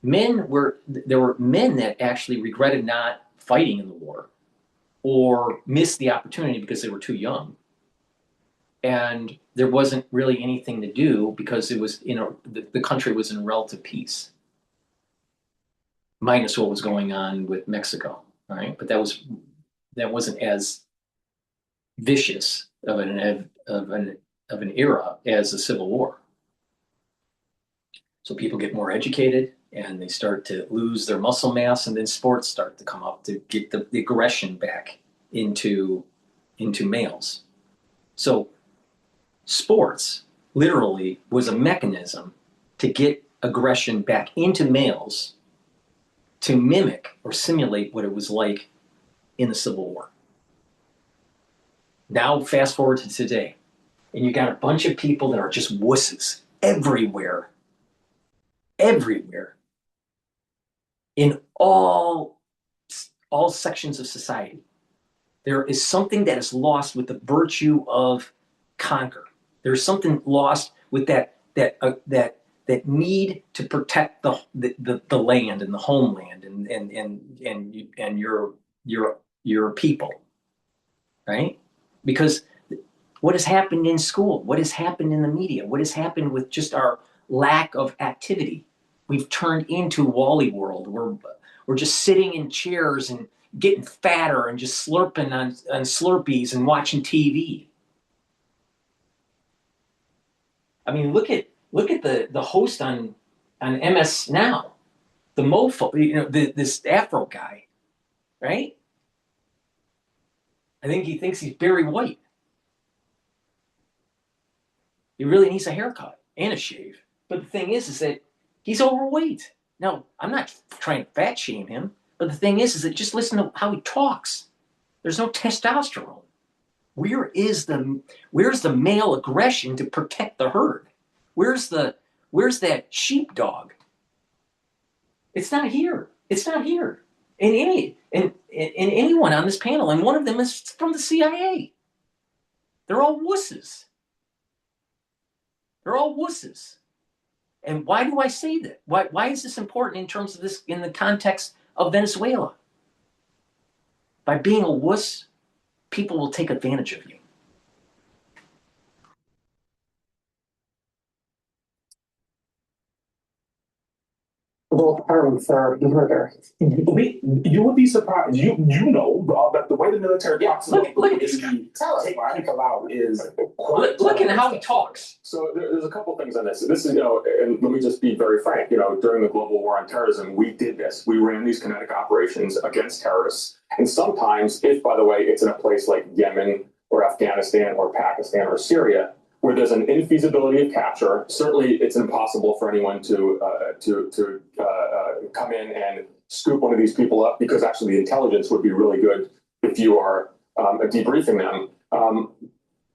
there were men that actually regretted not fighting in the war, or missed the opportunity because they were too young. And there wasn't really anything to do, because it was, the country was in relative peace, minus what was going on with Mexico. All right, but that wasn't as vicious of an era as the Civil War. So people get more educated, and they start to lose their muscle mass, and then sports start to come up to get the aggression back into males. So sports literally was a mechanism to get aggression back into males, to mimic or simulate what it was like in the Civil War. Now fast forward to today, and you got a bunch of people that are just wusses everywhere, in all sections of society. There is something that is lost with the virtue of conquer. There's something lost with that need to protect the land and the homeland and your people, right? Because what has happened in school, what has happened in the media, what has happened with just our lack of activity. We've turned into Wally World. We're just sitting in chairs and getting fatter and just slurping on Slurpees and watching TV. I mean, look at the host on MS Now, the mofo, this Afro guy, right? I think he thinks he's Barry White. He really needs a haircut and a shave. But the thing is that he's overweight. Now, I'm not trying to fat shame him, but the thing is that just listen to how he talks. There's no testosterone. Where's the male aggression to protect the herd? Where's that sheepdog? It's not here. It's not here. In anyone on this panel, and one of them is from the CIA. They're all wusses. They're all wusses. And why do I say that? Why is this important in terms of this, in the context of Venezuela? By being a wuss, people will take advantage of you. For murder. You would be surprised. You know that the way the military talks look at this guy. Look at how he talks. So there's a couple things on this. This is, and let me just be very frank. During the global war on terrorism, we did this. We ran these kinetic operations against terrorists. And sometimes, if by the way, it's in a place like Yemen or Afghanistan or Pakistan or Syria, where there's an infeasibility of capture, certainly it's impossible for anyone to come in and scoop one of these people up, because actually the intelligence would be really good if you are debriefing them.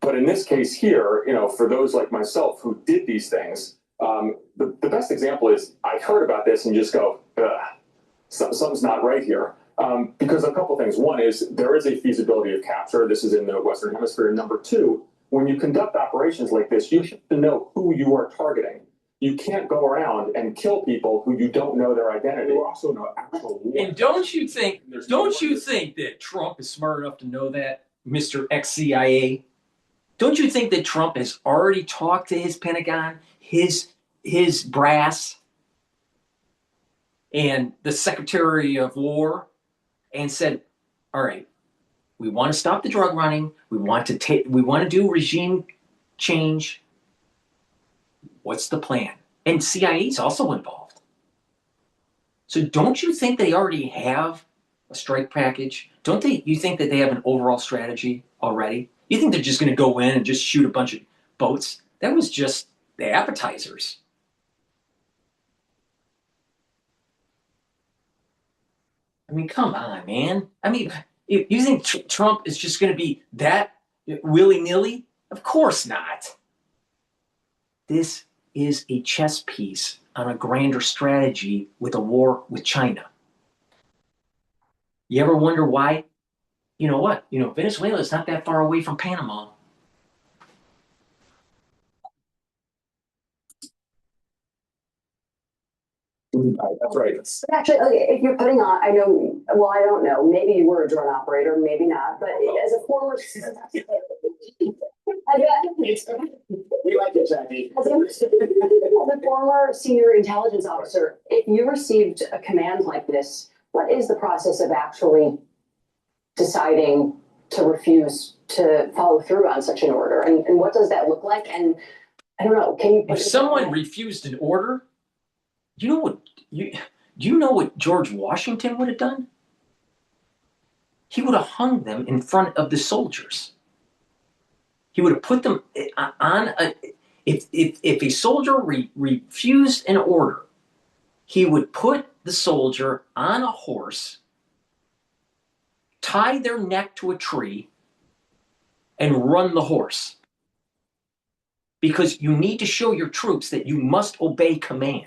But in this case here, for those like myself who did these things, the best example is I heard about this and just go, something's not right here. Because a couple things. One is there is a feasibility of capture. This is in the Western Hemisphere. Number two, when you conduct operations like this, you have to know who you are targeting. You can't go around and kill people who you don't know their identity. You also know actual war. And don't you think that Trump is smart enough to know that, Mr. ex-CIA? Don't you think that Trump has already talked to his Pentagon, his brass, and the Secretary of War, and said, all right, we want to stop the drug running. We want to do regime change. What's the plan? And CIA is also involved. So don't you think they already have a strike package? You think that they have an overall strategy already? You think they're just going to go in and just shoot a bunch of boats? That was just the appetizers. I mean, come on, man. I mean, you think Trump is just going to be that willy-nilly? Of course not. This is a chess piece on a grander strategy with a war with China. You ever wonder why? You know what? Venezuela is not that far away from Panama. That's right. But actually, if you're putting on, I don't know, maybe you were a drone operator, maybe not, but as a former... We like it, Jackie. As a former senior intelligence officer, if you received a command like this, what is the process of actually deciding to refuse to follow through on such an order? And what does that look like? And I don't know, can you... If someone refused an order, do you know what George Washington would have done? He would have hung them in front of the soldiers. He would have put them on if a soldier refused an order, he would put the soldier on a horse, tie their neck to a tree, and run the horse. Because you need to show your troops that you must obey command.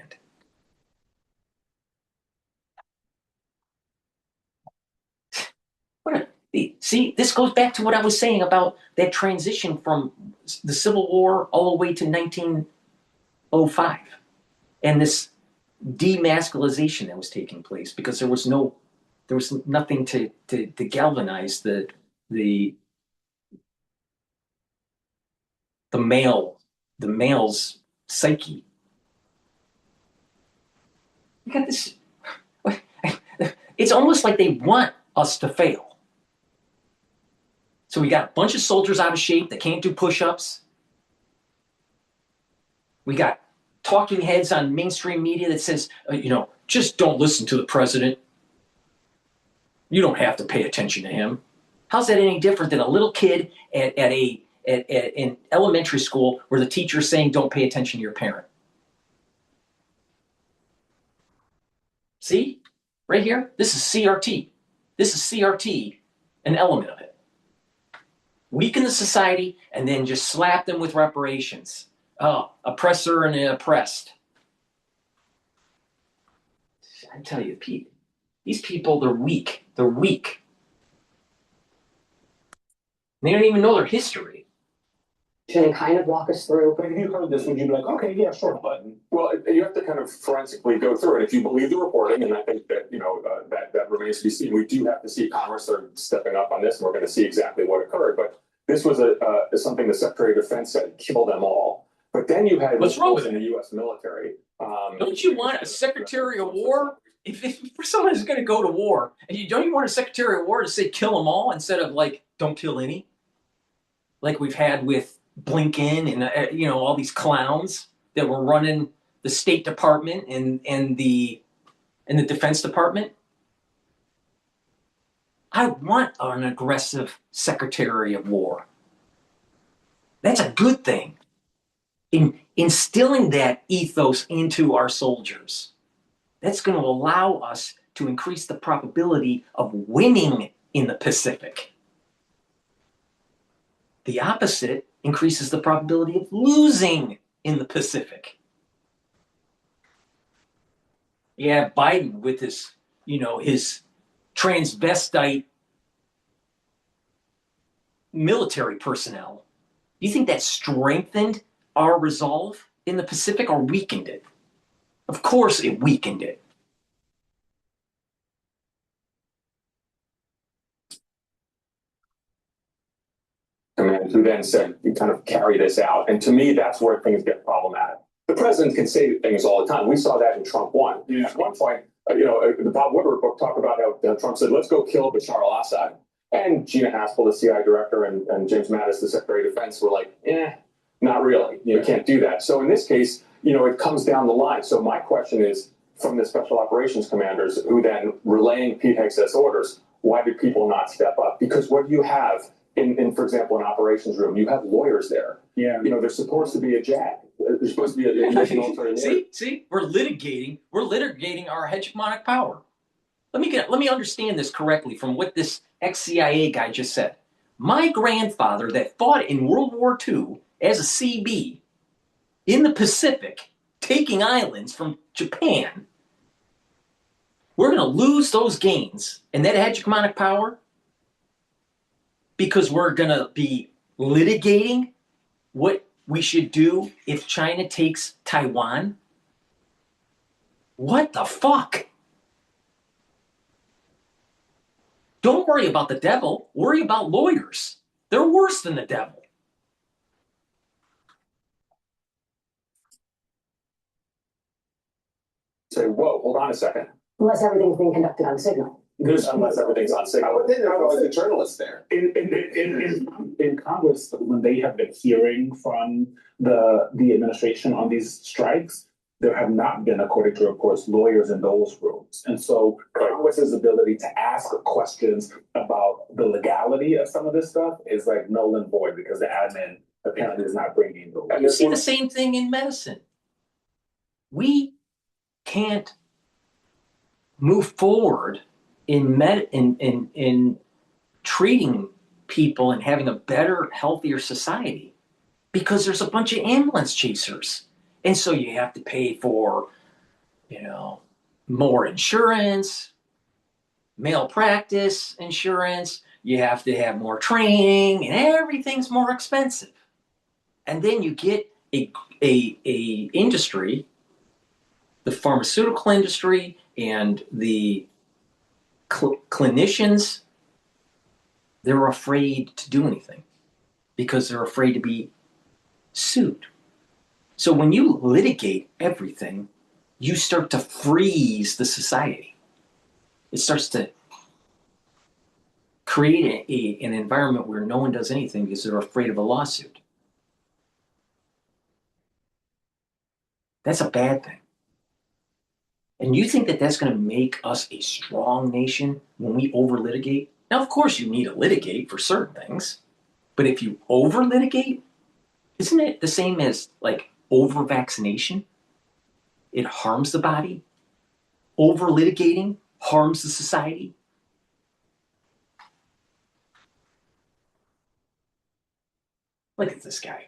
See, this goes back to what I was saying about that transition from the Civil War all the way to 1905 and this demasculization that was taking place because there was nothing to galvanize the the male's psyche. You got this. It's almost like they want us to fail. So we got a bunch of soldiers out of shape that can't do push-ups. We got talking heads on mainstream media that says, just don't listen to the president. You don't have to pay attention to him. How's that any different than a little kid in elementary school where the teacher's saying don't pay attention to your parent? See? Right here? This is CRT. This is CRT, an element of it. Weaken the society and then just slap them with reparations. Oh, oppressor and oppressed. I tell you, Pete, these people, they're weak. They're weak. They don't even know their history. And kind of walk us through. But if you heard this, would you be like, okay, yeah, sure, button? Well, you have to kind of forensically go through it. If you believe the reporting, and I think that that remains to be seen, we do have to see Congress are stepping up on this, and we're going to see exactly what occurred. But this was something the Secretary of Defense said, kill them all. But then you had what's wrong with in the U.S. military. Don't you want a Secretary of War? If someone is going to go to war, and don't you want a Secretary of War to say kill them all instead of like don't kill any, like we've had with Blinken and all these clowns that were running the State Department and the Defense Department? I want an aggressive Secretary of War. That's a good thing. Instilling that ethos into our soldiers, that's going to allow us to increase the probability of winning in the Pacific. The opposite increases the probability of losing in the Pacific. Yeah, Biden with his transvestite military personnel. Do you think that strengthened our resolve in the Pacific or weakened it? Of course it weakened it. Command, who then said, you kind of carry this out. And to me, that's where things get problematic. The president can say things all the time. We saw that in Trump 1. Yeah. At one point, the Bob Woodward book talked about how Trump said, let's go kill Bashar al-Assad. And Gina Haspel, the CIA director, and James Mattis, the Secretary of Defense, were like, not really. You can't do that. So in this case, it comes down the line. So my question is, from the special operations commanders who then relaying Pete Hegseth's orders, why did people not step up? Because what you have in, for example, an operations room, you have lawyers there. Yeah. There's supposed to be a JAG. There's supposed to be a military lawyer. See, we're litigating our hegemonic power. Let me understand this correctly from what this ex-CIA guy just said. My grandfather that fought in World War II as a CB in the Pacific, taking islands from Japan, we're going to lose those gains and that hegemonic power because we're going to be litigating what we should do if China takes Taiwan? What the fuck? Don't worry about the devil. Worry about lawyers. They're worse than the devil. Say, whoa, hold on a second. Unless everything's being conducted on signal. Unless everything's on signal. But then there was a journalist there. In Congress, when they have been hearing from the administration on these strikes, there have not been, according to reports, lawyers in those rooms. And so Congress's ability to ask questions about the legality of some of this stuff is like null and void because the admin apparently is not bringing the law. You see the same thing in medicine. We can't move forward in treating people and having a better, healthier society because there's a bunch of ambulance chasers. And so you have to pay for, more insurance, malpractice insurance. You have to have more training, and everything's more expensive. And then you get a industry, the pharmaceutical industry and the clinicians, they're afraid to do anything because they're afraid to be sued. So when you litigate everything, you start to freeze the society. It starts to create an environment where no one does anything because they're afraid of a lawsuit. That's a bad thing. And you think that that's going to make us a strong nation when we over litigate? Now, of course, you need to litigate for certain things, but if you over litigate, isn't it the same as like over vaccination? It harms the body. Over litigating harms the society. Look at this guy.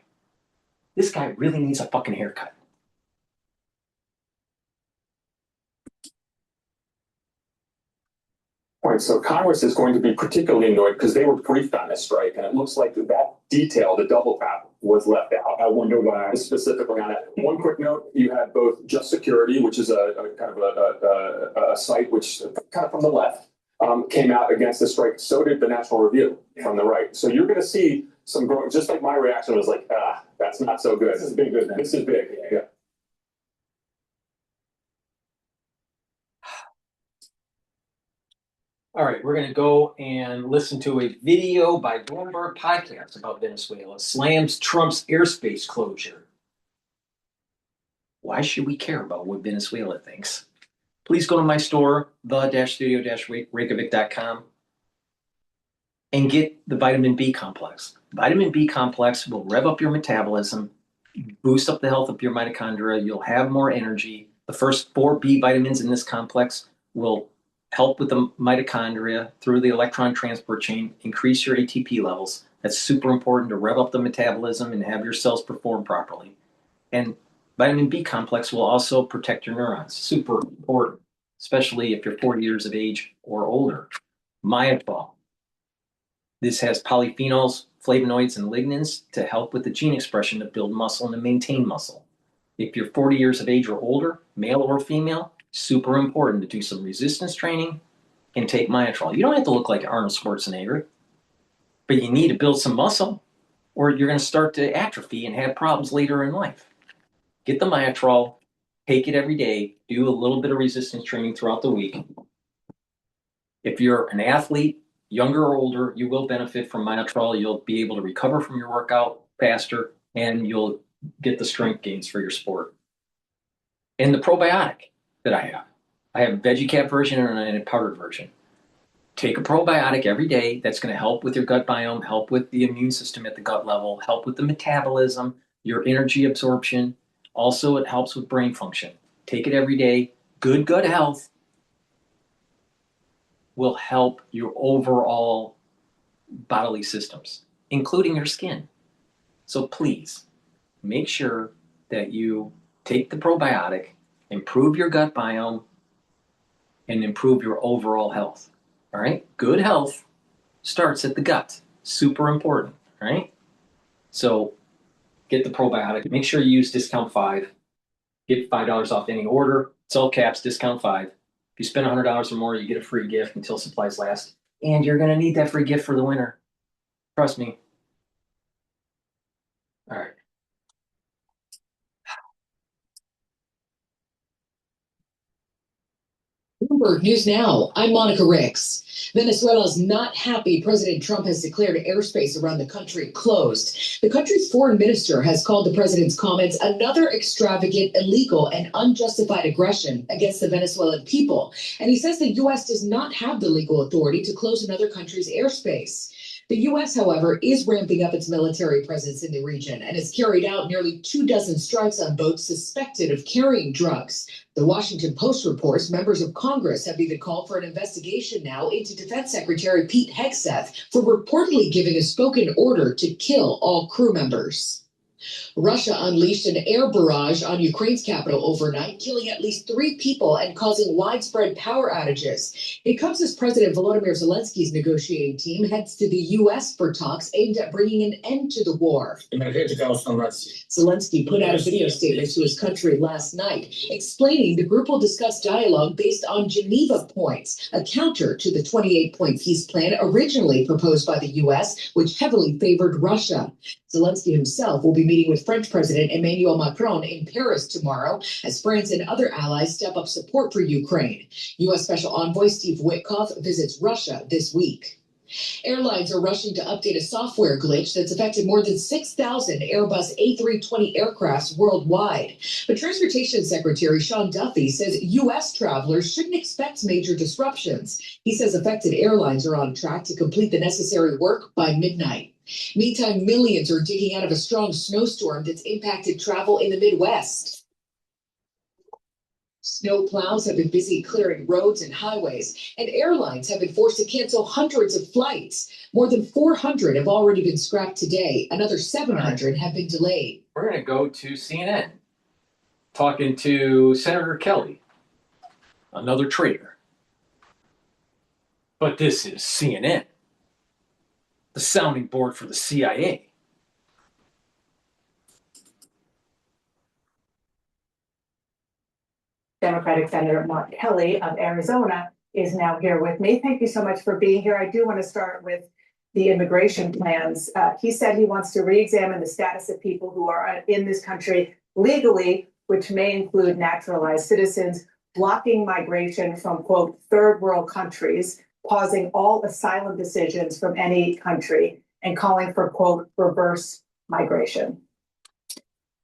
This guy really needs a fucking haircut. Right, so Congress is going to be particularly annoyed because they were briefed on this strike, and it looks like that detail, the double tap, was left out. I wonder why specifically on it. One quick note: you had both Just Security, which is a kind of a site which kind of from the left came out against the strike. So did the National Review from the right. So you're going to see some growing. Just like my reaction was like, that's not so good. This is big. This is big. Yeah. All right, we're going to go and listen to a video by Bloomberg Podcast about Venezuela. Slams Trump's airspace closure. Why should we care about what Venezuela thinks? Please go to my store, the-studio-reykjavik.com, and get the vitamin B complex. Vitamin B complex will rev up your metabolism, boost up the health of your mitochondria. You'll have more energy. The first 4 B vitamins in this complex will help with the mitochondria through the electron transport chain, increase your ATP levels. That's super important to rev up the metabolism and have your cells perform properly. And vitamin B complex will also protect your neurons. Super important, especially if you're 40 years of age or older. Myofol. This has polyphenols, flavonoids, and lignans to help with the gene expression to build muscle and to maintain muscle. If you're 40 years of age or older, male or female, super important to do some resistance training and take Myotrol. You don't have to look like Arnold Schwarzenegger, but you need to build some muscle or you're going to start to atrophy and have problems later in life. Get the Myotrol, take it every day, do a little bit of resistance training throughout the week. If you're an athlete, younger or older, you will benefit from Myotrol. You'll be able to recover from your workout faster and you'll get the strength gains for your sport. And the probiotic that I have a VeggieCap version and a powdered version. Take a probiotic every day. That's going to help with your gut biome, help with the immune system at the gut level, help with the metabolism, your energy absorption. Also, it helps with brain function. Take it every day. Good gut health will help your overall bodily systems, including your skin. So please make sure that you take the probiotic, improve your gut biome, and improve your overall health. All right? Good health starts at the gut. Super important. All right? So get the probiotic. Make sure you use discount 5. Get $5 off any order. It's all caps, discount 5. If you spend $100 or more, you get a free gift until supplies last. And you're going to need that free gift for the winter. Trust me. All right. Bloomberg News Now, I'm Monica Ricks. Venezuela is not happy President Trump has declared airspace around the country closed. The country's foreign minister has called the president's comments another extravagant, illegal, and unjustified aggression against the Venezuelan people. And he says the U.S. does not have the legal authority to close another country's airspace. The U.S., however, is ramping up its military presence in the region and has carried out nearly 24 strikes on boats suspected of carrying drugs. The Washington Post reports members of Congress have even called for an investigation now into Defense Secretary Pete Hegseth for reportedly giving a spoken order to kill all crew members. Russia unleashed an air barrage on Ukraine's capital overnight, killing at least 3 people and causing widespread power outages. It comes as President Volodymyr Zelensky's negotiating team heads to the U.S. for talks aimed at bringing an end to the war. Zelensky put out a video statement to his country last night, explaining the group will discuss dialogue based on Geneva points, a counter to the 28-point peace plan originally proposed by the U.S., which heavily favored Russia. Zelensky himself will be meeting with French President Emmanuel Macron in Paris tomorrow as France and other allies step up support for Ukraine. U.S. Special Envoy Steve Witkoff visits Russia this week. Airlines are rushing to update a software glitch that's affected more than 6,000 Airbus A320 aircrafts worldwide. But Transportation Secretary Sean Duffy says U.S. travelers shouldn't expect major disruptions. He says affected airlines are on track to complete the necessary work by midnight. Meantime, millions are digging out of a strong snowstorm that's impacted travel in the Midwest. Snow plows have been busy clearing roads and highways, and airlines have been forced to cancel hundreds of flights. More than 400 have already been scrapped today. Another 700 have been delayed. We're going to go to CNN, talking to Senator Kelly, another traitor. But this is CNN, the sounding board for the CIA. Democratic Senator Mark Kelly of Arizona is now here with me. Thank you so much for being here. I do want to start with the immigration plans. He said he wants to re-examine the status of people who are in this country legally, which may include naturalized citizens, blocking migration from, quote, third world countries, pausing all asylum decisions from any country, and calling for, quote, reverse migration.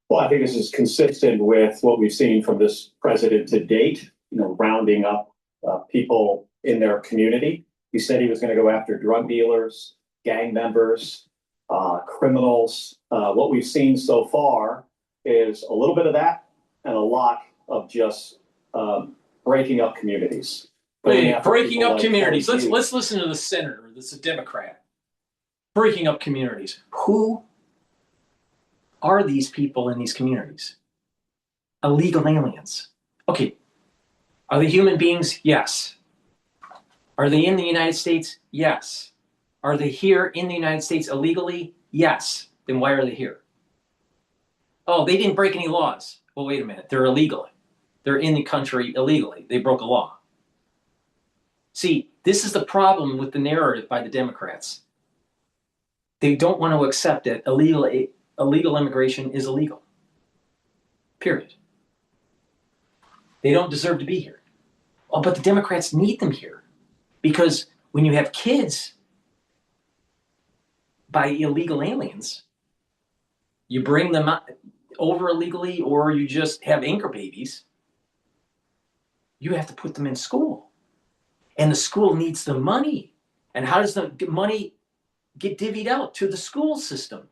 Well, I think this is consistent with what we've seen from this president to date, rounding up people in their community. He said he was going to go after drug dealers, gang members, criminals. What we've seen so far is a little bit of that and a lot of just breaking up communities. Breaking up communities. Let's listen to the senator. That's a Democrat. Breaking up communities. Who are these people in these communities? Illegal aliens. Okay. Are they human beings? Yes. Are they in the United States? Yes. Are they here in the United States illegally? Yes. Then why are they here? Oh, they didn't break any laws. Well, wait a minute. They're illegal. They're in the country illegally. They broke a law. See, this is the problem with the narrative by the Democrats. They don't want to accept that illegal immigration is illegal. Period. They don't deserve to be here. Oh, but the Democrats need them here. Because when you have kids by illegal aliens, you bring them over illegally or you just have anchor babies, you have to put them in school. And the school needs the money. And how does the money get divvied out to the school system?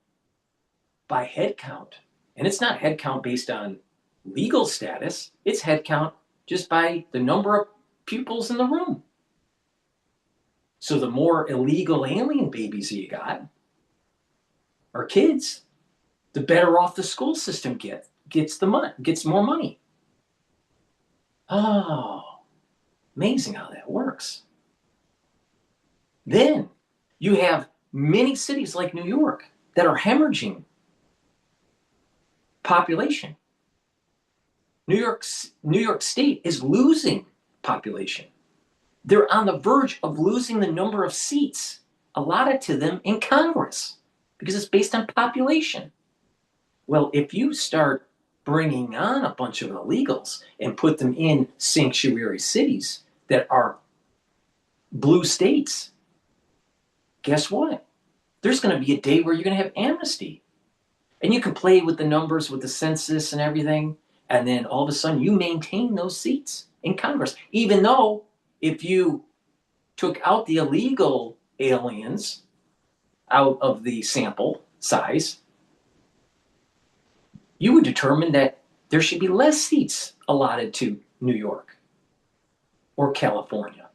By head count. And it's not head count based on legal status. It's head count just by the number of pupils in the room. So the more illegal alien babies you got, or kids, the better off the school system gets more money. Oh, amazing how that works. Then you have many cities like New York that are hemorrhaging population. New York State is losing population. They're on the verge of losing the number of seats allotted to them in Congress because it's based on population. Well, if you start bringing on a bunch of illegals and put them in sanctuary cities that are blue states, guess what? There's going to be a day where you're going to have amnesty. And you can play with the numbers with the census and everything, and then all of a sudden you maintain those seats in Congress. Even though if you took out the illegal aliens out of the sample size, you would determine that there should be less seats allotted to New York or California.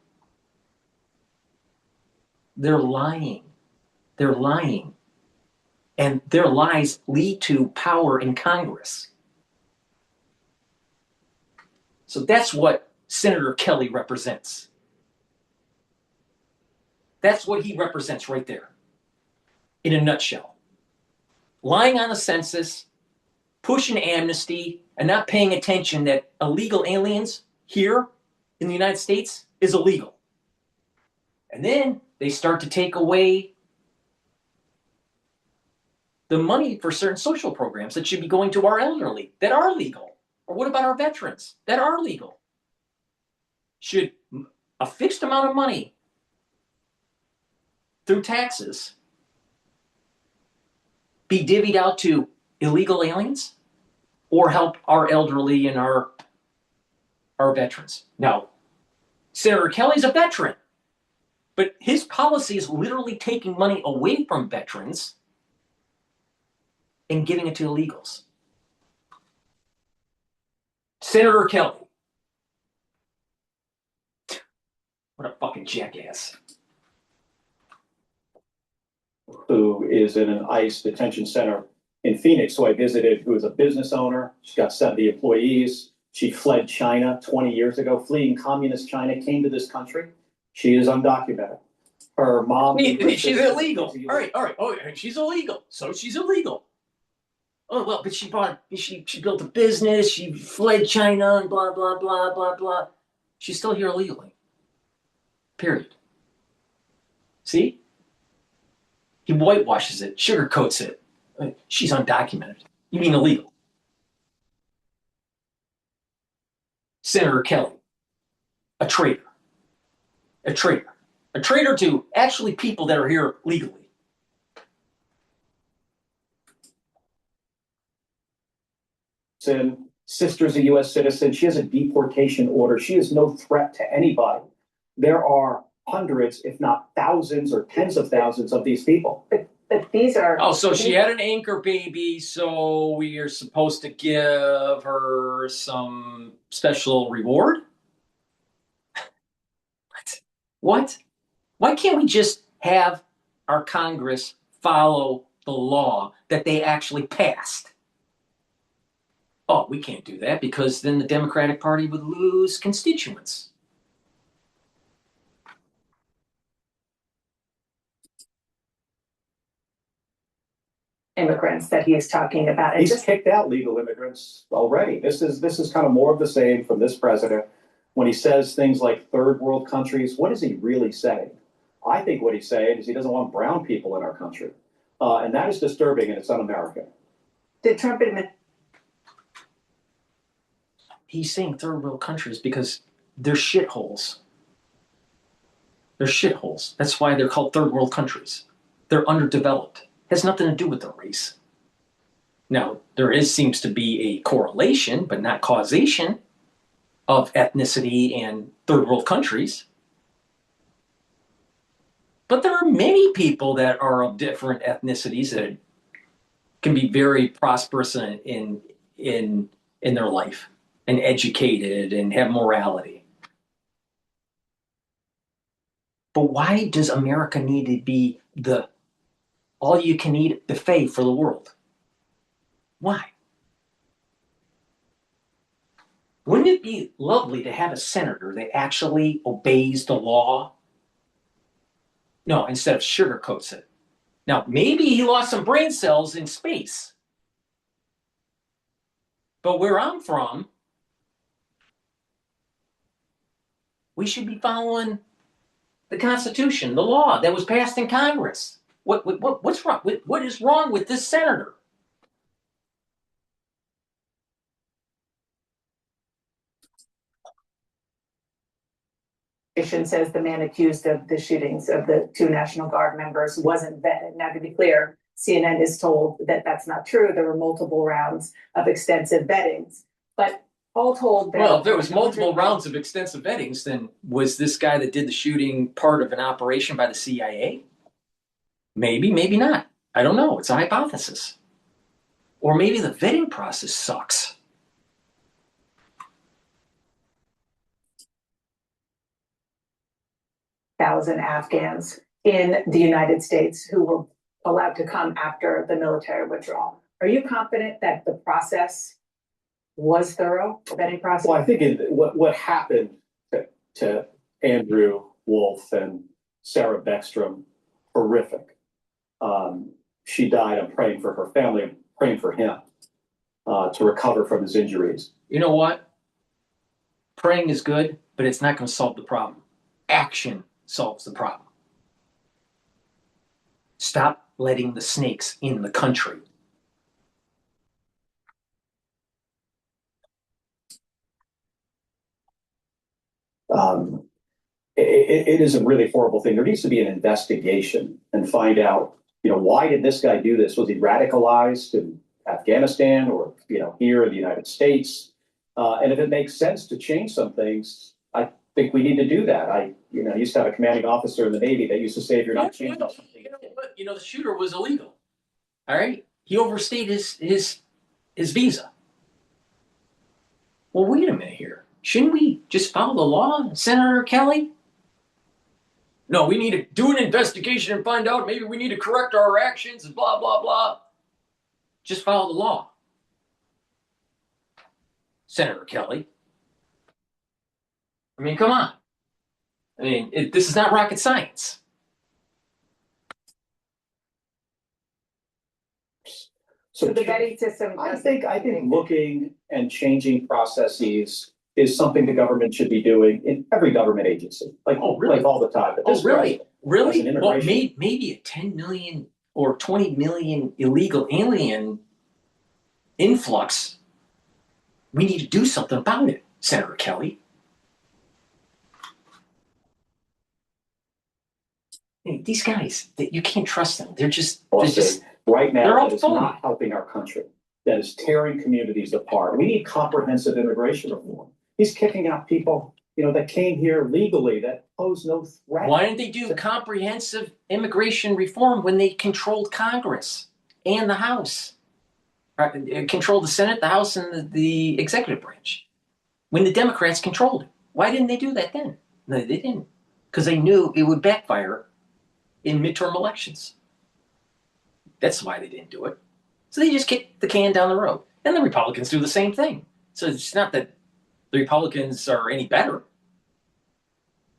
They're lying. They're lying. And their lies lead to power in Congress. So that's what Senator Kelly represents. That's what he represents right there, in a nutshell. Lying on the census, pushing amnesty, and not paying attention that illegal aliens here in the United States is illegal. And then they start to take away the money for certain social programs that should be going to our elderly that are legal? Or what about our veterans that are legal? Should a fixed amount of money through taxes be divvied out to illegal aliens or help our elderly and our veterans? Now, Senator Kelly's a veteran, but his policy is literally taking money away from veterans and giving it to illegals. Senator Kelly. What a fucking jackass. Who is in an ICE detention center in Phoenix, who I visited, who is a business owner. She's got 70 employees. She fled China 20 years ago, fleeing communist China, came to this country. She is undocumented. Her mom. She's illegal. All right. Oh, she's illegal. So she's illegal. Oh, well, but she built a business. She fled China and blah, blah, blah, blah, blah. She's still here illegally. Period. See? He whitewashes it, sugarcoats it. She's undocumented. You mean illegal? Senator Kelly, a traitor. A traitor. A traitor to actually people that are here legally. Sister's a U.S. citizen. She has a deportation order. She is no threat to anybody. There are hundreds, if not thousands or tens of thousands of these people. But these are. Oh, so she had an anchor baby, so we are supposed to give her some special reward? What? Why can't we just have our Congress follow the law that they actually passed? Oh, we can't do that because then the Democratic Party would lose constituents. Immigrants that he is talking about. And He's kicked out legal immigrants already. This is kind of more of the same from this president. When he says things like third world countries, what is he really saying? I think what he's saying is he doesn't want brown people in our country. And that is disturbing and it's un-American. Did Trump admit? He's saying third world countries because they're shitholes. They're shitholes. That's why they're called third world countries. They're underdeveloped. It has nothing to do with the race. Now, seems to be a correlation, but not causation, of ethnicity and third world countries. But there are many people that are of different ethnicities that can be very prosperous in their life and educated and have morality. But why does America need to be the all-you-can-eat buffet for the world? Why? Wouldn't it be lovely to have a senator that actually obeys the law? No, instead of sugarcoats it. Now, maybe he lost some brain cells in space. But where I'm from, we should be following the Constitution, the law that was passed in Congress. What's wrong? What is wrong with this senator? Says the man accused of the shootings of the two National Guard members wasn't vetted. Now, to be clear, CNN is told that that's not true. There were multiple rounds of extensive vettings, but all told, well, if there was multiple rounds of extensive vettings, then was this guy that did the shooting part of an operation by the CIA? Maybe, maybe not. I don't know. It's a hypothesis. Or maybe the vetting process sucks. Thousand Afghans in the United States who were allowed to come after the military withdrawal. Are you confident that the process was thorough, the vetting process? Well, I think what happened to Andrew Wolf and Sarah Beckstrom, horrific. She died. I'm praying for her family. I'm praying for him to recover from his injuries. You know what? Praying is good, but it's not going to solve the problem. Action solves the problem. Stop letting the snakes in the country. It is a really horrible thing. There needs to be an investigation and find out, why did this guy do this? Was he radicalized in Afghanistan or, here in the United States? And if it makes sense to change some things, I think we need to do that. I used to have a commanding officer in the Navy that used to say, if you're not changing something. The shooter was illegal. All right. He overstayed his visa. Well, wait a minute here. Shouldn't we just follow the law, Senator Kelly? No, we need to do an investigation and find out. Maybe we need to correct our actions and blah, blah, blah. Just follow the law. Senator Kelly. I mean, come on. I mean, this is not rocket science. So the vetting system. I think looking and changing processes is something the government should be doing in every government agency, like all the time. But Really? Well, immigration, maybe a 10 million or 20 million illegal alien influx. We need to do something about it, Senator Kelly. Hey, these guys, you can't trust them. They're just right now, they're all that is phony. not helping our country. That is tearing communities apart. We need comprehensive immigration reform. He's kicking out people, that came here legally that pose no threat. Why didn't they do comprehensive immigration reform when they controlled Congress and the House? Controlled the Senate, the House, and the executive branch. When the Democrats controlled it. Why didn't they do that then? No, they didn't. Because they knew it would backfire in midterm elections. That's why they didn't do it. So they just kicked the can down the road. And the Republicans do the same thing. So it's not that the Republicans are any better.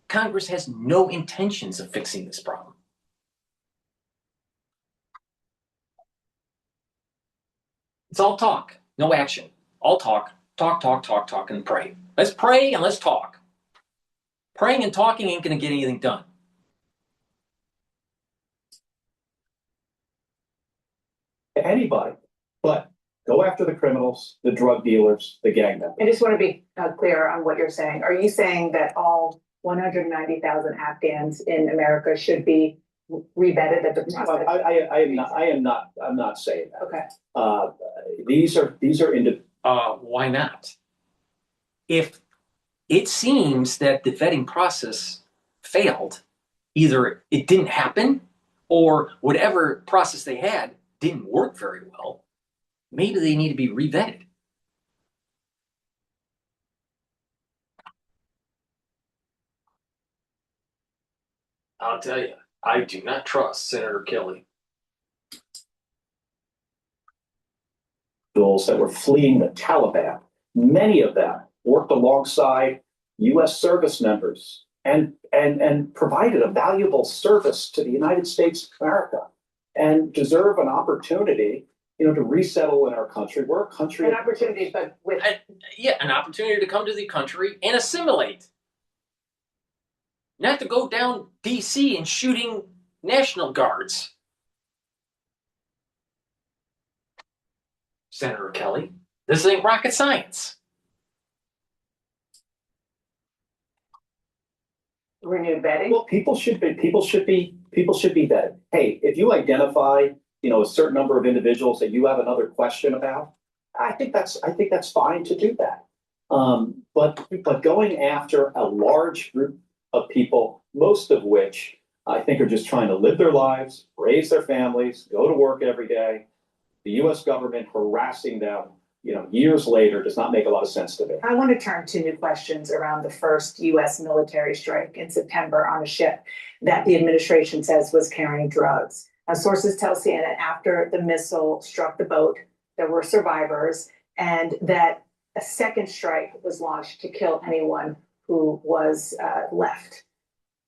Congress has no intentions of fixing this problem. It's all talk, no action. All talk, and pray. Let's pray and let's talk. Praying and talking ain't going to get anything done. Anybody, but go after the criminals, the drug dealers, the gang members. I just want to be clear on what you're saying. Are you saying that all 190,000 Afghans in America should be revetted at the process? I'm not saying that. Okay. These are into. Why not? If it seems that the vetting process failed, either it didn't happen or whatever process they had didn't work very well, maybe they need to be revetted. I'll tell you, I do not trust Senator Kelly. That were fleeing the Taliban. Many of them worked alongside U.S. service members and provided a valuable service to the United States of America and deserve an opportunity, to resettle in our country. We're a country. An opportunity, but with an opportunity to come to the country and assimilate. Not to go down D.C. and shooting National Guards. Senator Kelly, this ain't rocket science. renewed vetting? Well, people should be vetted. Hey, if you identify, a certain number of individuals that you have another question about, I think that's fine to do that. But going after a large group of people, most of which I think are just trying to live their lives, raise their families, go to work every day, the U.S. government harassing them, years later does not make a lot of sense to me. I want to turn to new questions around the first U.S. military strike in September on a ship that the administration says was carrying drugs. Now, sources tell CNN after the missile struck the boat, there were survivors, and that a second strike was launched to kill anyone who was left.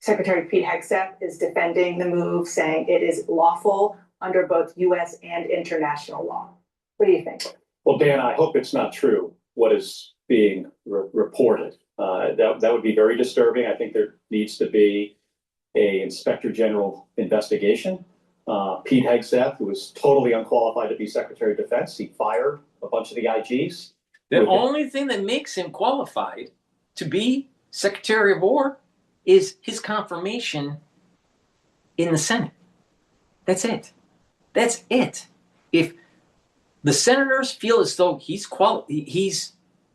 Secretary Pete Hegseth is defending the move, saying it is lawful under both U.S. and international law. What do you think? Well, Dan, I hope it's not true what is being reported. That would be very disturbing. I think there needs to be an inspector general investigation. Pete Hegseth, who was totally unqualified to be Secretary of Defense. He fired a bunch of the IGs. The only thing that makes him qualified to be Secretary of War is his confirmation in the Senate. That's it. That's it. If the senators feel as though he's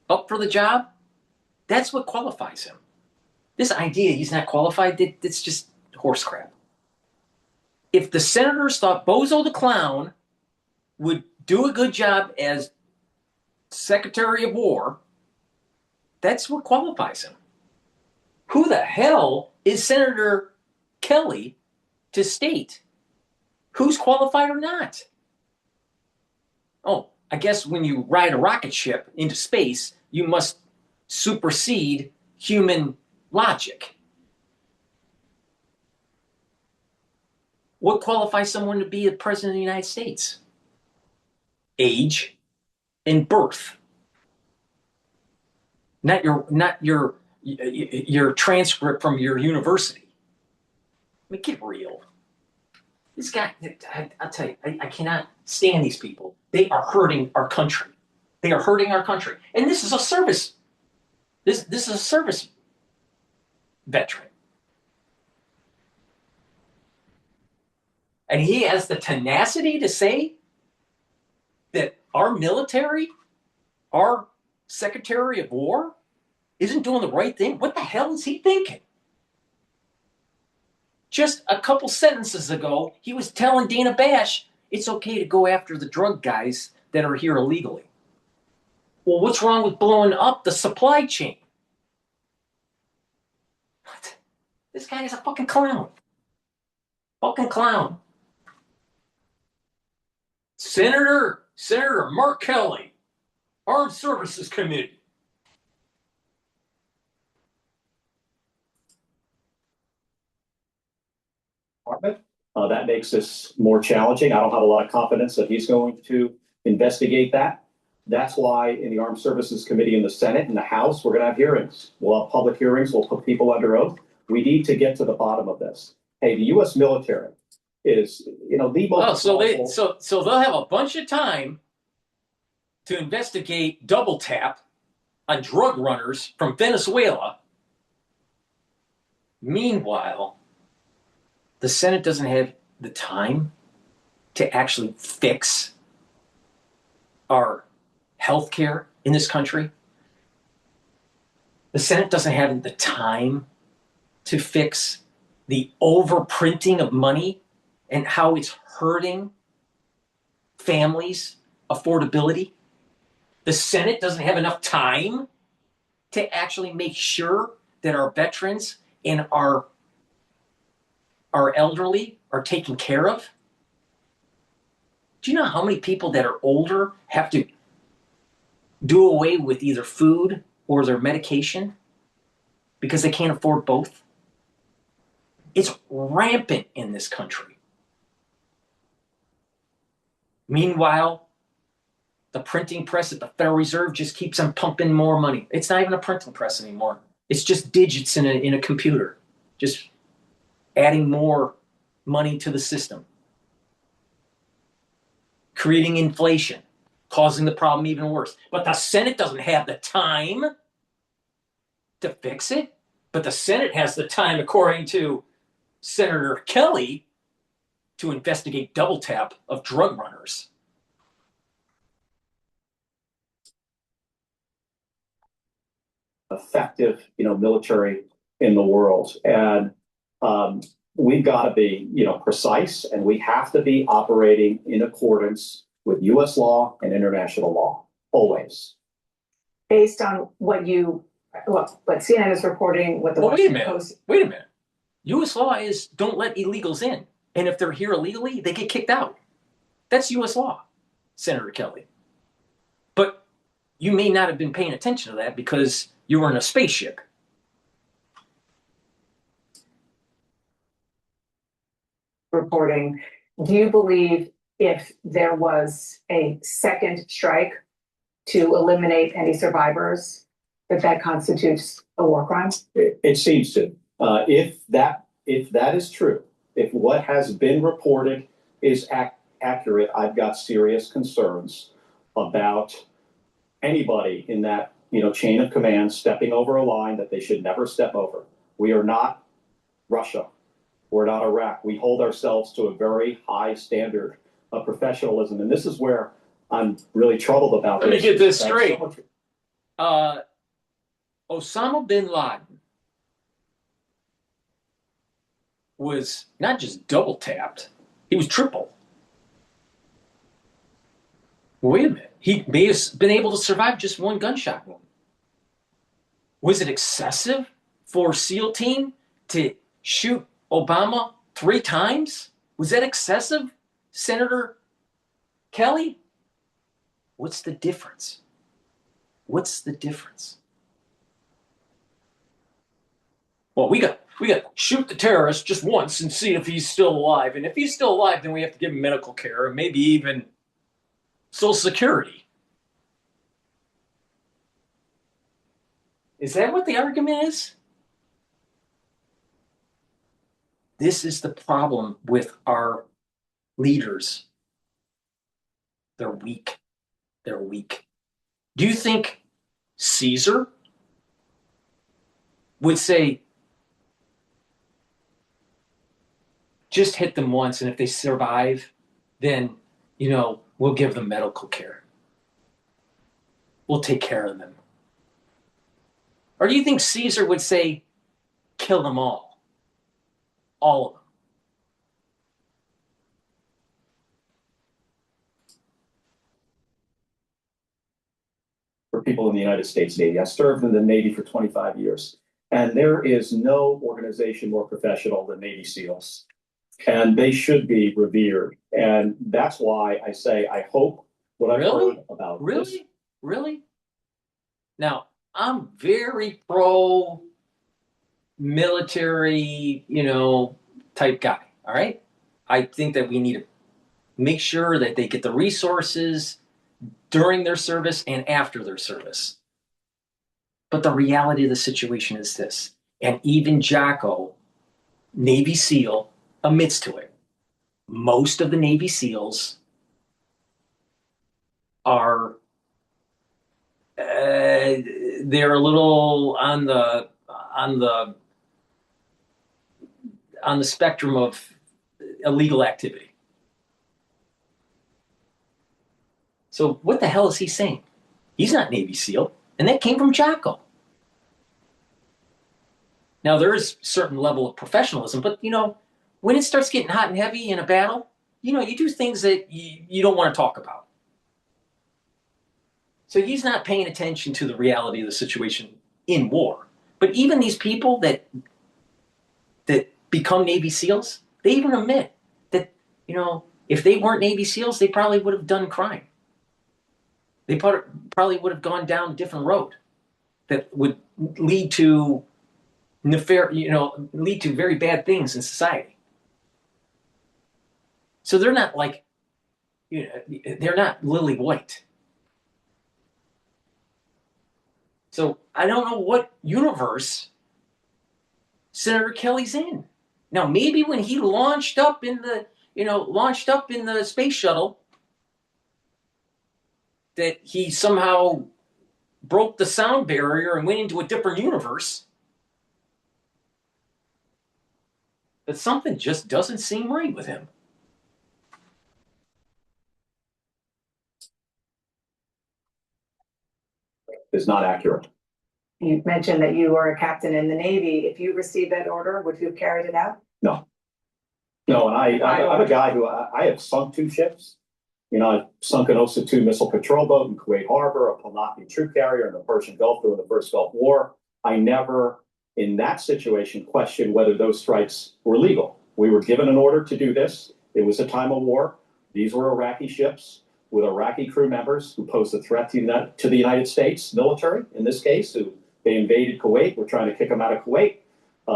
up for the job, that's what qualifies him. This idea he's not qualified, that's just horse crap. If the senators thought Bozo the Clown would do a good job as Secretary of War, that's what qualifies him. Who the hell is Senator Kelly to state who's qualified or not? Oh, I guess when you ride a rocket ship into space, you must supersede human logic. What qualifies someone to be a president of the United States? Age and birth. Not your transcript from your university. I mean, get real. This guy, I'll tell you, I cannot stand these people. They are hurting our country. They are hurting our country. And this is a service. This is a service veteran. And he has the tenacity to say that our military, our Secretary of War, isn't doing the right thing. What the hell is he thinking? Just a couple sentences ago, he was telling Dana Bash it's okay to go after the drug guys that are here illegally. Well, what's wrong with blowing up the supply chain? What? This guy is a fucking clown. Fucking clown. Senator Mark Kelly, Armed Services Committee. That makes this more challenging. I don't have a lot of confidence that he's going to investigate that. That's why in the Armed Services Committee in the Senate and the House, we're going to have hearings. We'll have public hearings. We'll put people under oath. We need to get to the bottom of this. Hey, the U.S. military is, the most. So they'll have a bunch of time to investigate double tap on drug runners from Venezuela. Meanwhile, the Senate doesn't have the time to actually fix our health care in this country. The Senate doesn't have the time to fix the overprinting of money and how it's hurting families' affordability. The Senate doesn't have enough time to actually make sure that our veterans and our elderly are taken care of. Do you know how many people that are older have to do away with either food or their medication because they can't afford both? It's rampant in this country. Meanwhile, the printing press at the Federal Reserve just keeps on pumping more money. It's not even a printing press anymore. It's just digits in a computer, just adding more money to the system, creating inflation, causing the problem even worse. But the Senate doesn't have the time to fix it. But the Senate has the time, according to Senator Kelly, to investigate double tap of drug runners. Effective, military in the world. And we've got to be, precise, and we have to be operating in accordance with U.S. law and international law, always. Based on what CNN is reporting, what the Washington Post. Wait a minute. U.S. law is don't let illegals in. And if they're here illegally, they get kicked out. That's U.S. law, Senator Kelly. But you may not have been paying attention to that because you were in a spaceship. Reporting. Do you believe if there was a second strike to eliminate any survivors, that constitutes a war crime? It seems to. If that is true, if what has been reported is accurate. I've got serious concerns about anybody in that, chain of command stepping over a line that they should never step over. We are not Russia. We're not Iraq. We hold ourselves to a very high standard of professionalism. And this is where I'm really troubled about this. Let me get this straight. Osama bin Laden was not just double tapped, he was triple. Wait a minute. He may have been able to survive just one gunshot wound. Was it excessive for SEAL team to shoot Obama 3 times? Was that excessive, Senator Kelly? What's the difference? What's the difference? Well, we got to shoot the terrorist just once and see if he's still alive. And if he's still alive, then we have to give him medical care and maybe even Social Security. Is that what the argument is? This is the problem with our leaders. They're weak. They're weak. Do you think Caesar would say, just hit them once, and if they survive, then, we'll give them medical care. We'll take care of them. Or do you think Caesar would say, kill them all? All of them. For people in the United States Navy. I served in the Navy for 25 years, and there is no organization more professional than Navy SEALs, and they should be revered. And that's why I say I hope what I've heard about this. Really? Now, I'm very pro military, type guy. All right. I think that we need to make sure that they get the resources during their service and after their service. But the reality of the situation is this, and even Jocko, Navy SEAL, admits to it. Most of the Navy SEALs are they're a little on the spectrum of illegal activity. So what the hell is he saying? He's not Navy SEAL, and that came from Jocko. Now there is a certain level of professionalism, but when it starts getting hot and heavy in a battle, you do things that you don't want to talk about. So he's not paying attention to the reality of the situation in war. But even these people that become Navy SEALs, they even admit that, if they weren't Navy SEALs, they probably would have done crime. They probably would have gone down a different road that would lead to lead to very bad things in society. So they're not they're not lily white. So I don't know what universe Senator Kelly's in. Now, maybe when he launched up in the space shuttle, that he somehow broke the sound barrier and went into a different universe. But something just doesn't seem right with him. Is not accurate. You mentioned that you were a captain in the Navy. If you received that order, would you have carried it out? No, and I'm a guy who I have sunk 2 ships. I've sunk an OSA-2 missile patrol boat in Kuwait Harbor, a Palnaki troop carrier in the Persian Gulf during the First Gulf War. I never, in that situation, questioned whether those strikes were legal. We were given an order to do this. It was a time of war. These were Iraqi ships with Iraqi crew members who posed a threat to the United States military, in this case, who they invaded Kuwait. We're trying to kick them out of Kuwait.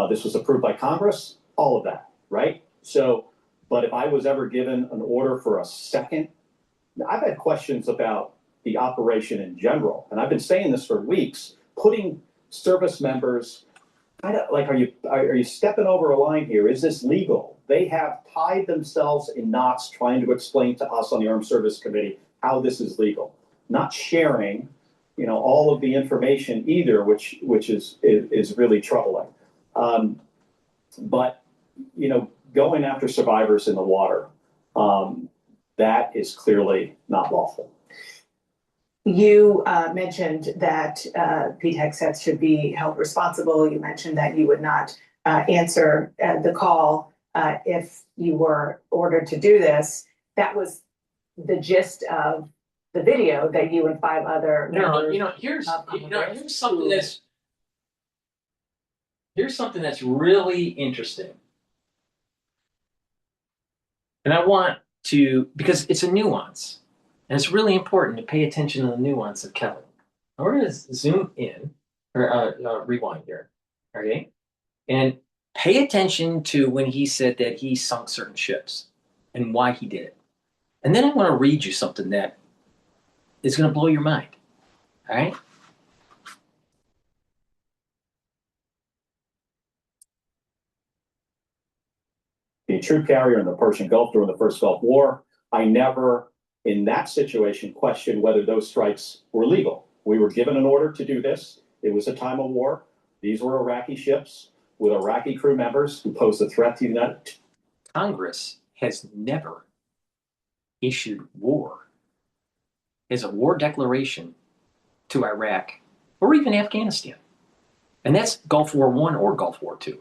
This was approved by Congress, all of that, right? So, but if I was ever given an order for a second, I've had questions about the operation in general, and I've been saying this for weeks, putting service members I don't, like, are you stepping over a line here? Is this legal? They have tied themselves in knots trying to explain to us on the Armed Service Committee how this is legal, not sharing, all of the information either, which is really troubling. But going after survivors in the water, that is clearly not lawful. You mentioned that Pete Hegseth should be held responsible. You mentioned that you would not answer the call if you were ordered to do this. That was the gist of the video that you and 5 other members. Here's something that's really interesting. And I want to, because it's a nuance, and it's really important to pay attention to the nuance of Kelly. Now we're going to zoom in, or rewind here, okay? And pay attention to when he said that he sunk certain ships and why he did it. And then I want to read you something that is going to blow your mind, all right? A troop carrier in the Persian Gulf during the first Gulf War. I never, in that situation, questioned whether those strikes were legal. We were given an order to do this. It was a time of war. These were Iraqi ships with Iraqi crew members who posed a threat to the United States. Congress has never issued war as a war declaration to Iraq or even Afghanistan. And that's Gulf War I or Gulf War II.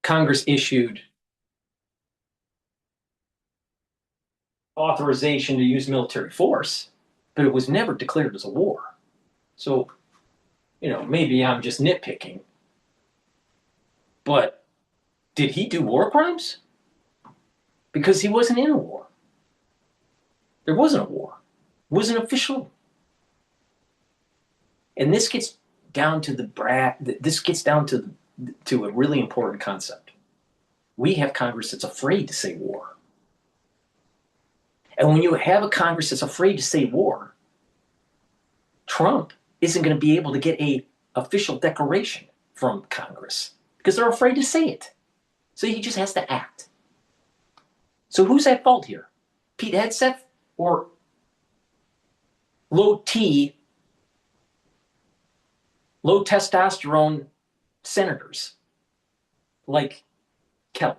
Congress issued authorization to use military force, but it was never declared as a war. So, maybe I'm just nitpicking, but did he do war crimes? Because he wasn't in a war. There wasn't a war. It wasn't official. And this gets down to to a really important concept. We have Congress that's afraid to say war. And when you have a Congress that's afraid to say war, Trump isn't going to be able to get an official declaration from Congress because they're afraid to say it. So he just has to act. So who's at fault here? Pete Hegseth or low testosterone senators like Kelly?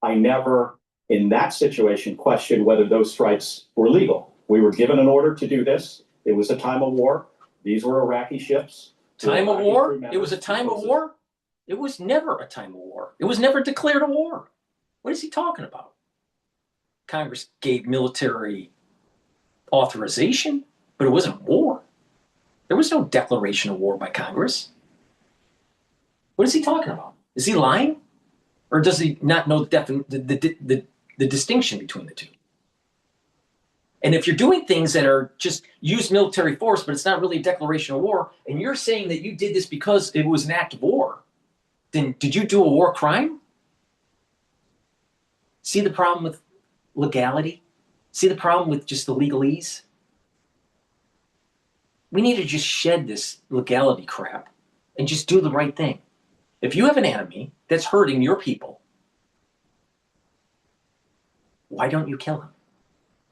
I never, in that situation, questioned whether those strikes were legal. We were given an order to do this. It was a time of war. These were Iraqi ships. Time of war? It was a time of war? It was never a time of war. It was never declared a war. What is he talking about? Congress gave military authorization, but it wasn't war. There was no declaration of war by Congress. What is he talking about? Is he lying? Or does he not know the distinction between the two? And if you're doing things that are just use military force, but it's not really a declaration of war, and you're saying that you did this because it was an act of war, then did you do a war crime? See the problem with legality? See the problem with just the legalese? We need to just shed this legality crap and just do the right thing. If you have an enemy that's hurting your people, why don't you kill him?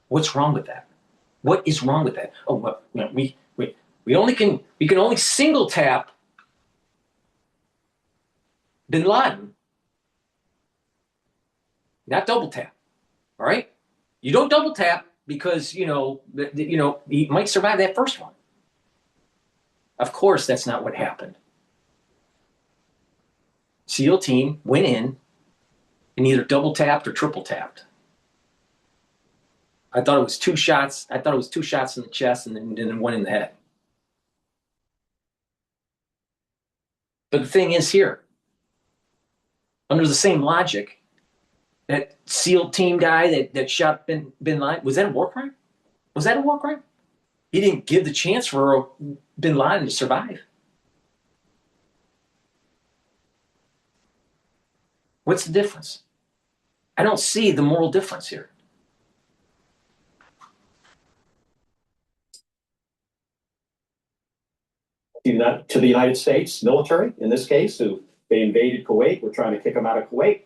What's wrong with that? What is wrong with that? Oh, well, we can only single tap Bin Laden, not double tap. All right, you don't double tap because he might survive that first one. Of course, that's not what happened. SEAL team went in and either double tapped or triple tapped. I thought it was 2 shots. I thought it was 2 shots in the chest and then 1 in the head. But the thing is here, under the same logic, that SEAL team guy that shot Bin Laden, was that a war crime? Was that a war crime? He didn't give the chance for Bin Laden to survive. What's the difference? I don't see the moral difference here. to the United States military, in this case, who they invaded Kuwait. We're trying to kick them out of Kuwait.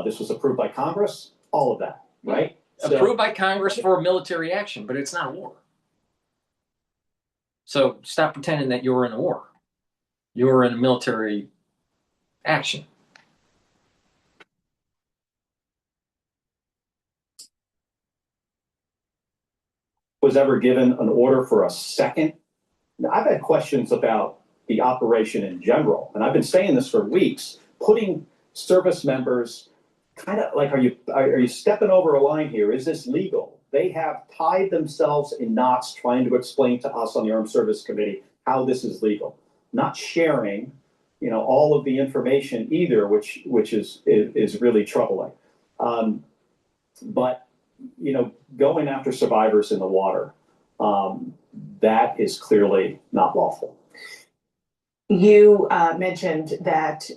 This was approved by Congress. All of that, right? Approved by Congress for military action, but it's not a war. So stop pretending that you're in a war. You're in a military action. Was ever given an order for a second? Now, I've had questions about the operation in general, and I've been saying this for weeks, putting service members kind of like, are you stepping over a line here? Is this legal? They have tied themselves in knots trying to explain to us on the Armed Service Committee how this is legal. Not sharing, all of the information either, which is really troubling. But going after survivors in the water, that is clearly not lawful. You mentioned that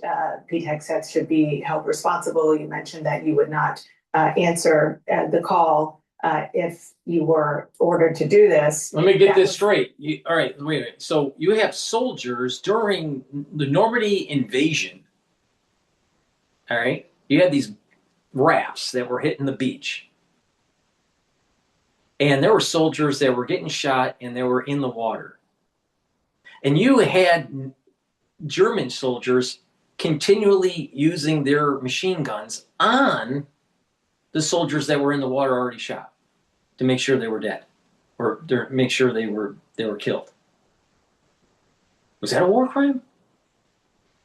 Pete Hegseth should be held responsible. You mentioned that you would not answer the call if you were ordered to do this. Let me get this straight. All right, wait a minute. So you have soldiers during the Normandy invasion. All right, you had these rafts that were hitting the beach. And there were soldiers that were getting shot and they were in the water. And you had German soldiers continually using their machine guns on the soldiers that were in the water already shot to make sure they were dead or make sure they were killed. Was that a war crime?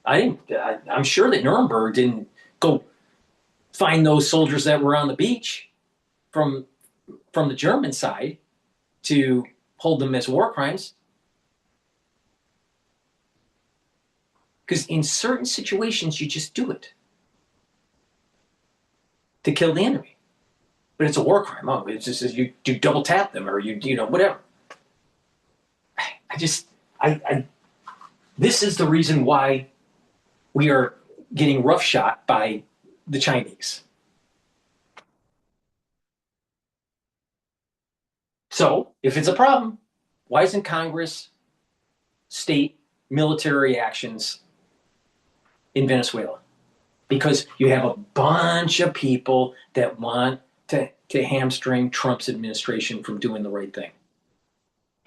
I'm sure that Nuremberg didn't go find those soldiers that were on the beach from the German side to hold them as war crimes. Because in certain situations, you just do it to kill the enemy. But it's a war crime. Oh, it's just you double tap them or whatever. This is the reason why we are getting roughshod by the Chinese. So, if it's a problem, why isn't Congress state military actions in Venezuela? Because you have a bunch of people that want to hamstring Trump's administration from doing the right thing.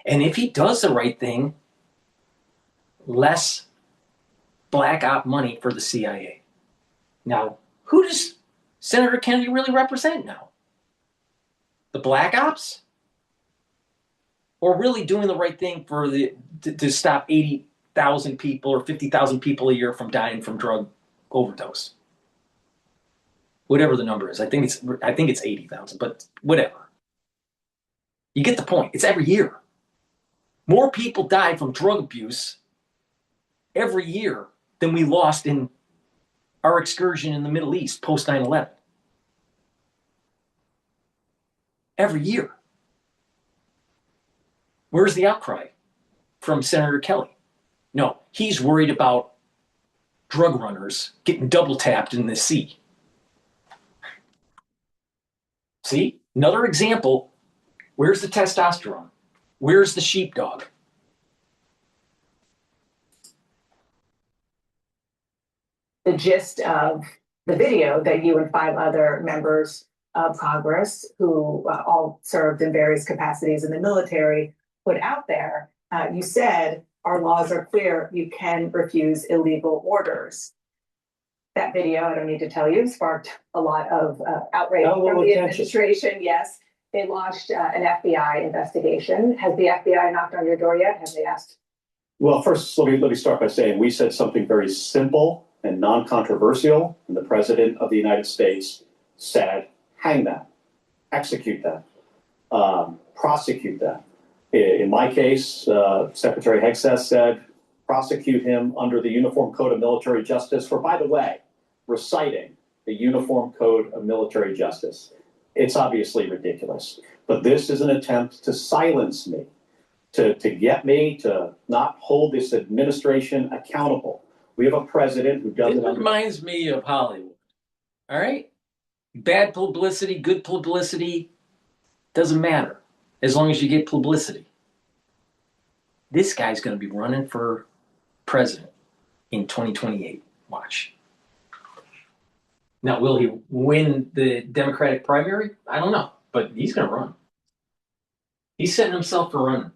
And if he does the right thing, less black op money for the CIA. Now, who does Senator Kennedy really represent now? The black ops? Or really doing the right thing for to stop 80,000 people or 50,000 people a year from dying from drug overdose? Whatever the number is, I think it's 80,000, but whatever. You get the point. It's every year. More people die from drug abuse every year than we lost in our excursion in the Middle East post 9/11. Every year. Where's the outcry from Senator Kelly? No, he's worried about drug runners getting double tapped in the sea. See, another example. Where's the testosterone? Where's the sheepdog? The gist of the video that you and 5 other members of Congress who all served in various capacities in the military put out there, you said our laws are clear, you can refuse illegal orders. That video, I don't need to tell you, sparked a lot of outrage from the administration. Yes, they launched an FBI investigation. Has the FBI knocked on your door yet? Have they asked? Well, first, let me start by saying we said something very simple and non-controversial, and the President of the United States said, hang them, execute them, prosecute them. In my case, Secretary Hegseth said, prosecute him under the Uniform Code of Military Justice for, by the way, reciting the Uniform Code of Military Justice. It's obviously ridiculous, but this is an attempt to silence me, to get me to not hold this administration accountable. We have a president who doesn't. It reminds me of Hollywood. All right? Bad publicity, good publicity, doesn't matter as long as you get publicity. This guy's going to be running for president in 2028. Watch. Now, will he win the Democratic primary? I don't know, but he's going to run. He's setting himself for running.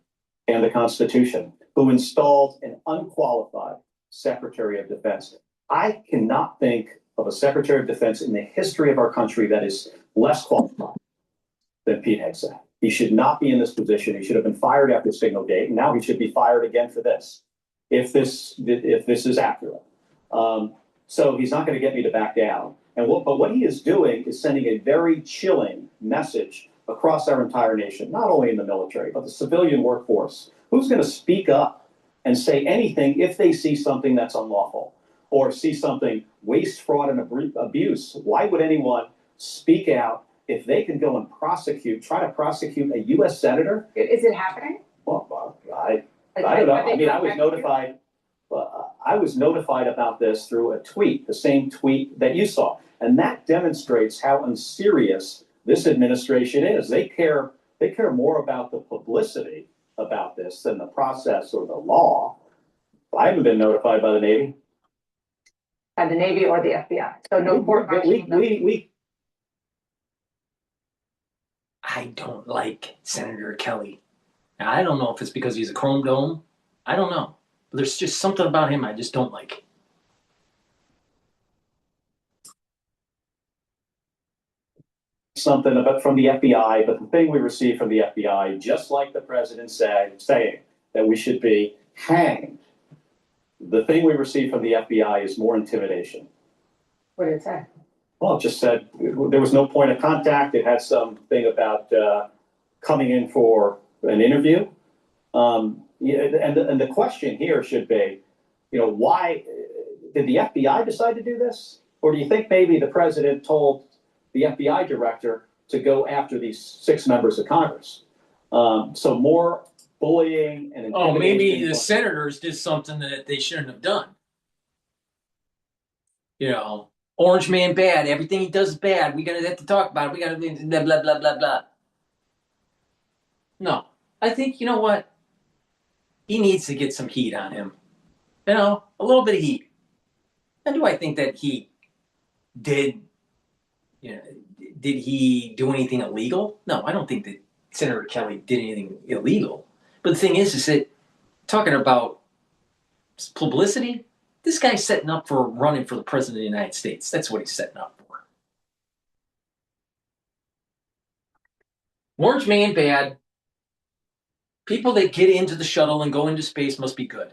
And the Constitution, who installed an unqualified Secretary of Defense. I cannot think of a Secretary of Defense in the history of our country that is less qualified than Pete Hegseth. He should not be in this position. He should have been fired after Signalgate, and now he should be fired again for this, if this is accurate. So he's not going to get me to back down. But what he is doing is sending a very chilling message across our entire nation, not only in the military, but the civilian workforce. Who's going to speak up and say anything if they see something that's unlawful or see something waste, fraud, and abuse? Why would anyone speak out if they can go and try to prosecute a U.S. senator? Is it happening? Well, I don't know. I mean, I was notified. I was notified about this through a tweet, the same tweet that you saw. And that demonstrates how unserious this administration is. They care more about the publicity about this than the process or the law. I haven't been notified by the Navy. By the Navy or the FBI? So no court martial. I don't like Senator Kelly. Now, I don't know if it's because he's a chrome dome. I don't know. But there's just something about him I just don't like. Something about from the FBI, but the thing we received from the FBI, just like the president said, saying that we should be hanged, the thing we received from the FBI is more intimidation. What did it say? Well, it just said there was no point of contact. It had something about coming in for an interview. And the question here should be, why did the FBI decide to do this? Or do you think maybe the president told the FBI director to go after these 6 members of Congress? So more bullying and intimidation. Oh, maybe the senators did something that they shouldn't have done. Orange man bad. Everything he does is bad. We gotta have to talk about it. We gotta blah blah blah blah blah. No, I think you know what. He needs to get some heat on him. A little bit of heat. And do I think that he did? Did he do anything illegal? No, I don't think that Senator Kelly did anything illegal. But the thing is that talking about publicity, this guy's setting up for running for the president of the United States. That's what he's setting up for. Orange man bad. People that get into the shuttle and go into space must be good.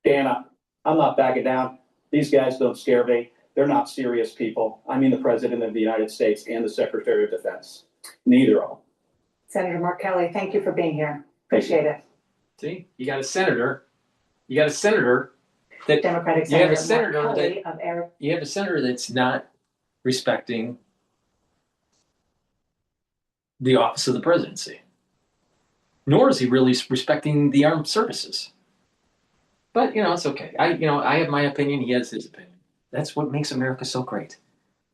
Dana, I'm not backing down. These guys don't scare me. They're not serious people. I mean the President of the United States and the Secretary of Defense. Neither of them. Senator Mark Kelly, thank you for being here. Appreciate it. See, you got a senator. You got a senator that Democratic you have a Senator senator Mark Kelly that of Arizona. you have a senator that's not respecting the office of the presidency, nor is he really respecting the armed services. But it's okay. I have my opinion. He has his opinion. That's what makes America so great.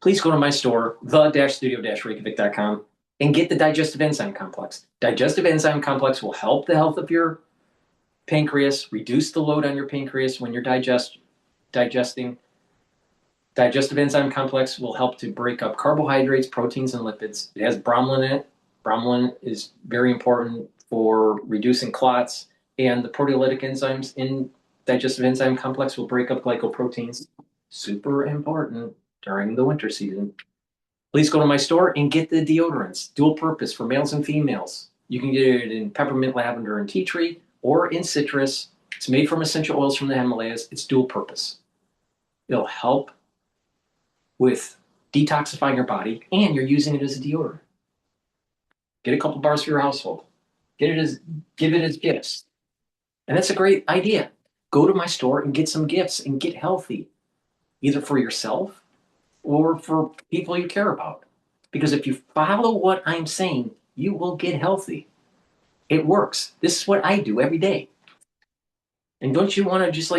Please go to my store, the-studio-reykjavik.com, and get the digestive enzyme complex. Digestive enzyme complex will help the health of your pancreas, reduce the load on your pancreas when you're digesting. Digestive enzyme complex will help to break up carbohydrates, proteins, and lipids. It has bromelain in it. Bromelain is very important for reducing clots, and the proteolytic enzymes in digestive enzyme complex will break up glycoproteins. Super important during the winter season. Please go to my store and get the deodorants, dual purpose for males and females. You can get it in peppermint, lavender, and tea tree, or in citrus. It's made from essential oils from the Himalayas. It's dual purpose. It'll help with detoxifying your body, and you're using it as a deodorant. Get a couple bars for your household. Give it as gifts. And that's a great idea. Go to my store and get some gifts and get healthy, either for yourself or for people you care about. Because if you follow what I'm saying, you will get healthy. It works. This is what I do every day. And don't you want to just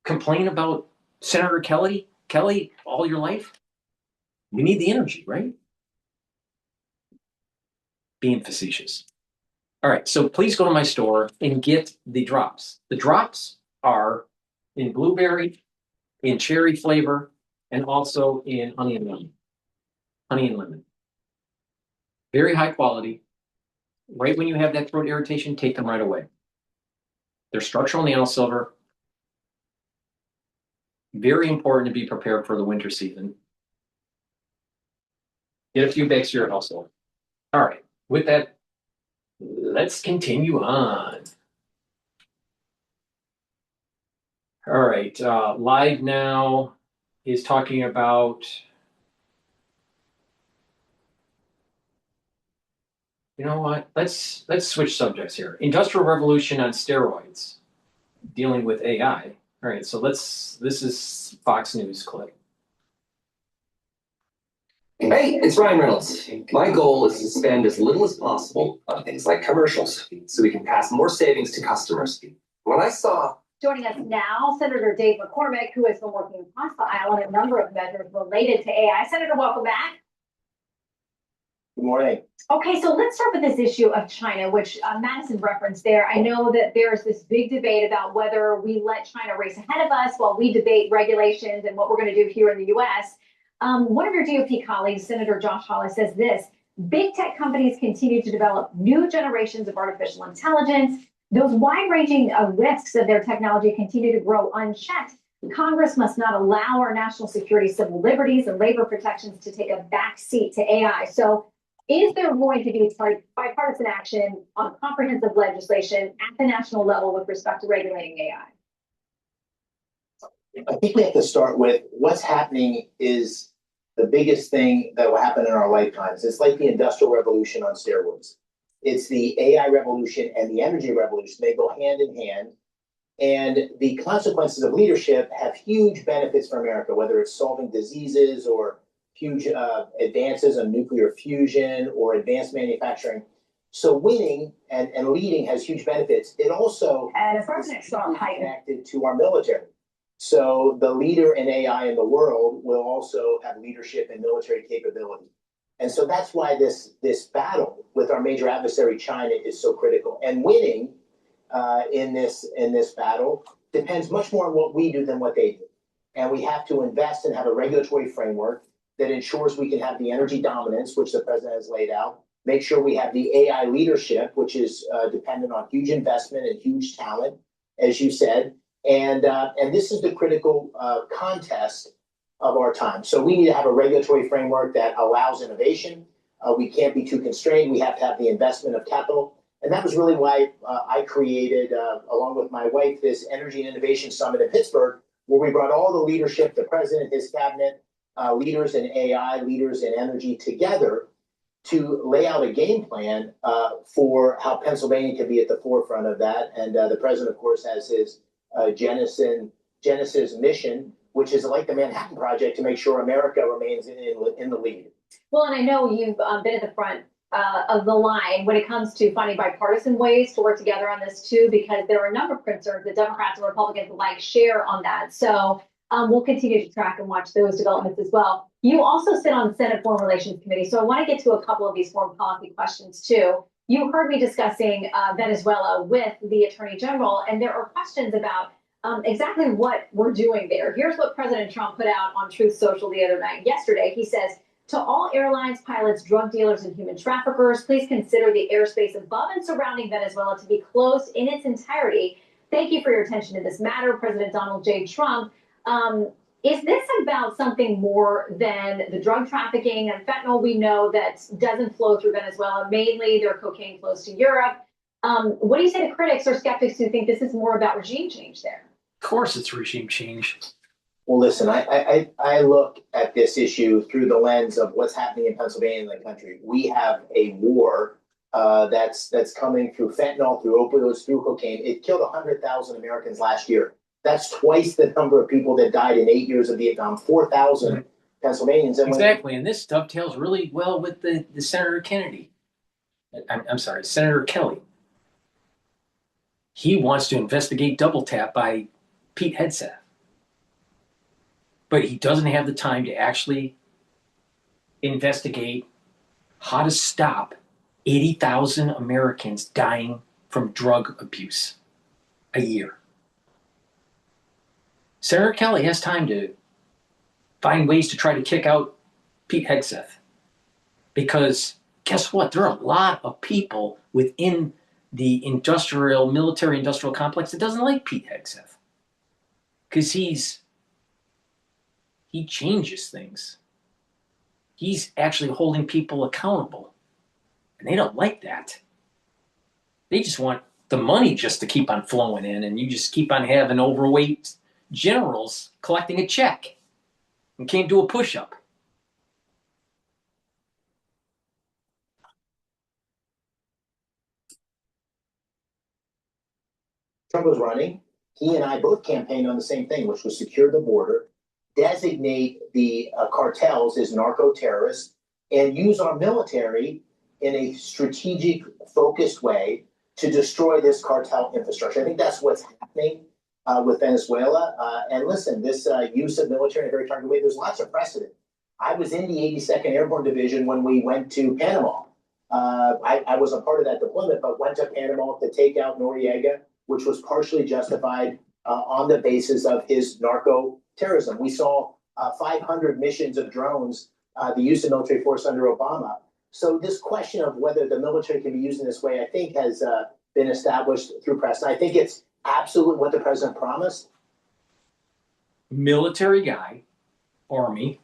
complain about Senator Kelly all your life? You need the energy, right? being facetious. All right, so please go to my store and get the drops. The drops are in blueberry, in cherry flavor, and also in honey and lemon. Honey and lemon. Very high quality. Right when you have that throat irritation, take them right away. They're structural nano silver. Very important to be prepared for the winter season. Get a few bags to your household. All right, with that, let's continue on. All right, live now is talking about, you know what? Let's switch subjects here. Industrial revolution on steroids, dealing with AI. All right, so this is Fox News clip. Hey, it's Ryan Reynolds. My goal is to spend as little as possible on things like commercials so we can pass more savings to customers. When I saw Joining us now, Senator Dave McCormick, who has been working across the aisle on a number of measures related to AI. Senator, welcome back. Good morning. Okay, so let's start with this issue of China, which Madison referenced there. I know that there's this big debate about whether we let China race ahead of us while we debate regulations and what we're going to do here in the U.S. One of your GOP colleagues, Senator Josh Hawley, says this: big tech companies continue to develop new generations of artificial intelligence. Those wide-ranging risks of their technology continue to grow unchecked. Congress must not allow our national security, civil liberties, and labor protections to take a back seat to AI. So is there going to be bipartisan action on comprehensive legislation at the national level with respect to regulating AI? I think we have to start with what's happening is the biggest thing that will happen in our lifetimes. It's like the Industrial Revolution on steroids. It's the AI revolution and the energy revolution. They go hand in hand. And the consequences of leadership have huge benefits for America, whether it's solving diseases or huge advances in nuclear fusion or advanced manufacturing. So winning and leading has huge benefits. It also is connected to our military. So the leader in AI in the world will also have leadership and military capability. And so that's why this battle with our major adversary, China, is so critical. And winning in this battle depends much more on what we do than what they do. And we have to invest and have a regulatory framework that ensures we can have the energy dominance, which the president has laid out, make sure we have the AI leadership, which is dependent on huge investment and huge talent, as you said. And this is the critical contest of our time. So we need to have a regulatory framework that allows innovation. We can't be too constrained. We have to have the investment of capital. And that was really why I created, along with my wife, this Energy and Innovation Summit in Pittsburgh, where we brought all the leadership, the president, his cabinet, leaders in AI, leaders in energy together to lay out a game plan for how Pennsylvania can be at the forefront of that. And the president, of course, has his Genesis mission, which is like the Manhattan Project to make sure America remains in the lead. Well, and I know you've been at the front of the line when it comes to finding bipartisan ways to work together on this too, because there are a number of concerns that Democrats and Republicans alike share on that. So we'll continue to track and watch those developments as well. You also sit on the Senate Foreign Relations Committee, so I want to get to a couple of these foreign policy questions too. You heard me discussing Venezuela with the Attorney General, and there are questions about exactly what we're doing there. Here's what President Trump put out on Truth Social yesterday. He says, to all airlines, pilots, drug dealers, and human traffickers, please consider the airspace above and surrounding Venezuela to be closed in its entirety. Thank you for your attention to this matter, President Donald J. Trump. Is this about something more than the drug trafficking and fentanyl we know that doesn't flow through Venezuela? Mainly, their cocaine flows to Europe. What do you say to critics or skeptics who think this is more about regime change there? Of course it's regime change. Well, listen, I look at this issue through the lens of what's happening in Pennsylvania and the country. We have a war that's coming through fentanyl, through opioids, through cocaine. It killed 100,000 Americans last year. That's twice the number of people that died in 8 years of Vietnam, 4,000 Pennsylvanians. And exactly, and this dovetails really well with the Senator Kennedy. I'm sorry, Senator Kelly. He wants to investigate double tap by Pete Hegseth. But he doesn't have the time to actually investigate how to stop 80,000 Americans dying from drug abuse a year. Senator Kelly has time to find ways to try to kick out Pete Hegseth. Because guess what? There are a lot of people within the military industrial complex that doesn't like Pete Hegseth. Because he changes things. He's actually holding people accountable. And they don't like that. They just want the money just to keep on flowing in, and you just keep on having overweight generals collecting a check and can't do a push-up. Trump was running, he and I both campaigned on the same thing, which was secure the border, designate the cartels as narco-terrorists, and use our military in a strategic, focused way to destroy this cartel infrastructure. I think that's what's happening with Venezuela. And listen, this use of military in a very targeted way, there's lots of precedent. I was in the 82nd Airborne Division when we went to Panama. I was a part of that deployment, but went to Panama to take out Noriega, which was partially justified on the basis of his narco terrorism. We saw 500 missions of drones, the use of military force under Obama. So this question of whether the military can be used in this way, I think has been established through press. And I think it's absolutely what the president promised. Military guy, Army,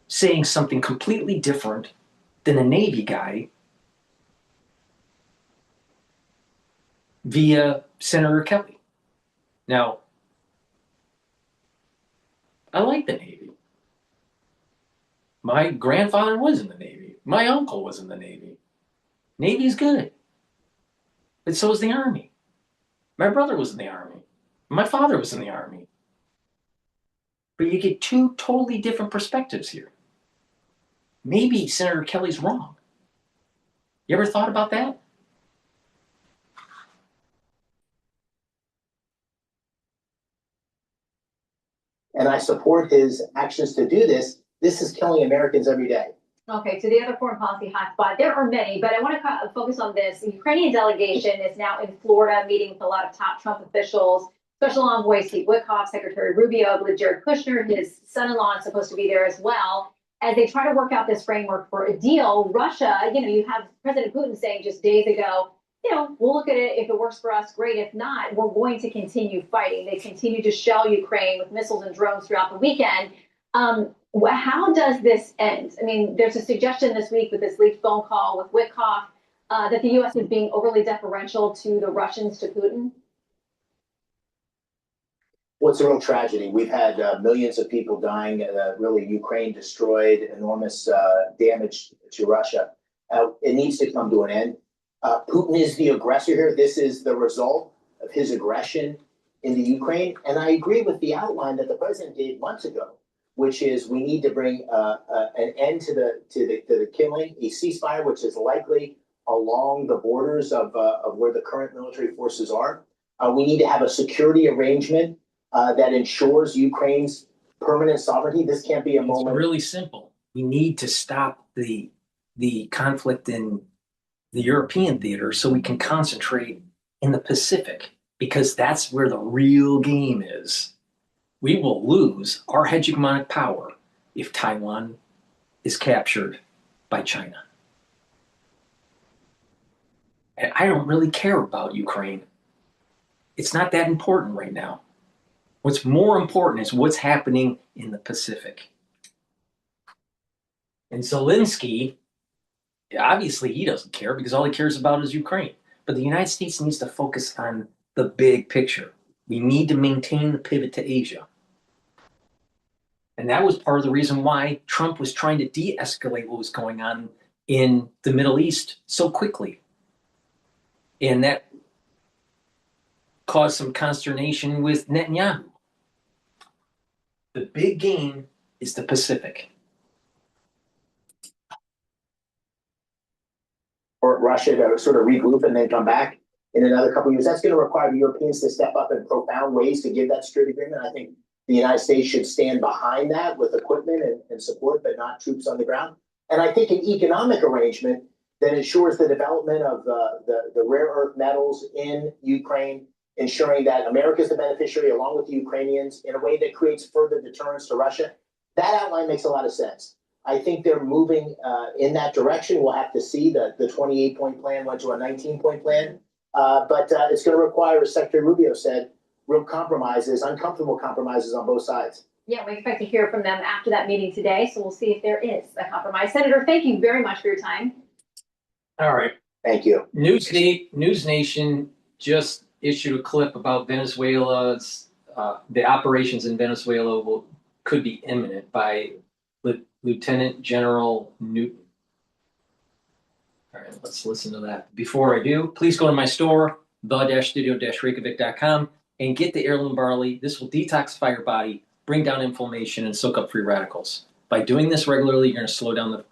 saying something completely different than a Navy guy via Senator Kelly. Now, I like the Navy. My grandfather was in the Navy. My uncle was in the Navy. Navy's good. But so is the Army. My brother was in the Army. My father was in the Army. But you get two totally different perspectives here. Maybe Senator Kelly's wrong. You ever thought about that? And I support his actions to do this. This is killing Americans every day. Okay, so the other foreign policy hotspot, there are many, but I want to focus on this. The Ukrainian delegation is now in Florida meeting with a lot of top Trump officials. Special Envoy Steve Witkoff, Secretary Rubio, I believe Jared Kushner, his son-in-law is supposed to be there as well. As they try to work out this framework for a deal, Russia, you have President Putin saying just days ago, we'll look at it. If it works for us, great. If not, we're going to continue fighting. They continue to shell Ukraine with missiles and drones throughout the weekend. How does this end? I mean, there's a suggestion this week with this leaked phone call with Witkoff that the U.S. is being overly deferential to the Russians, to Putin. Well, it's a real tragedy. We've had millions of people dying. Really, Ukraine destroyed, enormous damage to Russia. It needs to come to an end. Putin is the aggressor here. This is the result of his aggression into Ukraine. And I agree with the outline that the president gave months ago, which is we need to bring an end to the killing, a ceasefire, which is likely along the borders of where the current military forces are. We need to have a security arrangement that ensures Ukraine's permanent sovereignty. This can't be a moment. It's really simple. We need to stop the conflict in the European theater so we can concentrate in the Pacific, because that's where the real game is. We will lose our hegemonic power if Taiwan is captured by China. And I don't really care about Ukraine. It's not that important right now. What's more important is what's happening in the Pacific. And Zelensky, obviously he doesn't care because all he cares about is Ukraine. But the United States needs to focus on the big picture. We need to maintain the pivot to Asia. And that was part of the reason why Trump was trying to de-escalate what was going on in the Middle East so quickly. And that caused some consternation with Netanyahu. The big game is the Pacific. For Russia to sort of regroup and then come back in another couple of years. That's going to require the Europeans to step up in profound ways to give that security agreement. I think the United States should stand behind that with equipment and support, but not troops on the ground. And I think an economic arrangement that ensures the development of the rare earth metals in Ukraine, ensuring that America is the beneficiary along with the Ukrainians in a way that creates further deterrence to Russia. That outline makes a lot of sense. I think they're moving in that direction. We'll have to see. The 28-point plan went to a 19-point plan. But it's going to require, as Secretary Rubio said, real compromises, uncomfortable compromises on both sides. Yeah, we expect to hear from them after that meeting today, so we'll see if there is a compromise. Senator, thank you very much for your time. All right. Thank you. News Nation just issued a clip about Venezuela's, the operations in Venezuela could be imminent by Lieutenant General Newton. All right, let's listen to that. Before I do, please go to my store, the-studio-reykjavik.com, and get the heirloom barley. This will detoxify your body, bring down inflammation, and soak up free radicals. By doing this regularly, you're going to slow down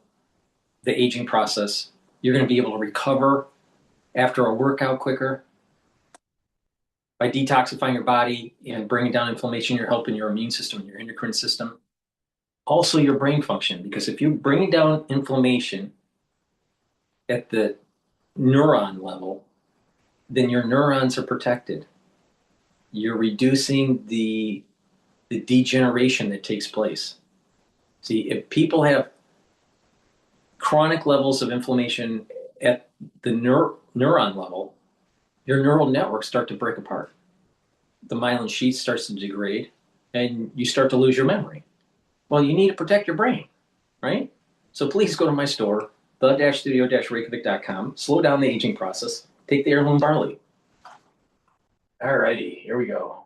the aging process. You're going to be able to recover after a workout quicker. By detoxifying your body and bringing down inflammation, you're helping your immune system and your endocrine system. Also your brain function, because if you're bringing down inflammation at the neuron level, then your neurons are protected. You're reducing the degeneration that takes place. See, if people have chronic levels of inflammation at the neuron level, your neural networks start to break apart. The myelin sheath starts to degrade, and you start to lose your memory. Well, you need to protect your brain, right? So please go to my store, the-studio-reykjavik.com, slow down the aging process, take the heirloom barley. All righty, here we go.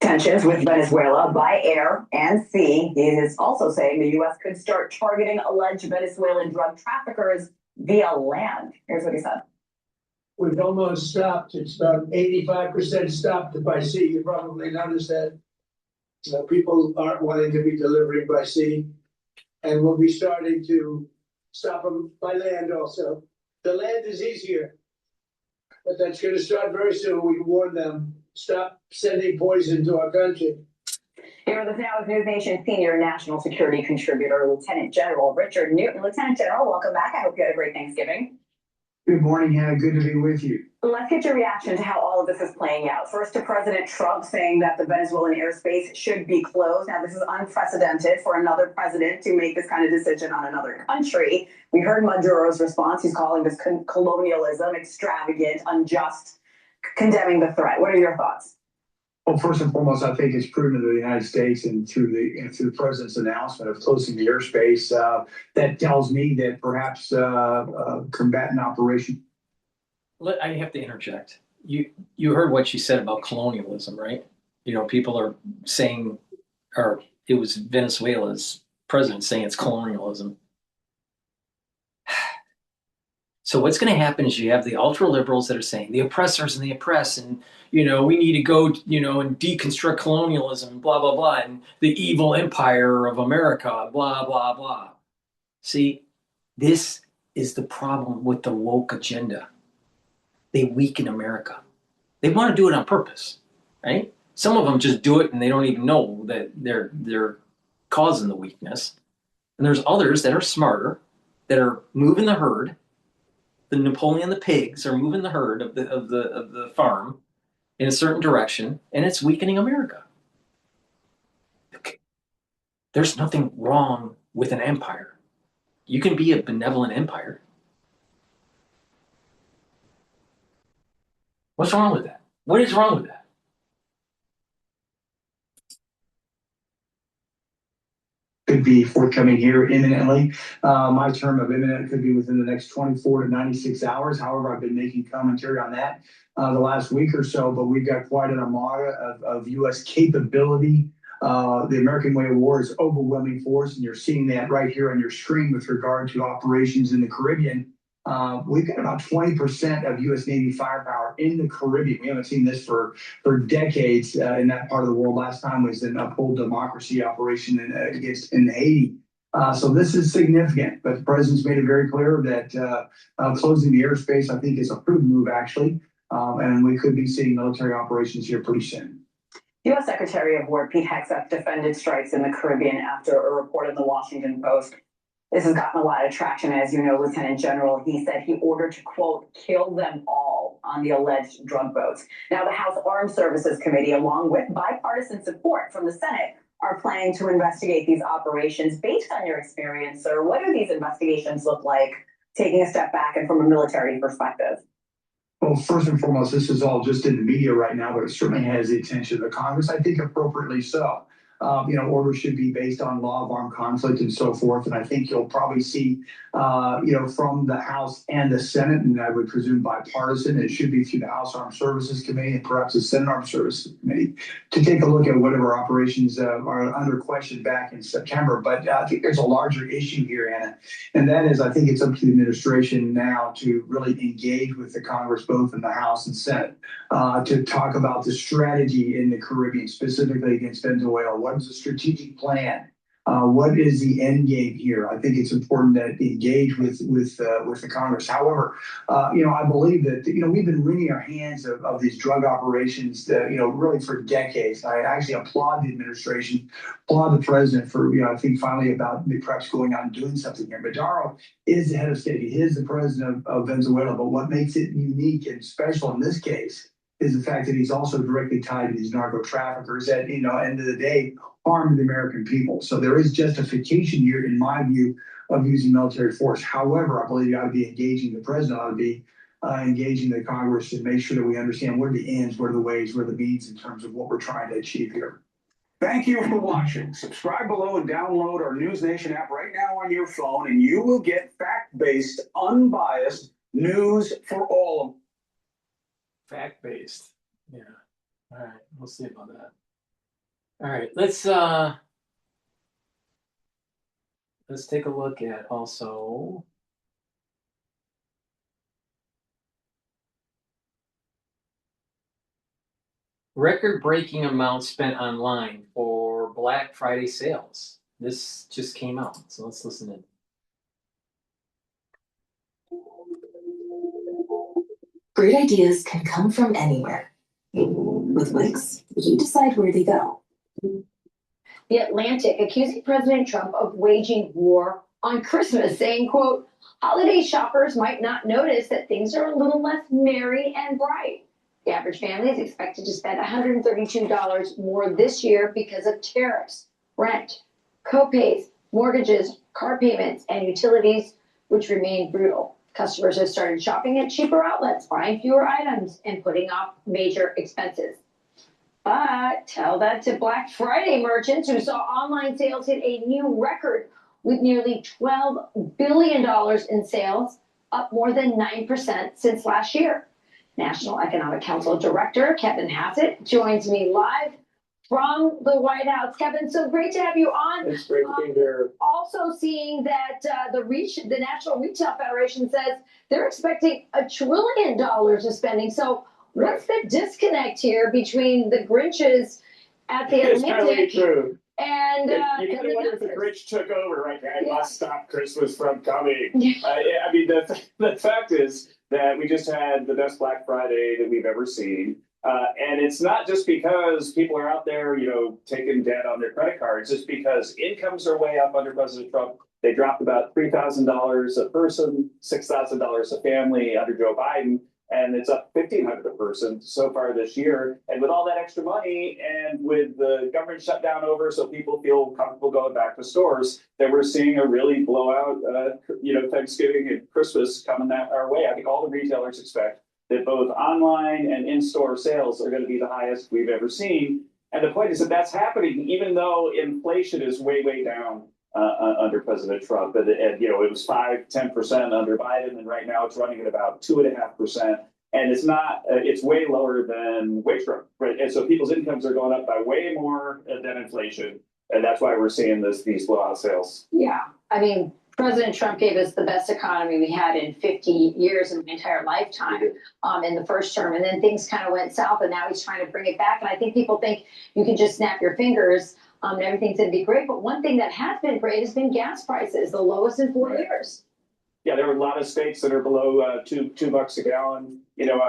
Tensions with Venezuela by air and sea. He is also saying the U.S. could start targeting alleged Venezuelan drug traffickers via land. Here's what he said. We've almost stopped. It's about 85% stopped by sea. You probably noticed that. People aren't wanting to be delivering by sea. And we'll be starting to stop them by land also. The land is easier, but that's going to start very soon. We warn them, stop sending poison to our country. Here with us now is News Nation senior national security contributor, Lieutenant General Richard Newton. Lieutenant General, welcome back. I hope you had a great Thanksgiving. Good morning, Hannah. Good to be with you. Let's get your reaction to how all of this is playing out. First to President Trump saying that the Venezuelan airspace should be closed. Now, this is unprecedented for another president to make this kind of decision on another country. We heard Maduro's response. He's calling this colonialism, extravagant, unjust, condemning the threat. What are your thoughts? Well, first and foremost, I think it's prudent of the United States and through the president's announcement of closing the airspace. That tells me that perhaps combatant operation. I have to interject. You heard what she said about colonialism, right? You know, people are saying, or it was Venezuela's president saying it's colonialism. So what's going to happen is you have the ultra liberals that are saying the oppressors and the oppressed, and we need to go, and deconstruct colonialism, blah blah blah, and the evil empire of America, blah blah blah. See, this is the problem with the woke agenda. They weaken America. They want to do it on purpose, right? Some of them just do it and they don't even know that they're causing the weakness. And there's others that are smarter, that are moving the herd. The Napoleon the pigs are moving the herd of the farm in a certain direction, and it's weakening America. Okay. There's nothing wrong with an empire. You can be a benevolent empire. What's wrong with that? What is wrong with that? Could be forthcoming here imminently. My term of imminent could be within the next 24 to 96 hours. However, I've been making commentary on that the last week or so, but we've got quite an armada of U.S. capability. The American way of war is overwhelming force, and you're seeing that right here on your screen with regard to operations in the Caribbean. We've got about 20% of U.S. Navy firepower in the Caribbean. We haven't seen this for decades in that part of the world. Last time was an Uphold Democracy operation in Haiti. So this is significant, but the president's made it very clear that closing the airspace, I think, is a prudent move, actually. And we could be seeing military operations here pretty soon. U.S. Secretary of War Pete Hegseth defended strikes in the Caribbean after a report in the Washington Post This has gotten a lot of traction. As you know, Lieutenant General, he said he ordered to, quote, kill them all on the alleged drug boats. Now, the House Armed Services Committee, along with bipartisan support from the Senate, are planning to investigate these operations. Based on your experience, sir, what do these investigations look like, taking a step back and from a military perspective? Well, first and foremost, this is all just in the media right now, but it certainly has the attention of the Congress. I think appropriately so. Orders should be based on law of armed conflict and so forth. And I think you'll probably see, from the House and the Senate, and I would presume bipartisan, it should be through the House Armed Services Committee and perhaps the Senate Armed Services Committee to take a look at whatever operations are under question back in September. But I think there's a larger issue here, Anna, and that is I think it's up to the administration now to really engage with the Congress, both in the House and Senate, to talk about the strategy in the Caribbean, specifically against Venezuela. What is the strategic plan? What is the end game here? I think it's important that engage with the Congress. However, I believe that we've been wringing our hands of these drug operations, really for decades. I actually applaud the administration, applaud the president for I think finally about perhaps going out and doing something here. Maduro is the head of state. He is the president of Venezuela. But what makes it unique and special in this case is the fact that he's also directly tied to these narco traffickers that, end of the day, harm the American people. So there is justification here, in my view, of using military force. However, I believe you ought to be engaging the president, ought to be engaging the Congress to make sure that we understand what are the ends, what are the ways, what are the means in terms of what we're trying to achieve here. Thank you for watching. Subscribe below and download our News Nation app right now on your phone, and you will get fact-based, unbiased news for all. Fact-based. Yeah. All right. We'll see about that. All right. Let's take a look at also record-breaking amount spent online for Black Friday sales. This just came out, so let's listen in. Great ideas can come from anywhere. With Wix, you decide where they go. The Atlantic accusing President Trump of waging war on Christmas, saying, quote, holiday shoppers might not notice that things are a little less merry and bright. The average family is expected to spend $132 more this year because of tariffs, rent, co-pays, mortgages, car payments, and utilities, which remain brutal. Customers have started shopping at cheaper outlets, buying fewer items, and putting off major expenses. But tell that to Black Friday merchants who saw online sales hit a new record with nearly $12 billion in sales, up more than 9% since last year. National Economic Council Director Kevin Hassett joins me live from the White House. Kevin, so great to have you on. It's great to be here. Also seeing that the National Retail Federation says they're expecting $1 trillion of spending. So what's the disconnect here between the Grinches at the Atlantic It's true. and you kind of wonder if the Grinch took over, right? I must stop Christmas from coming. I mean, the fact is that we just had the best Black Friday that we've ever seen. And it's not just because people are out there, taking debt on their credit cards. It's because incomes are way up under President Trump. They dropped about $3,000 a person, $6,000 a family under Joe Biden, and it's up $1,500 a person so far this year. And with all that extra money and with the government shutdown over, so people feel comfortable going back to stores, that we're seeing a really blowout, Thanksgiving and Christmas coming our way. I think all the retailers expect that both online and in-store sales are going to be the highest we've ever seen. And the point is that that's happening even though inflation is way, way down under President Trump. And it was 5-10% under Biden, and right now it's running at about 2.5%. And it's way lower than wage growth, right? And so people's incomes are going up by way more than inflation. And that's why we're seeing these blowout sales. Yeah, I mean, President Trump gave us the best economy we had in 50 years in my entire lifetime in the first term. And then things kind of went south, and now he's trying to bring it back. And I think people think you can just snap your fingers and everything's going to be great. But one thing that has been great has been gas prices, the lowest in 4 years. Yeah, there are a lot of states that are below $2 a gallon. You know,